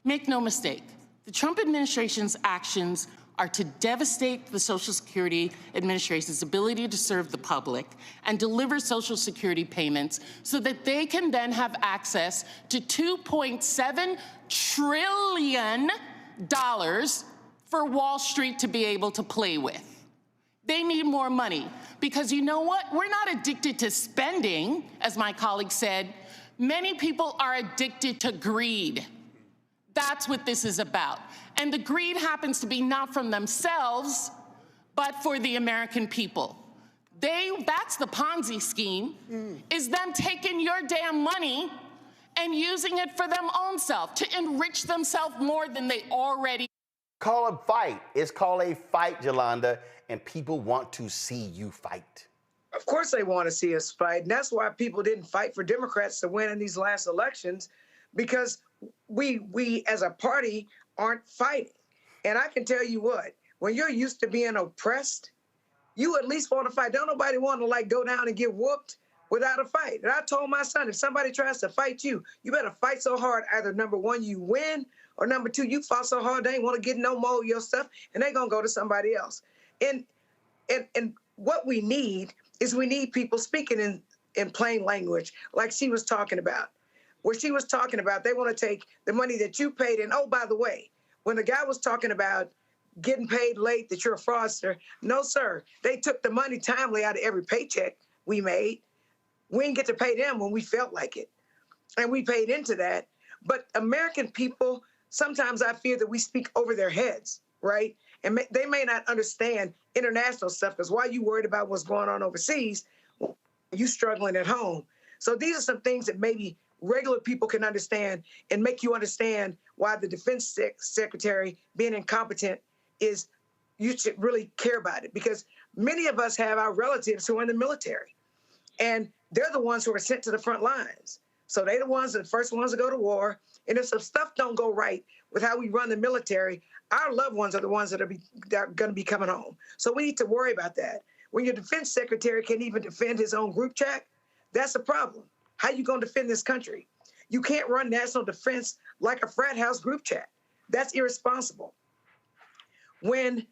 Make no mistake, the Trump administration's actions are to devastate the Social Security Administration's ability to serve the public and deliver Social Security payments so that they can then have access to $2.7 trillion for Wall Street to be able to play with. They need more money because you know what? We're not addicted to spending, as my colleague said. Many people are addicted to greed. That's what this is about. And the greed happens to be not from themselves, but for the American people. That's the Ponzi scheme, is them taking your damn money and using it for them own self, to enrich themselves more than they already. Call a fight. It's called a fight, Jolanda, and people want to see you fight. Of course they want to see us fight, and that's why people didn't fight for Democrats to win in these last elections, because we as a party aren't fighting. And I can tell you what, when you're used to being oppressed, you at least want to fight. Don't nobody want to go down and get whooped without a fight. And I told my son, if somebody tries to fight you, you better fight so hard, either number one, you win, Or number two, you fought so hard they ain't want to get no more of your stuff, and they gonna go to somebody else. And what we need is we need people speaking in plain language, like she was talking about. Where she was talking about they want to take the money that you paid. And oh, by the way, when the guy was talking about getting paid late, that you're a fraudster, no, sir. They took the money timely out of every paycheck we made. We didn't get to pay them when we felt like it. And we paid into that. But American people, sometimes I fear that we speak over their heads, right? And they may not understand international stuff, because why you worried about what's going on overseas, you struggling at home. So these are some things that maybe regular people can understand and make you understand why the defense secretary being incompetent is, you should really care about it, because many of us have our relatives who are in the military, and they're the ones who are sent to the front lines. So they're the first ones to go to war. And if some stuff don't go right with how we run the military, our loved ones are the ones that are going to be coming home. So we need to worry about that. When your defense secretary can't even defend his own group chat, that's a problem. How you going to defend this country? You can't run national defense like a frat house group chat. That's irresponsible. When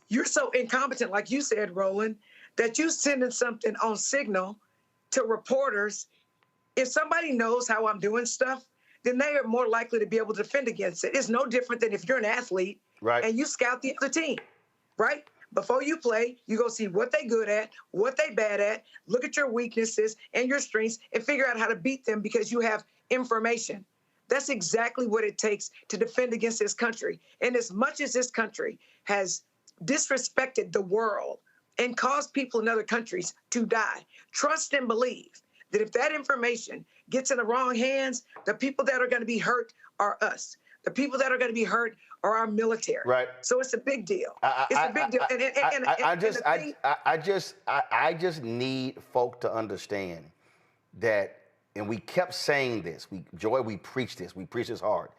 you're so incompetent, like you said, Roland, that you sending something on Signal to reporters, if somebody knows how I'm doing stuff, then they are more likely to be able to defend against it. It's no different than if you're an athlete and you scout the other team, right? Before you play, you go see what they good at, what they bad at, look at your weaknesses and your strengths, and figure out how to beat them because you have information. That's exactly what it takes to defend against this country. And as much as this country has disrespected the world and caused people in other countries to die, trust and believe that if that information gets in the wrong hands, the people that are going to be hurt are us. The people that are going to be hurt are our military. Right. So it's a big deal. It's a big deal. I just need folk to understand that, and we kept saying this. We preach this hard,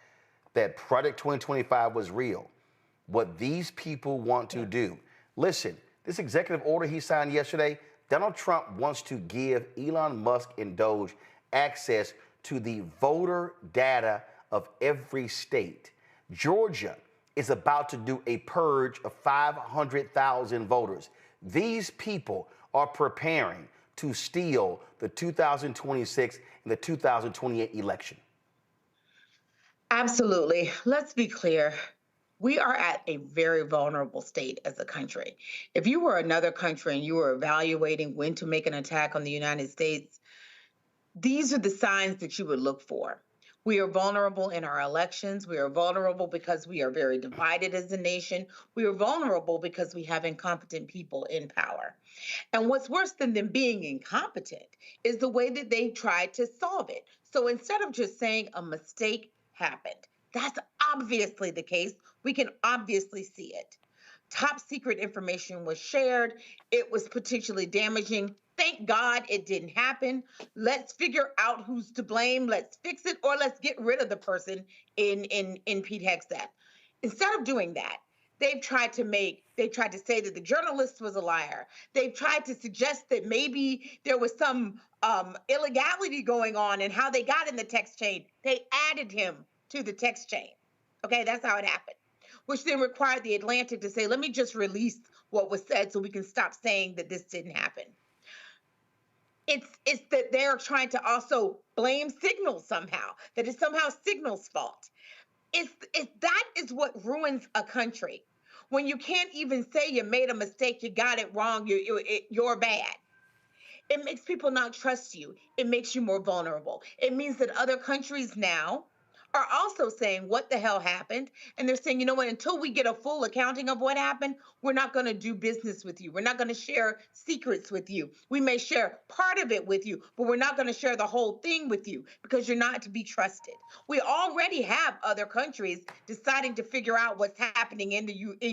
that Project 2025 was real. What these people want to do. Listen, this executive order he signed yesterday, Donald Trump wants to give Elon Musk and Doge access to the voter data of every state. Georgia is about to do a purge of 500,000 voters. These people are preparing to steal the 2026 and the 2028 election. Absolutely. Let's be clear. We are at a very vulnerable state as a country. If you were another country and you were evaluating when to make an attack on the United States, these are the signs that you would look for. We are vulnerable in our elections. We are vulnerable because we are very divided as a nation. We are vulnerable because we have incompetent people in power. And what's worse than them being incompetent is the way that they tried to solve it. So instead of just saying a mistake happened, that's obviously the case. We can obviously see it. Top secret information was shared. It was potentially damaging. Thank God it didn't happen. Let's figure out who's to blame. Let's fix it, or let's get rid of the person in Pete Hegseth. Instead of doing that, they tried to say that the journalist was a liar. They've tried to suggest that maybe there was some illegality going on in how they got in the text chain. They added him to the text chain. Okay, that's how it happened, which then required the Atlantic to say, let me just release what was said so we can stop saying that this didn't happen. It's that they're trying to also blame Signal somehow, that it's somehow Signal's fault. That is what ruins a country. When you can't even say you made a mistake, you got it wrong, you're bad. It makes people not trust you. It makes you more vulnerable. It means that other countries now are also saying, what the hell happened? And they're saying, you know what, until we get a full accounting of what happened, we're not going to do business with you. We're not going to share secrets with you. We may share part of it with you, but we're not going to share the whole thing with you because you're not to be trusted. We already have other countries deciding to figure out what's happening in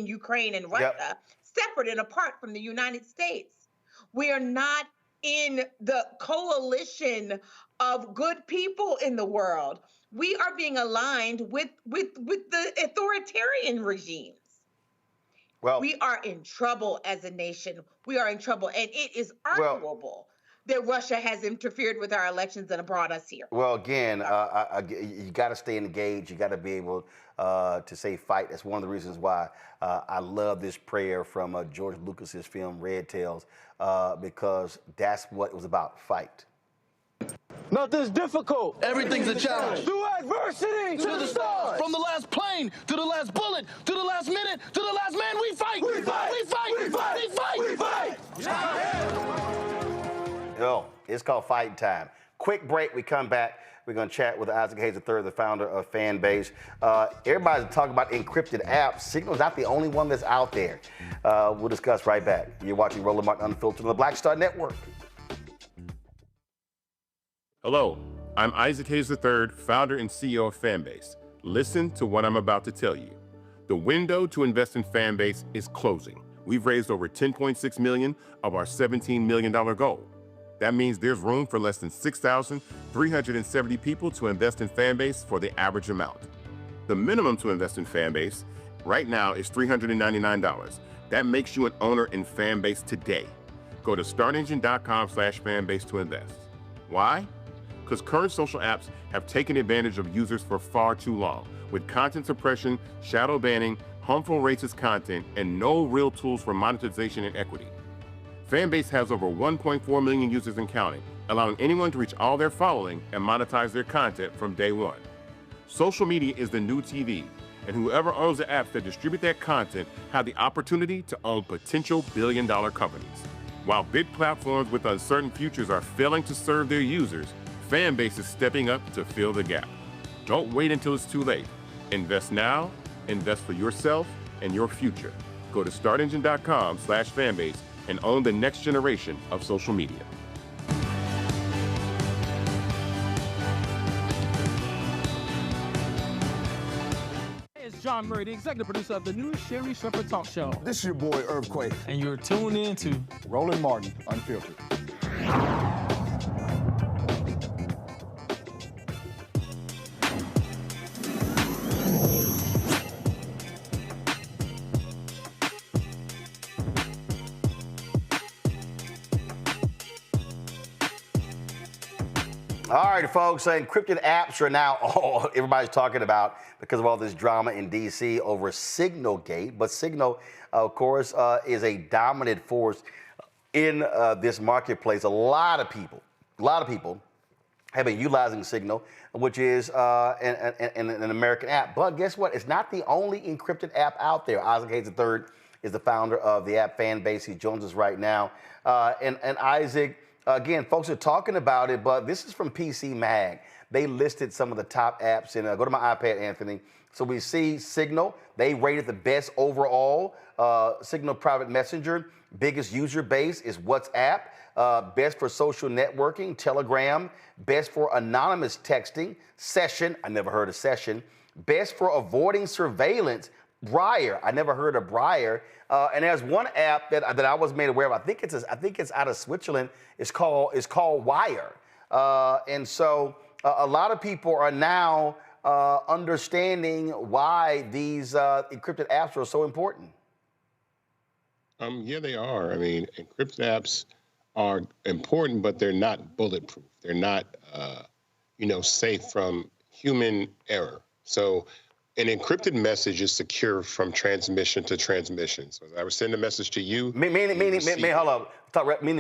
Ukraine and Russia, separate and apart from the United States. We are not in the coalition of good people in the world. We are being aligned with the authoritarian regimes. Well, we are in trouble as a nation. We are in trouble, and it is arguable that Russia has interfered with our elections and brought us here. Well, again, you got to stay engaged. You got to be able to say fight. That's one of the reasons why I love this prayer from George Lucas's film Red Tails, because that's what it was about, fight. Nothing's difficult. Everything's a challenge. Through adversity To the stars. From the last plane to the last bullet to the last minute to the last man, we fight. We fight. We fight. We fight. We fight. We fight. Yo, it's called Fighting Time. Quick break. We come back. We're going to chat with Isaac Hayes III, the founder of Fanbase. Everybody's talking about encrypted apps. Signal's not the only one that's out there. We'll discuss right back. You're watching Roland Martin Unfiltered on the Black Star Network. Hello, I'm Isaac Hayes III, founder and CEO of Fanbase. Listen to what I'm about to tell you. The window to invest in Fanbase is closing. We've raised over $10.6 million of our $17 million goal. That means there's room for less than 6,370 people to invest in Fanbase for the average amount. The minimum to invest in Fanbase right now is $399. That makes you an owner in Fanbase today. Go to startengine.com/fanbase to invest. Why? Because current social apps have taken advantage of users for far too long, with content suppression, shadow banning, harmful racist content, and no real tools for monetization and equity. Fanbase has over 1.4 million users and counting, allowing anyone to reach all their following and monetize their content from day one. Social media is the new TV, and whoever owns the apps that distribute that content have the opportunity to own potential billion-dollar companies. While big platforms with uncertain futures are failing to serve their users, Fanbase is stepping up to fill the gap. Don't wait until it's too late. Invest now, invest for yourself and your future. Go to startengine.com/fanbase and own the next generation of social media. It's John Murray, the executive producer of the new Sherry Shepherd Talk Show. This is your boy, Earthquake. And you're tuned in to Roland Martin Unfiltered. All right, folks, encrypted apps are now all everybody's talking about because of all this drama in D.C. over Signalgate. But Signal, of course, is a dominant force in this marketplace. A lot of people have been utilizing Signal, which is an American app. But guess what? It's not the only encrypted app out there. Isaac Hayes III is the founder of the app Fanbase. He joins us right now. And Isaac, again, folks are talking about it, but this is from PC Mag. They listed some of the top apps, and go to my iPad, Anthony. So we see Signal. They rated the best overall. Signal Private Messenger, biggest user base is WhatsApp. Best for social networking, Telegram. Best for anonymous texting, Session. I never heard of Session. Best for avoiding surveillance, Briar. I never heard of Briar. And there's one app that I was made aware of. I think it's out of Switzerland. It's called Wire. And so a lot of people are now understanding why these encrypted apps are so important. Yeah, they are. I mean, encrypted apps are important, but they're not bulletproof. They're not, safe from human error. So an encrypted message is secure from transmission to transmission. So I would send a message to you. Meaning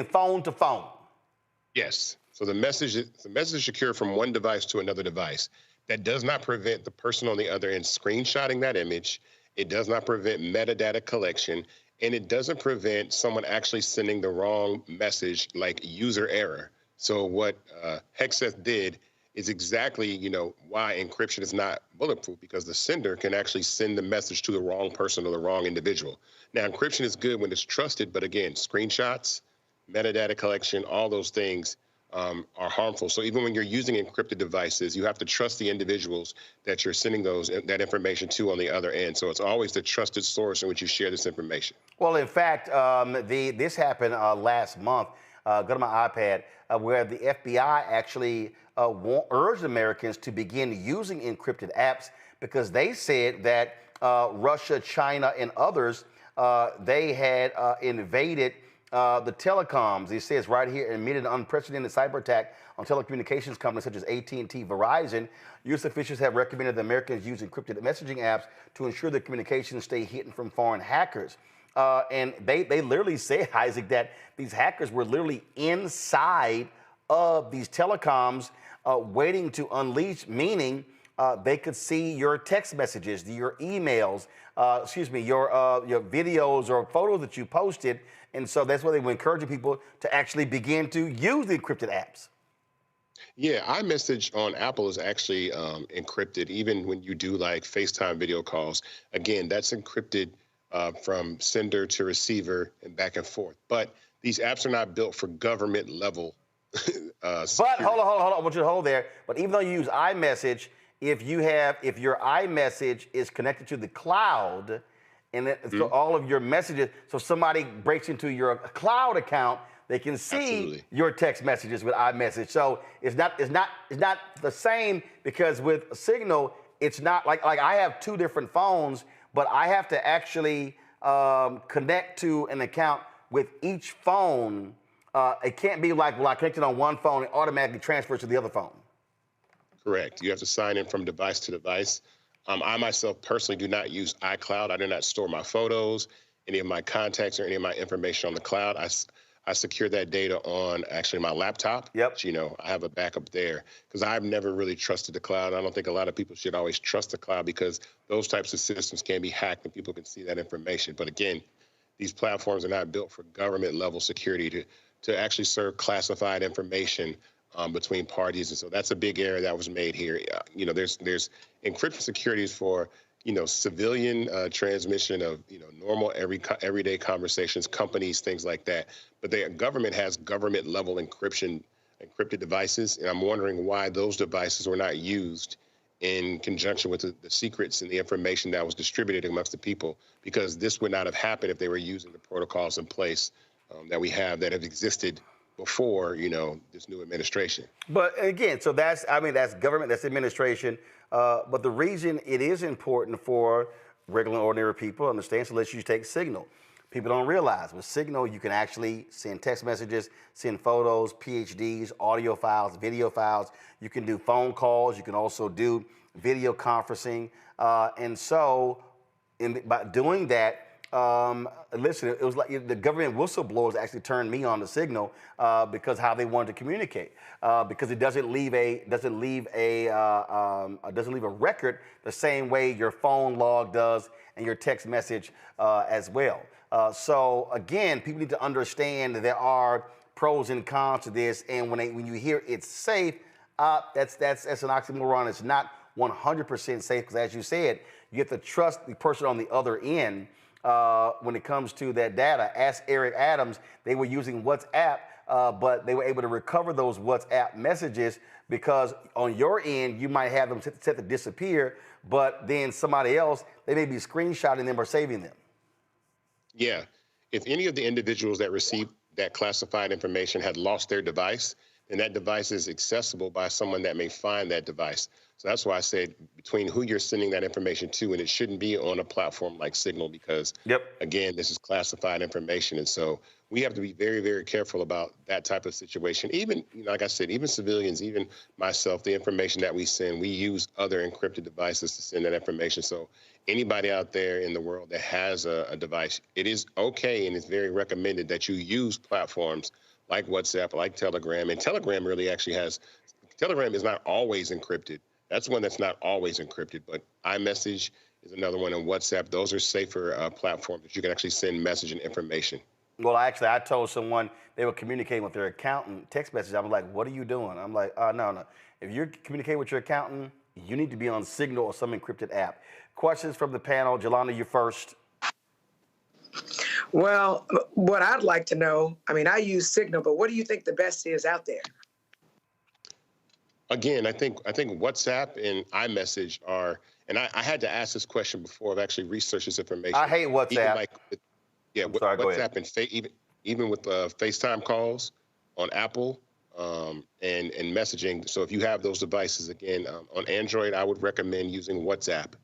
phone to phone. Yes. So the message is secure from one device to another device. That does not prevent the person on the other end screenshotting that image. It does not prevent metadata collection. And it doesn't prevent someone actually sending the wrong message, like user error. So what Hegseth did is exactly, why encryption is not bulletproof, because the sender can actually send the message to the wrong person or the wrong individual. Now, encryption is good when it's trusted, but again, screenshots, metadata collection, all those things are harmful. So even when you're using encrypted devices, you have to trust the individuals that you're sending that information to on the other end. So it's always the trusted source in which you share this information. Well, in fact, this happened last month. Go to my iPad, where the FBI actually urged Americans to begin using encrypted apps because they said that Russia, China, and others, they had invaded the telecoms. It says right here, amid an unprecedented cyber attack on telecommunications companies such as AT&T, Verizon, U.S. officials have recommended that Americans use encrypted messaging apps to ensure that communications stay hidden from foreign hackers. And they literally say, Isaac, that these hackers were literally inside of these telecoms waiting to unleash, meaning they could see your text messages, your emails, your videos or photos that you posted. And so that's why they were encouraging people to actually begin to use the encrypted apps. Yeah, iMessage on Apple is actually encrypted, even when you do like FaceTime video calls. Again, that's encrypted from sender to receiver and back and forth. But these apps are not built for government level. But hold on. I want you to hold there. But even though you use iMessage, if your iMessage is connected to the cloud, and so all of your messages, so somebody breaks into your cloud account, they can see your text messages with iMessage. So it's not the same, because with Signal, it's not like I have two different phones, but I have to actually connect to an account with each phone. It can't be like, well, I connected on one phone, it automatically transfers to the other phone. Correct. You have to sign in from device to device. I myself personally do not use iCloud. I do not store my photos, any of my contacts, or any of my information on the cloud. I secure that data on actually my laptop. Yep. I have a backup there, because I've never really trusted the cloud. I don't think a lot of people should always trust the cloud, because those types of systems can be hacked and people can see that information. But again, these platforms are not built for government level security to actually serve classified information between parties. And so that's a big error that was made here. There's encrypted securities for, civilian transmission of, normal everyday conversations, companies, things like that. But the government has government level encrypted devices. And I'm wondering why those devices were not used in conjunction with the secrets and the information that was distributed amongst the people, because this would not have happened if they were using the protocols in place that we have that have existed before, this new administration. But again, so that's government, that's administration. But the reason it is important for regular, ordinary people to understand, so let's use take Signal. People don't realize with Signal, you can actually send text messages, send photos, PhDs, audio files, video files. You can do phone calls. You can also do video conferencing. And so by doing that, listen, it was like the government whistleblowers actually turned me on to Signal because how they wanted to communicate, because it doesn't leave a record the same way your phone log does and your text message as well. So again, people need to understand that there are pros and cons to this, and when you hear it's safe, that's an oxymoron. It's not 100% safe, because as you said, you have to trust the person on the other end. When it comes to that data. Ask Eric Adams, they were using WhatsApp, but they were able to recover those WhatsApp messages, because on your end, you might have them set to disappear, but then somebody else, they may be screenshotting them or saving them. Yeah. If any of the individuals that received that classified information had lost their device, then that device is accessible by someone that may find that device. So that's why I said between who you're sending that information to, and it shouldn't be on a platform like Signal, because, again, this is classified information. And so we have to be very, very careful about that type of situation. Even, like I said, even civilians, even myself, the information that we send, we use other encrypted devices to send that information. So anybody out there in the world that has a device, it is okay and it's very recommended that you use platforms like WhatsApp, like Telegram. And Telegram really actually Telegram is not always encrypted. That's one that's not always encrypted, but iMessage is another one, and WhatsApp. Those are safer platforms that you can actually send message and information. Well, actually, I told someone they were communicating with their accountant text message. I'm like, what are you doing? I'm like, no. If you're communicating with your accountant, you need to be on Signal or some encrypted app. Questions from the panel. Jolanda, you first. Well, what I'd like to know, I use Signal, but what do you think the best is out there? Again, I think WhatsApp and iMessage are, and I had to ask this question before. I've actually researched this information. I hate WhatsApp. WhatsApp and even with FaceTime calls on Apple and messaging. So if you have those devices, again, on Android, I would recommend using WhatsApp.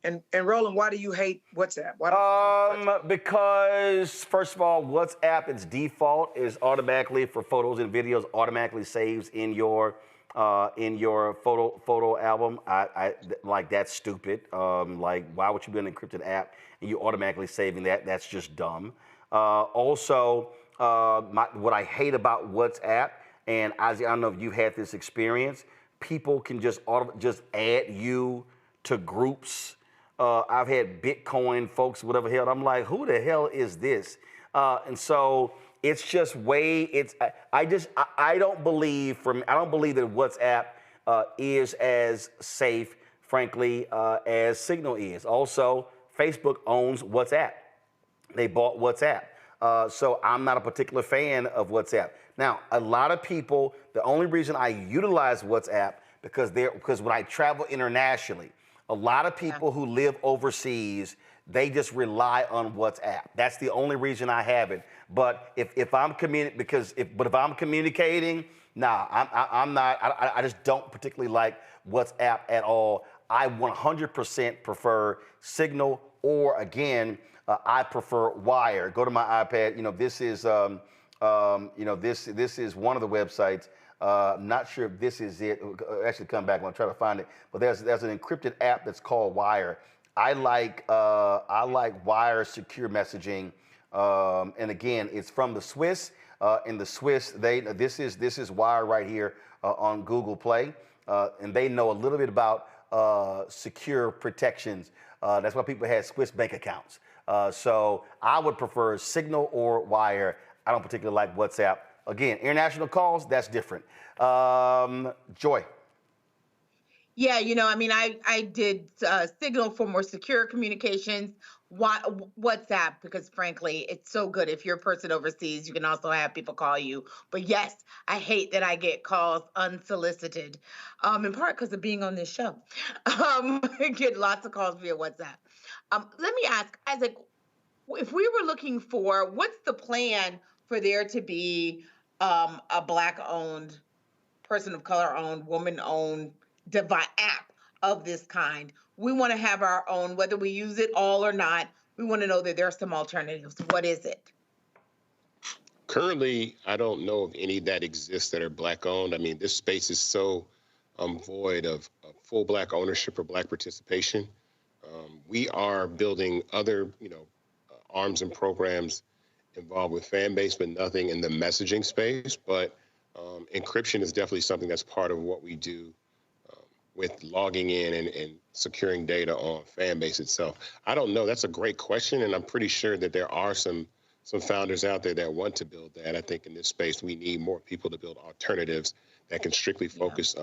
And Roland, why do you hate WhatsApp? Why because first of all, WhatsApp, its default is automatically for photos and videos, automatically saves in your photo album. I like that's stupid. Like why would you be an encrypted app and you automatically saving that? That's just dumb. Also, what I hate about WhatsApp, and Isaac, I don't know if you've had this experience, people can just add you to groups. I've had Bitcoin folks, whatever hell. I'm like, who the hell is this? And so it's just I don't believe that WhatsApp is as safe, frankly, as Signal is. Also, Facebook owns WhatsApp. They bought WhatsApp. So I'm not a particular fan of WhatsApp. Now, a lot of people, the only reason I utilize WhatsApp because when I travel internationally, a lot of people who live overseas, they just rely on WhatsApp. That's the only reason I have it. But if I'm communicating, nah, I'm not. I just don't particularly like WhatsApp at all. I 100% prefer Signal, or again, I prefer Wire. Go to my iPad. This is this is one of the websites. Not sure if this is it. Actually, come back. I'm gonna try to find it. But there's an encrypted app that's called Wire. I like Wire secure messaging. And again, it's from the Swiss. In the Swiss, this is Wire right here on Google Play, and they know a little bit about secure protections. That's why people had Swiss bank accounts. So I would prefer Signal or Wire. I don't particularly like WhatsApp. Again, international calls, that's different. Joy. Yeah, I did Signal for more secure communications. WhatsApp, because frankly, it's so good. If you're a person overseas, you can also have people call you. But yes, I hate that I get calls unsolicited, in part because of being on this show. I get lots of calls via WhatsApp. Let me ask, Isaac, if we were looking for, what's the plan for there to be a Black-owned, person of color-owned, woman-owned app of this kind? We want to have our own, whether we use it all or not. We want to know that there are some alternatives. What is it? Currently, I don't know of any that exist that are Black-owned. I mean, this space is so void of full Black ownership or Black participation. We are building other, arms and programs involved with Fanbase, but nothing in the messaging space. But encryption is definitely something that's part of what we do with logging in and securing data on Fanbase itself. I don't know. That's a great question, and I'm pretty sure that there are some founders out there that want to build that. I think in this space, we need more people to build alternatives that can strictly focus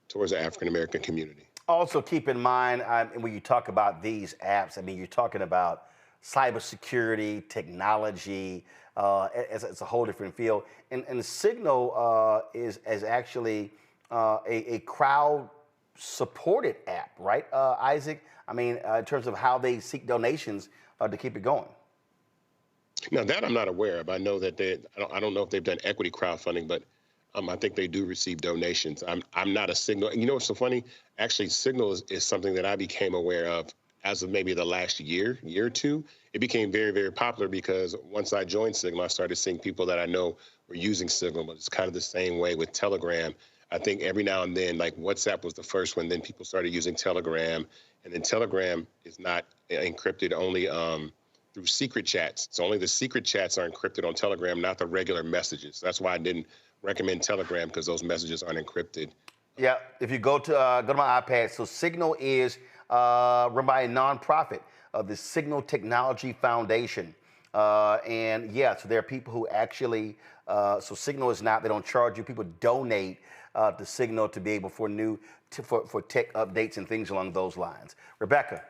towards the African-American community. Also keep in mind, when you talk about these apps, I mean, you're talking about cybersecurity, technology, it's a whole different field. And Signal is actually a crowd-supported app, right, Isaac? I mean, in terms of how they seek donations to keep it going. Now, that I'm not aware of. I know that I don't know if they've done equity crowdfunding, but I think they do receive donations. I'm not a Signal. You know what's so funny? Actually, Signal is something that I became aware of as of maybe the last year or two. It became very, very popular because once I joined Signal, I started seeing people that I know were using Signal, but it's kind of the same way with Telegram. I think every now and then, like WhatsApp was the first one, then people started using Telegram, and then Telegram is not encrypted only through secret chats. So only the secret chats are encrypted on Telegram, not the regular messages. That's why I didn't recommend Telegram, because those messages aren't encrypted. Yeah, if you go to my iPad, so Signal is run by a nonprofit of the Signal Technology Foundation. And yeah, so there are people who actually, so Signal is not, they don't charge you, people donate to Signal to be able for tech updates and things along those lines. Rebecca.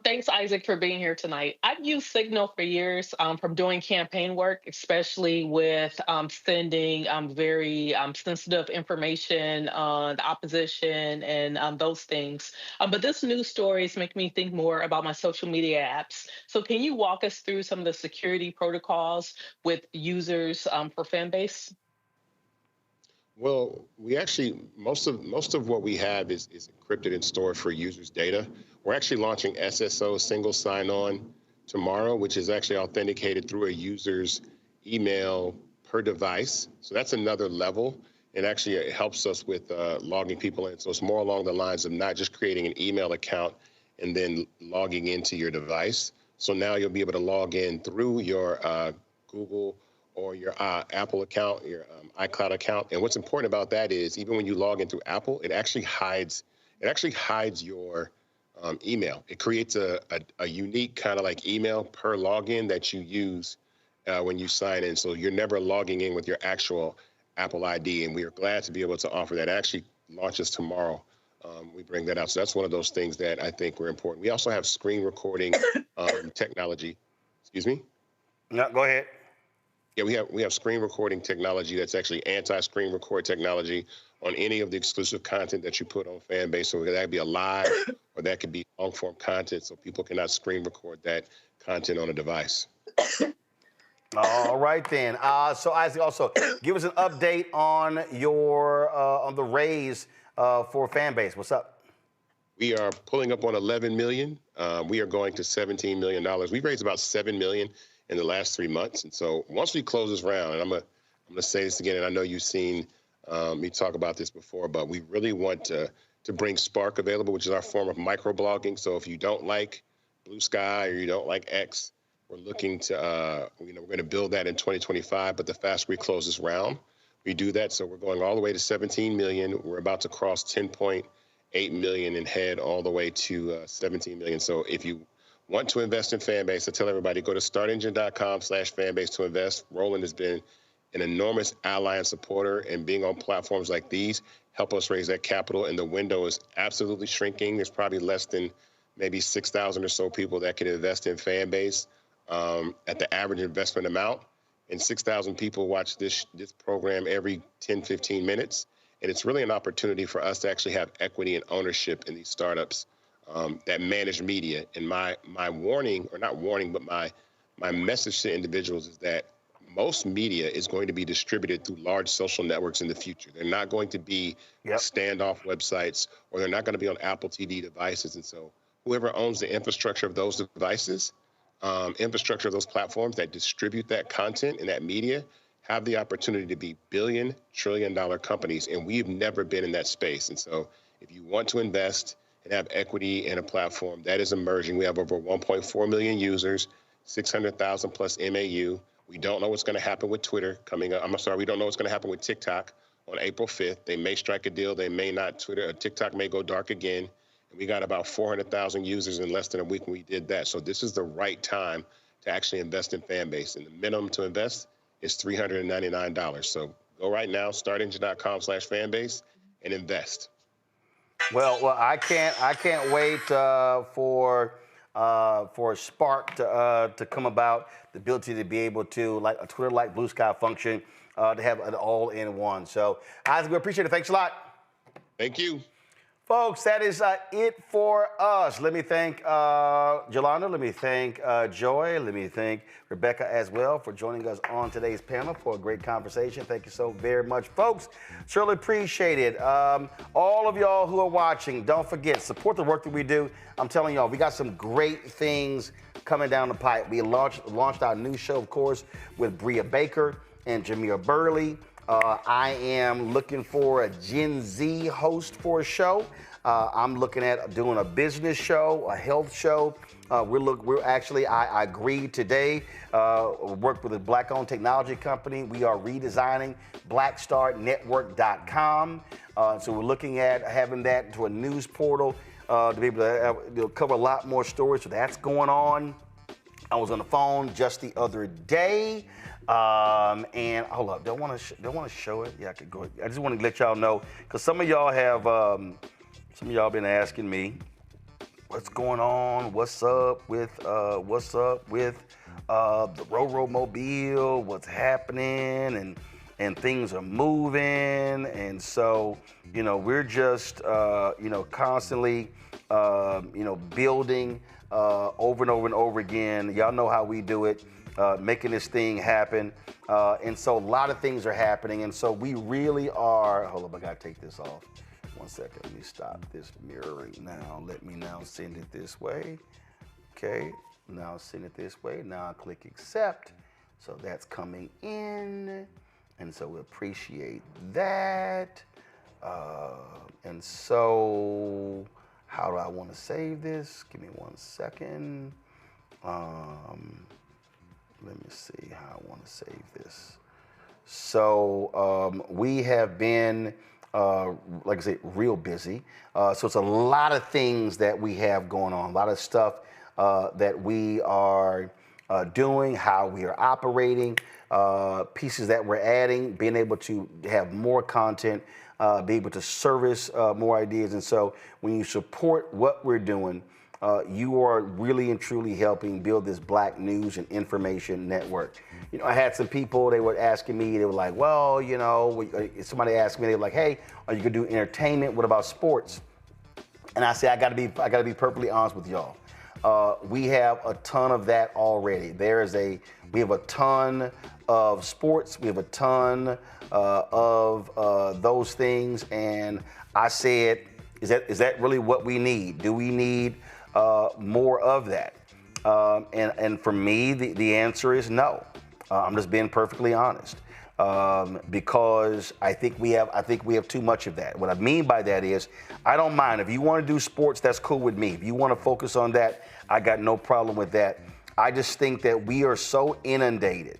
Thanks, Isaac, for being here tonight. I've used Signal for years from doing campaign work, especially with sending very sensitive information on the opposition and those things. But this news story is making me think more about my social media apps. So can you walk us through some of the security protocols with users for Fanbase? Well, we actually, most of what we have is encrypted and stored for users' data. We're actually launching SSO, single sign-on, tomorrow, which is actually authenticated through a user's email per device. So that's another level. And actually it helps us with logging people in. So it's more along the lines of not just creating an email account and then logging into your device. So now you'll be able to log in through your Google or your Apple account, your iCloud account. And what's important about that is even when you log in through Apple, it actually hides your email. It creates a unique kind of like email per login that you use when you sign in. So you're never logging in with your actual Apple ID. And we are glad to be able to offer that. It actually launches tomorrow. We bring that out. So that's one of those things that I think were important. We also have screen recording technology. Excuse me? No, go ahead. Yeah, we have screen recording technology that's actually anti-screen record technology on any of the exclusive content that you put on Fanbase. So that could be a live or that could be long-form content, so people cannot screen record that content on a device. All right then. So Isaac, also give us an update on your on the raise for Fanbase. What's up? We are pulling up on 11 million. We are going to $17 million. We raised about $7 million in the last 3 months. And so once we close this round, and I'm gonna say this again, and I know you've seen me talk about this before, but we really want to bring Spark available, which is our form of microblogging. So if you don't like Blue Sky or you don't like X, we're looking to, we're going to build that in 2025. But the faster we close this round, we do that. So we're going all the way to 17 million. We're about to cross 10.8 million and head all the way to 17 million. So if you want to invest in Fanbase, I tell everybody, go to startengine.com/Fanbase to invest. Roland has been an enormous ally and supporter, and being on platforms like these help us raise that capital. And the window is absolutely shrinking. There's probably less than maybe 6,000 or so people that can invest in Fanbase at the average investment amount. And 6,000 people watch this program every 10, 15 minutes. And it's really an opportunity for us to actually have equity and ownership in these startups that manage media. And my warning, or not warning, but my message to individuals is that most media is going to be distributed through large social networks in the future. They're not going to be standoff websites, or they're not going to be on Apple TV devices. And so whoever owns the infrastructure of those devices, infrastructure of those platforms that distribute that content and that media, have the opportunity to be billion, trillion-dollar companies. And we've never been in that space. And so if you want to invest and have equity in a platform that is emerging, we have over 1.4 million users, 600,000 plus MAU. We don't know what's going to happen with Twitter coming up. We don't know what's going to happen with TikTok on April 5th. They may strike a deal. They may not. TikTok may go dark again. And we got about 400,000 users in less than a week when we did that. So this is the right time to actually invest in Fanbase. And the minimum to invest is $399. So go right now, startengine.com/Fanbase, and invest. Well, I can't wait for Spark to come about, the ability to be able to, like a Twitter-like Blue Sky function, to have an all-in-one. So, Isaac, we appreciate it. Thanks a lot. Thank you. Folks, that is it for us. Let me thank Jolanda. Let me thank Joy. Let me thank Rebecca as well for joining us on today's panel for a great conversation. Thank you so very much, folks. Surely appreciate it. All of y'all who are watching, don't forget, support the work that we do. I'm telling y'all, we got some great things coming down the pipe. We launched our new show, of course, with Bria Baker and Jameer Burley. I am looking for a Gen Z host for a show. I'm looking at doing a business show, a health show. I agreed today, worked with a Black-owned technology company. We are redesigning blackstarnetwork.com. So we're looking at having that into a news portal to be able to cover a lot more stories. So that's going on. I was on the phone just the other day. And hold up, don't want to show it. Yeah, I could go. I just want to let y'all know, because some of y'all have, been asking me, what's going on? What's up with the Roro-mobile? What's happening? And things are moving. And so, we're just, constantly, building over and over and over again. Y'all know how we do it. making this thing happen. And so a lot of things are happening. And so we really are, hold up, I gotta take this off. 1 second, let me stop this mirroring now. Let me now send it this way. Okay, now send it this way. Now I click accept. So that's coming in. And so we appreciate that. And so how do I want to save this? Give me 1 second. Let me see how I want to save this. So we have been, like I say, real busy. So it's a lot of things that we have going on, a lot of stuff that we are doing, how we are operating, pieces that we're adding, being able to have more content, be able to service more ideas. And so when you support what we're doing, you are really and truly helping build this Black news and information network. You know, I had some people, they were asking me, they were like, well, you know, somebody asked me, they were like, hey, are you gonna do entertainment? What about sports? And I said, I gotta be perfectly honest with y'all. We have a ton of that already. We have a ton of sports. We have a ton of those things. And I said, is that really what we need? Do we need more of that? And for me, the answer is no. I'm just being perfectly honest. Because I think we have too much of that. What I mean by that is, I don't mind. If you want to do sports, that's cool with me. If you want to focus on that, I got no problem with that. I just think that we are so inundated.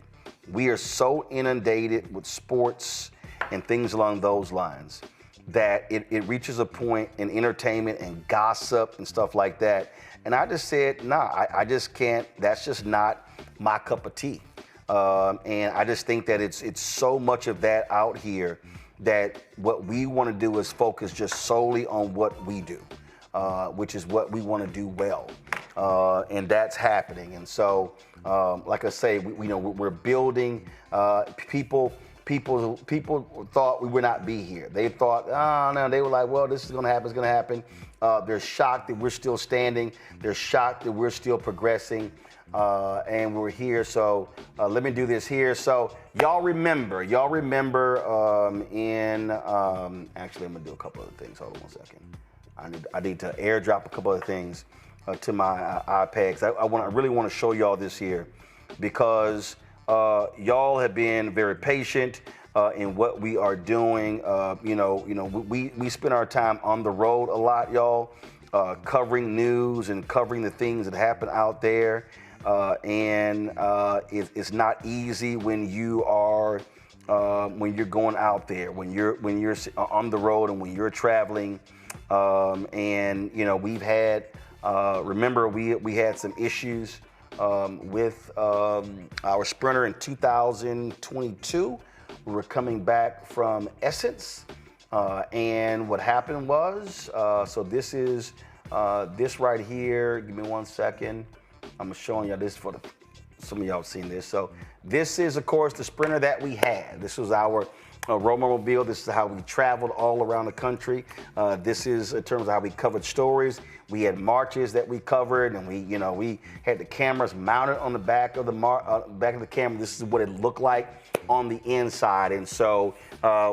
We are so inundated with sports and things along those lines that it reaches a point in entertainment and gossip and stuff like that. And I just said, nah, I just can't. That's just not my cup of tea. And I just think that it's so much of that out here that what we want to do is focus just solely on what we do, which is what we want to do well. And that's happening. And so, like I say, we're building. People thought we would not be here. They thought, oh no, they were like, well, this is gonna happen, it's gonna happen. They're shocked that we're still standing. They're shocked that we're still progressing. And we're here, so let me do this here. So y'all remember actually I'm gonna do a couple other things. Hold on 1 second. I need to airdrop a couple other things to my iPad, 'cause I really want to show y'all this here, because y'all have been very patient in what we are doing. We spend our time on the road a lot, y'all, covering news and covering the things that happen out there. And it's not easy when you are when you're going out there, when you're on the road and when you're traveling. And we've had remember we had some issues with our Sprinter in 2022. We were coming back from Essence, and what happened was so this is this right here. Give me 1 second. I'm showing y'all this for some of y'all have seen this. So this is, of course, the Sprinter that we had. This was our Romobile. This is how we traveled all around the country. This is in terms of how we covered stories. We had marches that we covered, and we had the cameras mounted on the back of the camera. This is what it looked like on the inside. And so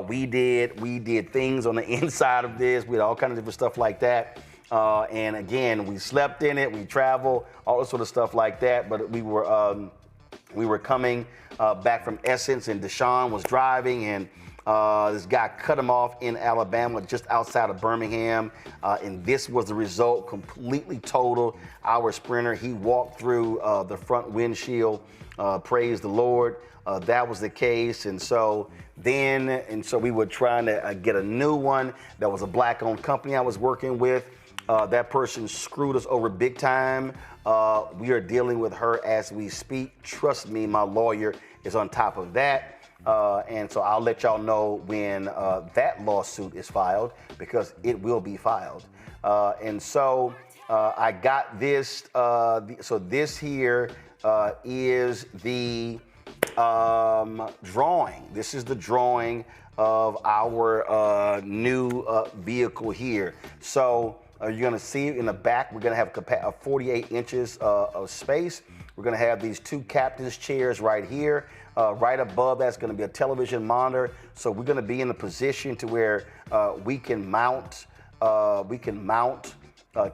we did things on the inside of this. We had all kinds of different stuff like that. And again, we slept in it, we traveled, all this sort of stuff like that. But we were coming back from Essence, and Deshaun was driving, and this guy cut him off in Alabama, just outside of Birmingham. And this was the result, completely totaled our Sprinter. He walked through the front windshield, praise the Lord. That was the case. And so we were trying to get a new one. That was a Black-owned company I was working with. That person screwed us over big time. We are dealing with her as we speak. Trust me, my lawyer is on top of that. And so I'll let y'all know when that lawsuit is filed, because it will be filed. And so I got this. So this here is the drawing. This is the drawing of our new vehicle here. So you're going to see in the back, we're going to have 48 inches of space. We're going to have these 2 captain's chairs right here. Right above that's going to be a television monitor. So we're going to be in a position to where we can mount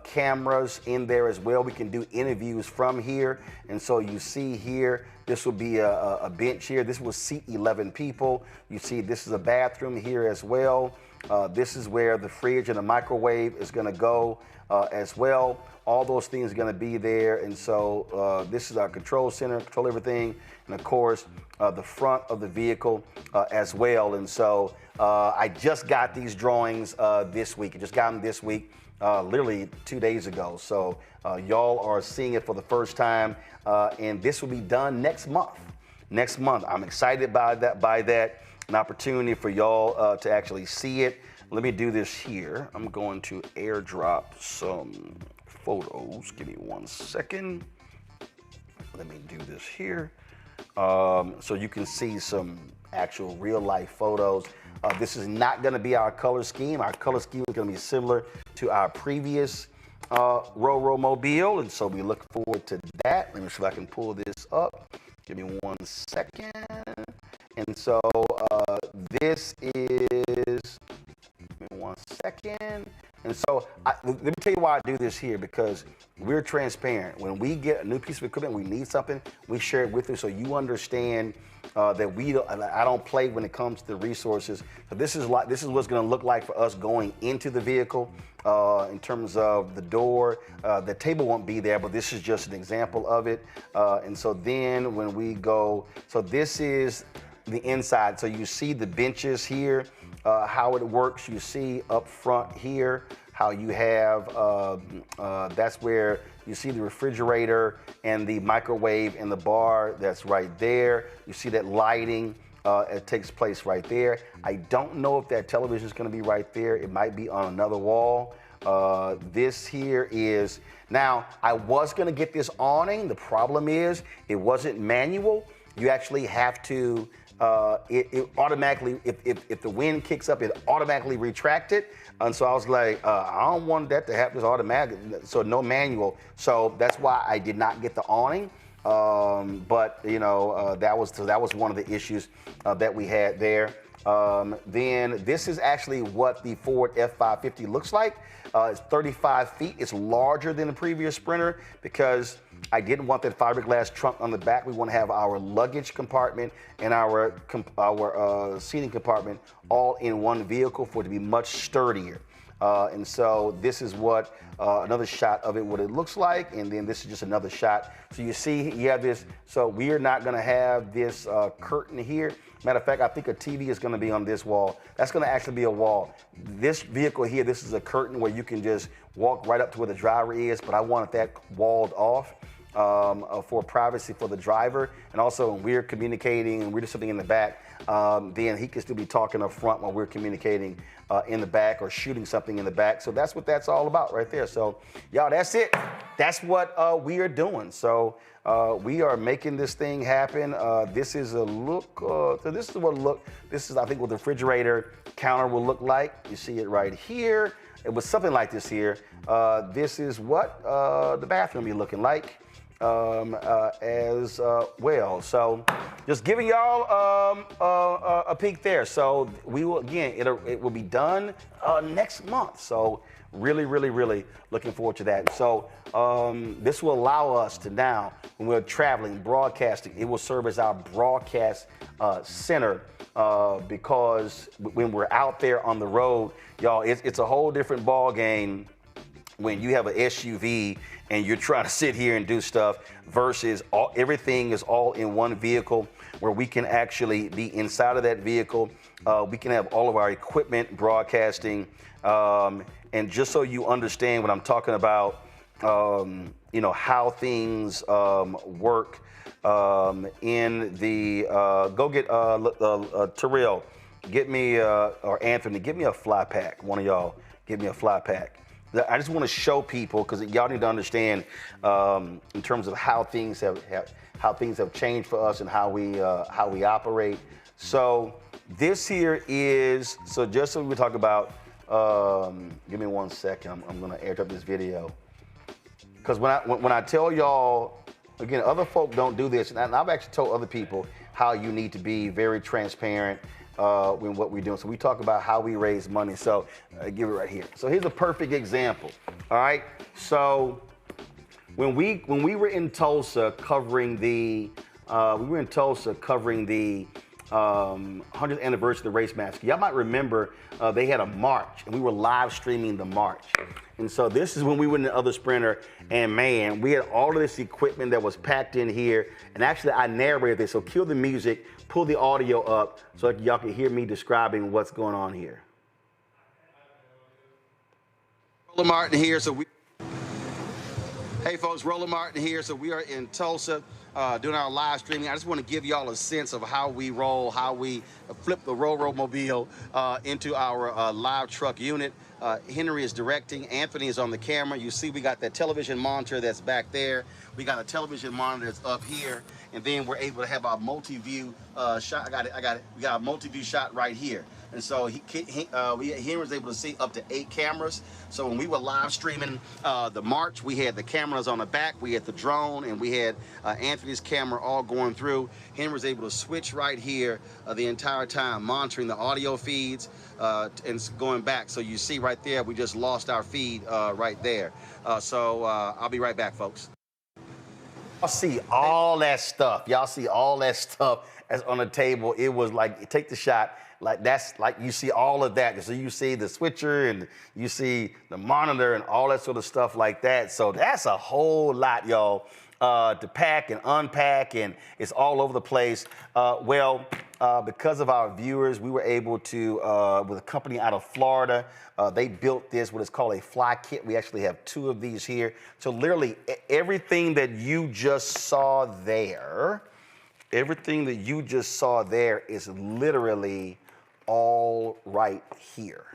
cameras in there as well. We can do interviews from here. And so you see here, this will be a bench here. This will seat 11 people. You see this is a bathroom here as well. This is where the fridge and the microwave is going to go as well. All those things are going to be there. And so this is our control center, control everything. And of course, the front of the vehicle as well. And so I just got these drawings this week. I just got them this week, literally 2 days ago. So y'all are seeing it for the first time. And this will be done next month. Next month. I'm excited by that. An opportunity for y'all to actually see it. Let me do this here. I'm going to airdrop some photos. Give me 1 second. Let me do this here. So you can see some actual real life photos. This is not going to be our color scheme. Our color scheme is going to be similar to our previous Roro Mobile, and so we look forward to that. Let me see if I can pull this up. Give me 1 second. And so this is, give me 1 second. And so let me tell you why I do this here, because we're transparent. When we get a new piece of equipment, we need something, we share it with you so you understand that I don't play when it comes to resources. So this is what's going to look like for us going into the vehicle in terms of the door. The table won't be there, but this is just an example of it. And so then when we go, so this is the inside. So you see the benches here, how it works. You see up front here how you have, that's where you see the refrigerator and the microwave and the bar that's right there. You see that lighting, it takes place right there. I don't know if that television is going to be right there. It might be on another wall. This here is, now I was going to get this awning. The problem is it wasn't manual. You actually have to, it automatically, if the wind kicks up, it automatically retract it. And so I was like, I don't want that to happen, just automatic, so no manual. So that's why I did not get the awning. But you know, that was one of the issues that we had there. Then this is actually what the Ford F-550 looks like. It's 35 feet. It's larger than the previous Sprinter because I didn't want that fiberglass trunk on the back. We want to have our luggage compartment and our seating compartment all in one vehicle for it to be much sturdier. And so this is what another shot of it, what it looks like. And then this is just another shot. So you see, you have this. So we are not going to have this curtain here. Matter of fact, I think a TV is going to be on this wall. That's going to actually be a wall. This vehicle here, this is a curtain where you can just walk right up to where the driver is. But I wanted that walled off for privacy for the driver. And also when we're communicating and we're doing something in the back, then he can still be talking up front while we're communicating in the back or shooting something in the back. So that's what that's all about right there. So y'all, that's it. That's what we are doing. So we are making this thing happen. This is a look, so this is what look, this is I think what the refrigerator counter will look like. You see it right here. It was something like this here. This is what the bathroom be looking like. As well. So just giving y'all a peek there. So we will, again, it will be done next month. So really, really, really looking forward to that. So this will allow us to now, when we're traveling, broadcasting, it will serve as our broadcast center because when we're out there on the road, y'all, it's a whole different ball game when you have an SUV and you're trying to sit here and do stuff versus everything is all in one vehicle where we can actually be inside of that vehicle. We can have all of our equipment broadcasting. And just so you understand what I'm talking about, you know, how things work in the, go get Terrell, get me, or Anthony, get me a fly pack. One of y'all, get me a fly pack. I just want to show people, because y'all need to understand in terms of how things have changed for us and how we operate. So this here is, so just so we talk about, give me 1 second. I'm going to airdrop this video, because when I tell y'all Again, other folk don't do this, and I've actually told other people how you need to be very transparent in what we're doing. So we talk about how we raise money. So give it right here. So here's a perfect example. All right. So when we were in Tulsa covering the 100th anniversary of the race massacre, y'all might remember they had a march, and we were live streaming the march. And so this is when we were in the other sprinter, and man, we had all of this equipment that was packed in here. And actually, I narrated this. So cue the music, pull the audio up, so y'all can hear me describing what's going on here. Roland Martin here. Hey folks, Roland Martin here. So we are in Tulsa doing our live streaming. I just want to give y'all a sense of how we roll, how we flip the Mobile into our live truck unit. Henry is directing. Anthony is on the camera. You see we got that television monitor that's back there. We got a television monitor that's up here. And then we're able to have our multi-view shot. I got it. We got a multi-view shot right here. And so Henry was able to see up to 8 cameras. So when we were live streaming the march, we had the cameras on the back, we had the drone, and we had Anthony's camera all going through. Henry was able to switch right here the entire time, monitoring the audio feeds and going back. So you see right there, we just lost our feed right there. So I'll be right back, folks. Y'all see all that stuff. Y'all see all that stuff that's on the table. It was like, take the shot. Like that's like you see all of that. So you see the switcher and you see the monitor and all that sort of stuff like that. So that's a whole lot, y'all, to pack and unpack, and it's all over the place. Because of our viewers, we were able to, with a company out of Florida, they built this, what is called a fly kit. We actually have 2 of these here. So literally everything that you just saw there, is literally all right here.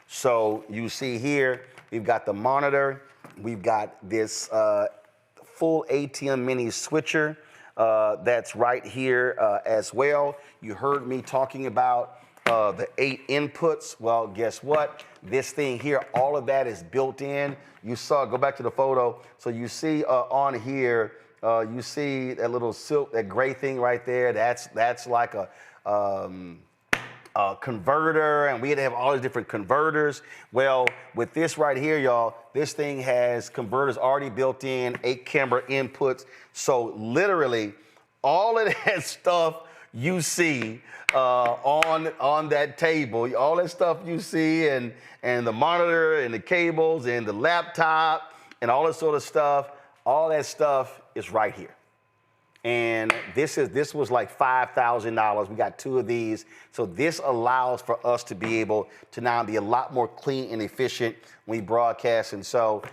So you see here, we've got the monitor, we've got this full ATM mini switcher that's right here as well. You heard me talking about the 8 inputs. Well, guess what? This thing here, all of that is built in. You saw, go back to the photo. So you see on here, you see that little silk, that gray thing right there. That's like a converter, and we had to have all these different converters. Well, with this right here, y'all, this thing has converters already built in, 8 camera inputs. So literally, all of that stuff you see on that table, all that stuff you see, and the monitor and the cables and the laptop and all that sort of stuff, all that stuff is right here. And this was like $5,000. We got 2 of these. So this allows for us to be able to now be a lot more clean and efficient when we broadcast. And so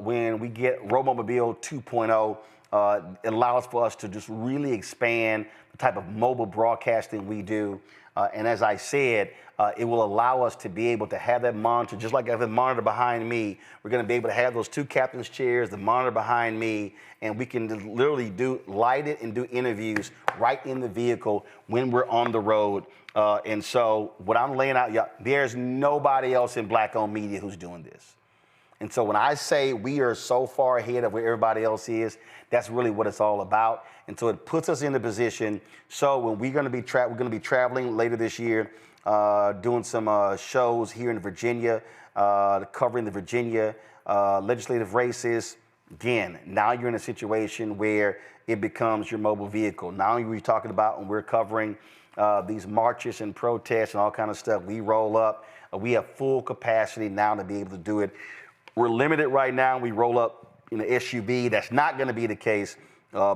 when we get Robomobile 2.0, it allows for us to just really expand the type of mobile broadcasting we do. And as I said, it will allow us to be able to have that monitor, just like I have the monitor behind me. We're going to be able to have those 2 captain's chairs, the monitor behind me, and we can literally light it and do interviews right in the vehicle when we're on the road. And so what I'm laying out, there's nobody else in Black-owned media who's doing this. And so when I say we are so far ahead of where everybody else is, that's really what it's all about. And so it puts us in a position. So when we're going to be traveling later this year, doing some shows here in Virginia, covering the Virginia legislative races. Again, now you're in a situation where it becomes your mobile vehicle. Now you're talking about when we're covering these marches and protests and all kind of stuff. We roll up. We have full capacity now to be able to do it. We're limited right now. We roll up in an SUV. That's not going to be the case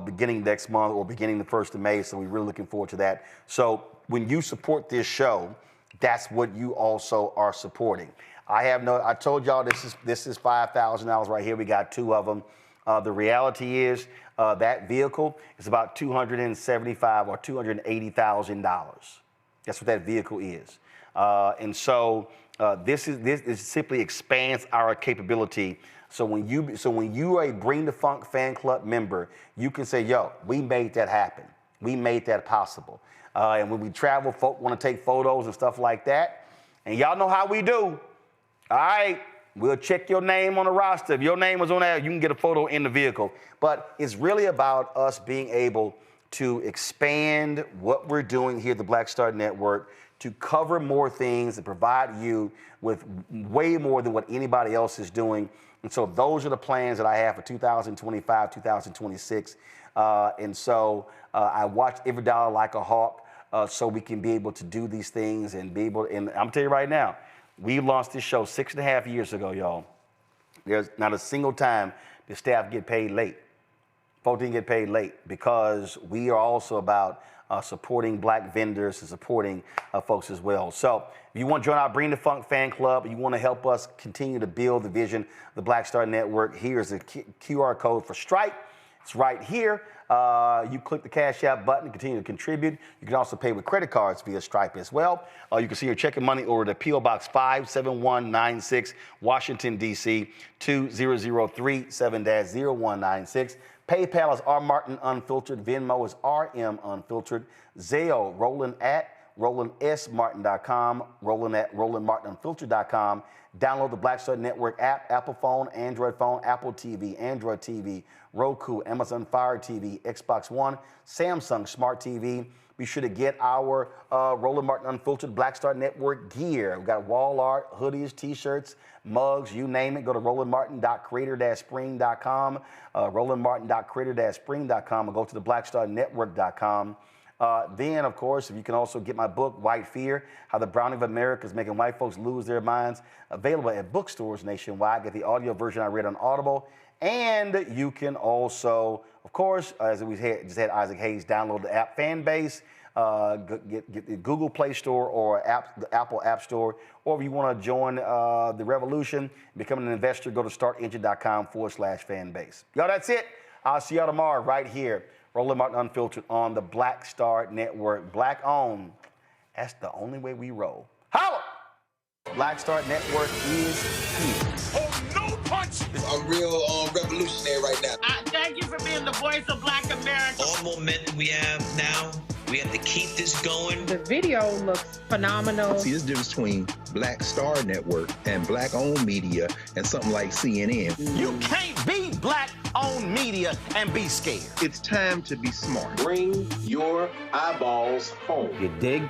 beginning next month or beginning the 1st of May. So we're really looking forward to that. So when you support this show, that's what you also are supporting. I told y'all this is $5,000 right here. We got 2 of them. The reality is that vehicle is about $275,000 or $280,000. That's what that vehicle is. And so this simply expands our capability. So when you are a Bring the Funk fan club member, you can say, yo, we made that happen. We made that possible. And when we travel, folk want to take photos and stuff like that. And y'all know how we do. All right, We'll check your name on the roster. If your name was on there, you can get a photo in the vehicle. But it's really about us being able to expand what we're doing here at the Black Star Network, to cover more things and provide you with way more than what anybody else is doing. And so those are the plans that I have for 2025, 2026. And so I watch every dollar like a hawk so we can be able to do these things and be able, and I'm telling you right now, we launched this show 6.5 years ago, y'all. There's not a single time the staff get paid late. Folks didn't get paid late because we are also about supporting black vendors and supporting folks as well. So if you want to join our Bring the Funk fan club, you want to help us continue to build the vision of the Black Star Network, here's the QR code for Stripe. It's right here. You click the Cash App button to continue to contribute. You can also pay with credit cards via Stripe as well. You can see your checking money order to P.O. Box 57196, Washington, D.C. 20037-0196. PayPal is R. Martin Unfiltered. Venmo is RM Unfiltered. Zelle, Roland at RolandSMartin.com. Roland at RolandMartinUnfiltered.com. Download the Black Star Network app, Apple phone, Android phone, Apple TV, Android TV, Roku, Amazon Fire TV, Xbox One, Samsung Smart TV. Be sure to get our Roland Martin Unfiltered Black Star Network gear. We've got wall art, hoodies, T-shirts, mugs, you name it. Go to RolandMartin.creator-spring.com, RolandMartin.creator-spring.com, or go to the BlackStarNetwork.com. Then, of course, if you can also get my book, White Fear, How the Browning of America is Making White Folks Lose Their Minds, available at bookstores nationwide. Get the audio version I read on Audible. And you can also, of course, as we just had Isaac Hayes, download the app Fanbase, get the Google Play Store or the Apple App Store. Or if you want to join the revolution, become an investor, go to startengine.com/fanbase. Y'all, that's it. I'll see y'all tomorrow right here. Roland Martin Unfiltered on the Black Star Network. Black owned. That's the only way we roll. Holla! Black Star Network is here. Oh, no punch! I'm real revolutionary right now. Thank you for being the voice of Black America. All momentum we have now, we have to keep this going. The video looks phenomenal. See, there's a difference between Black Star Network and black-owned media and something like CNN. You can't be black-owned media and be scared. It's time to be smart. Bring your eyeballs home. You dig?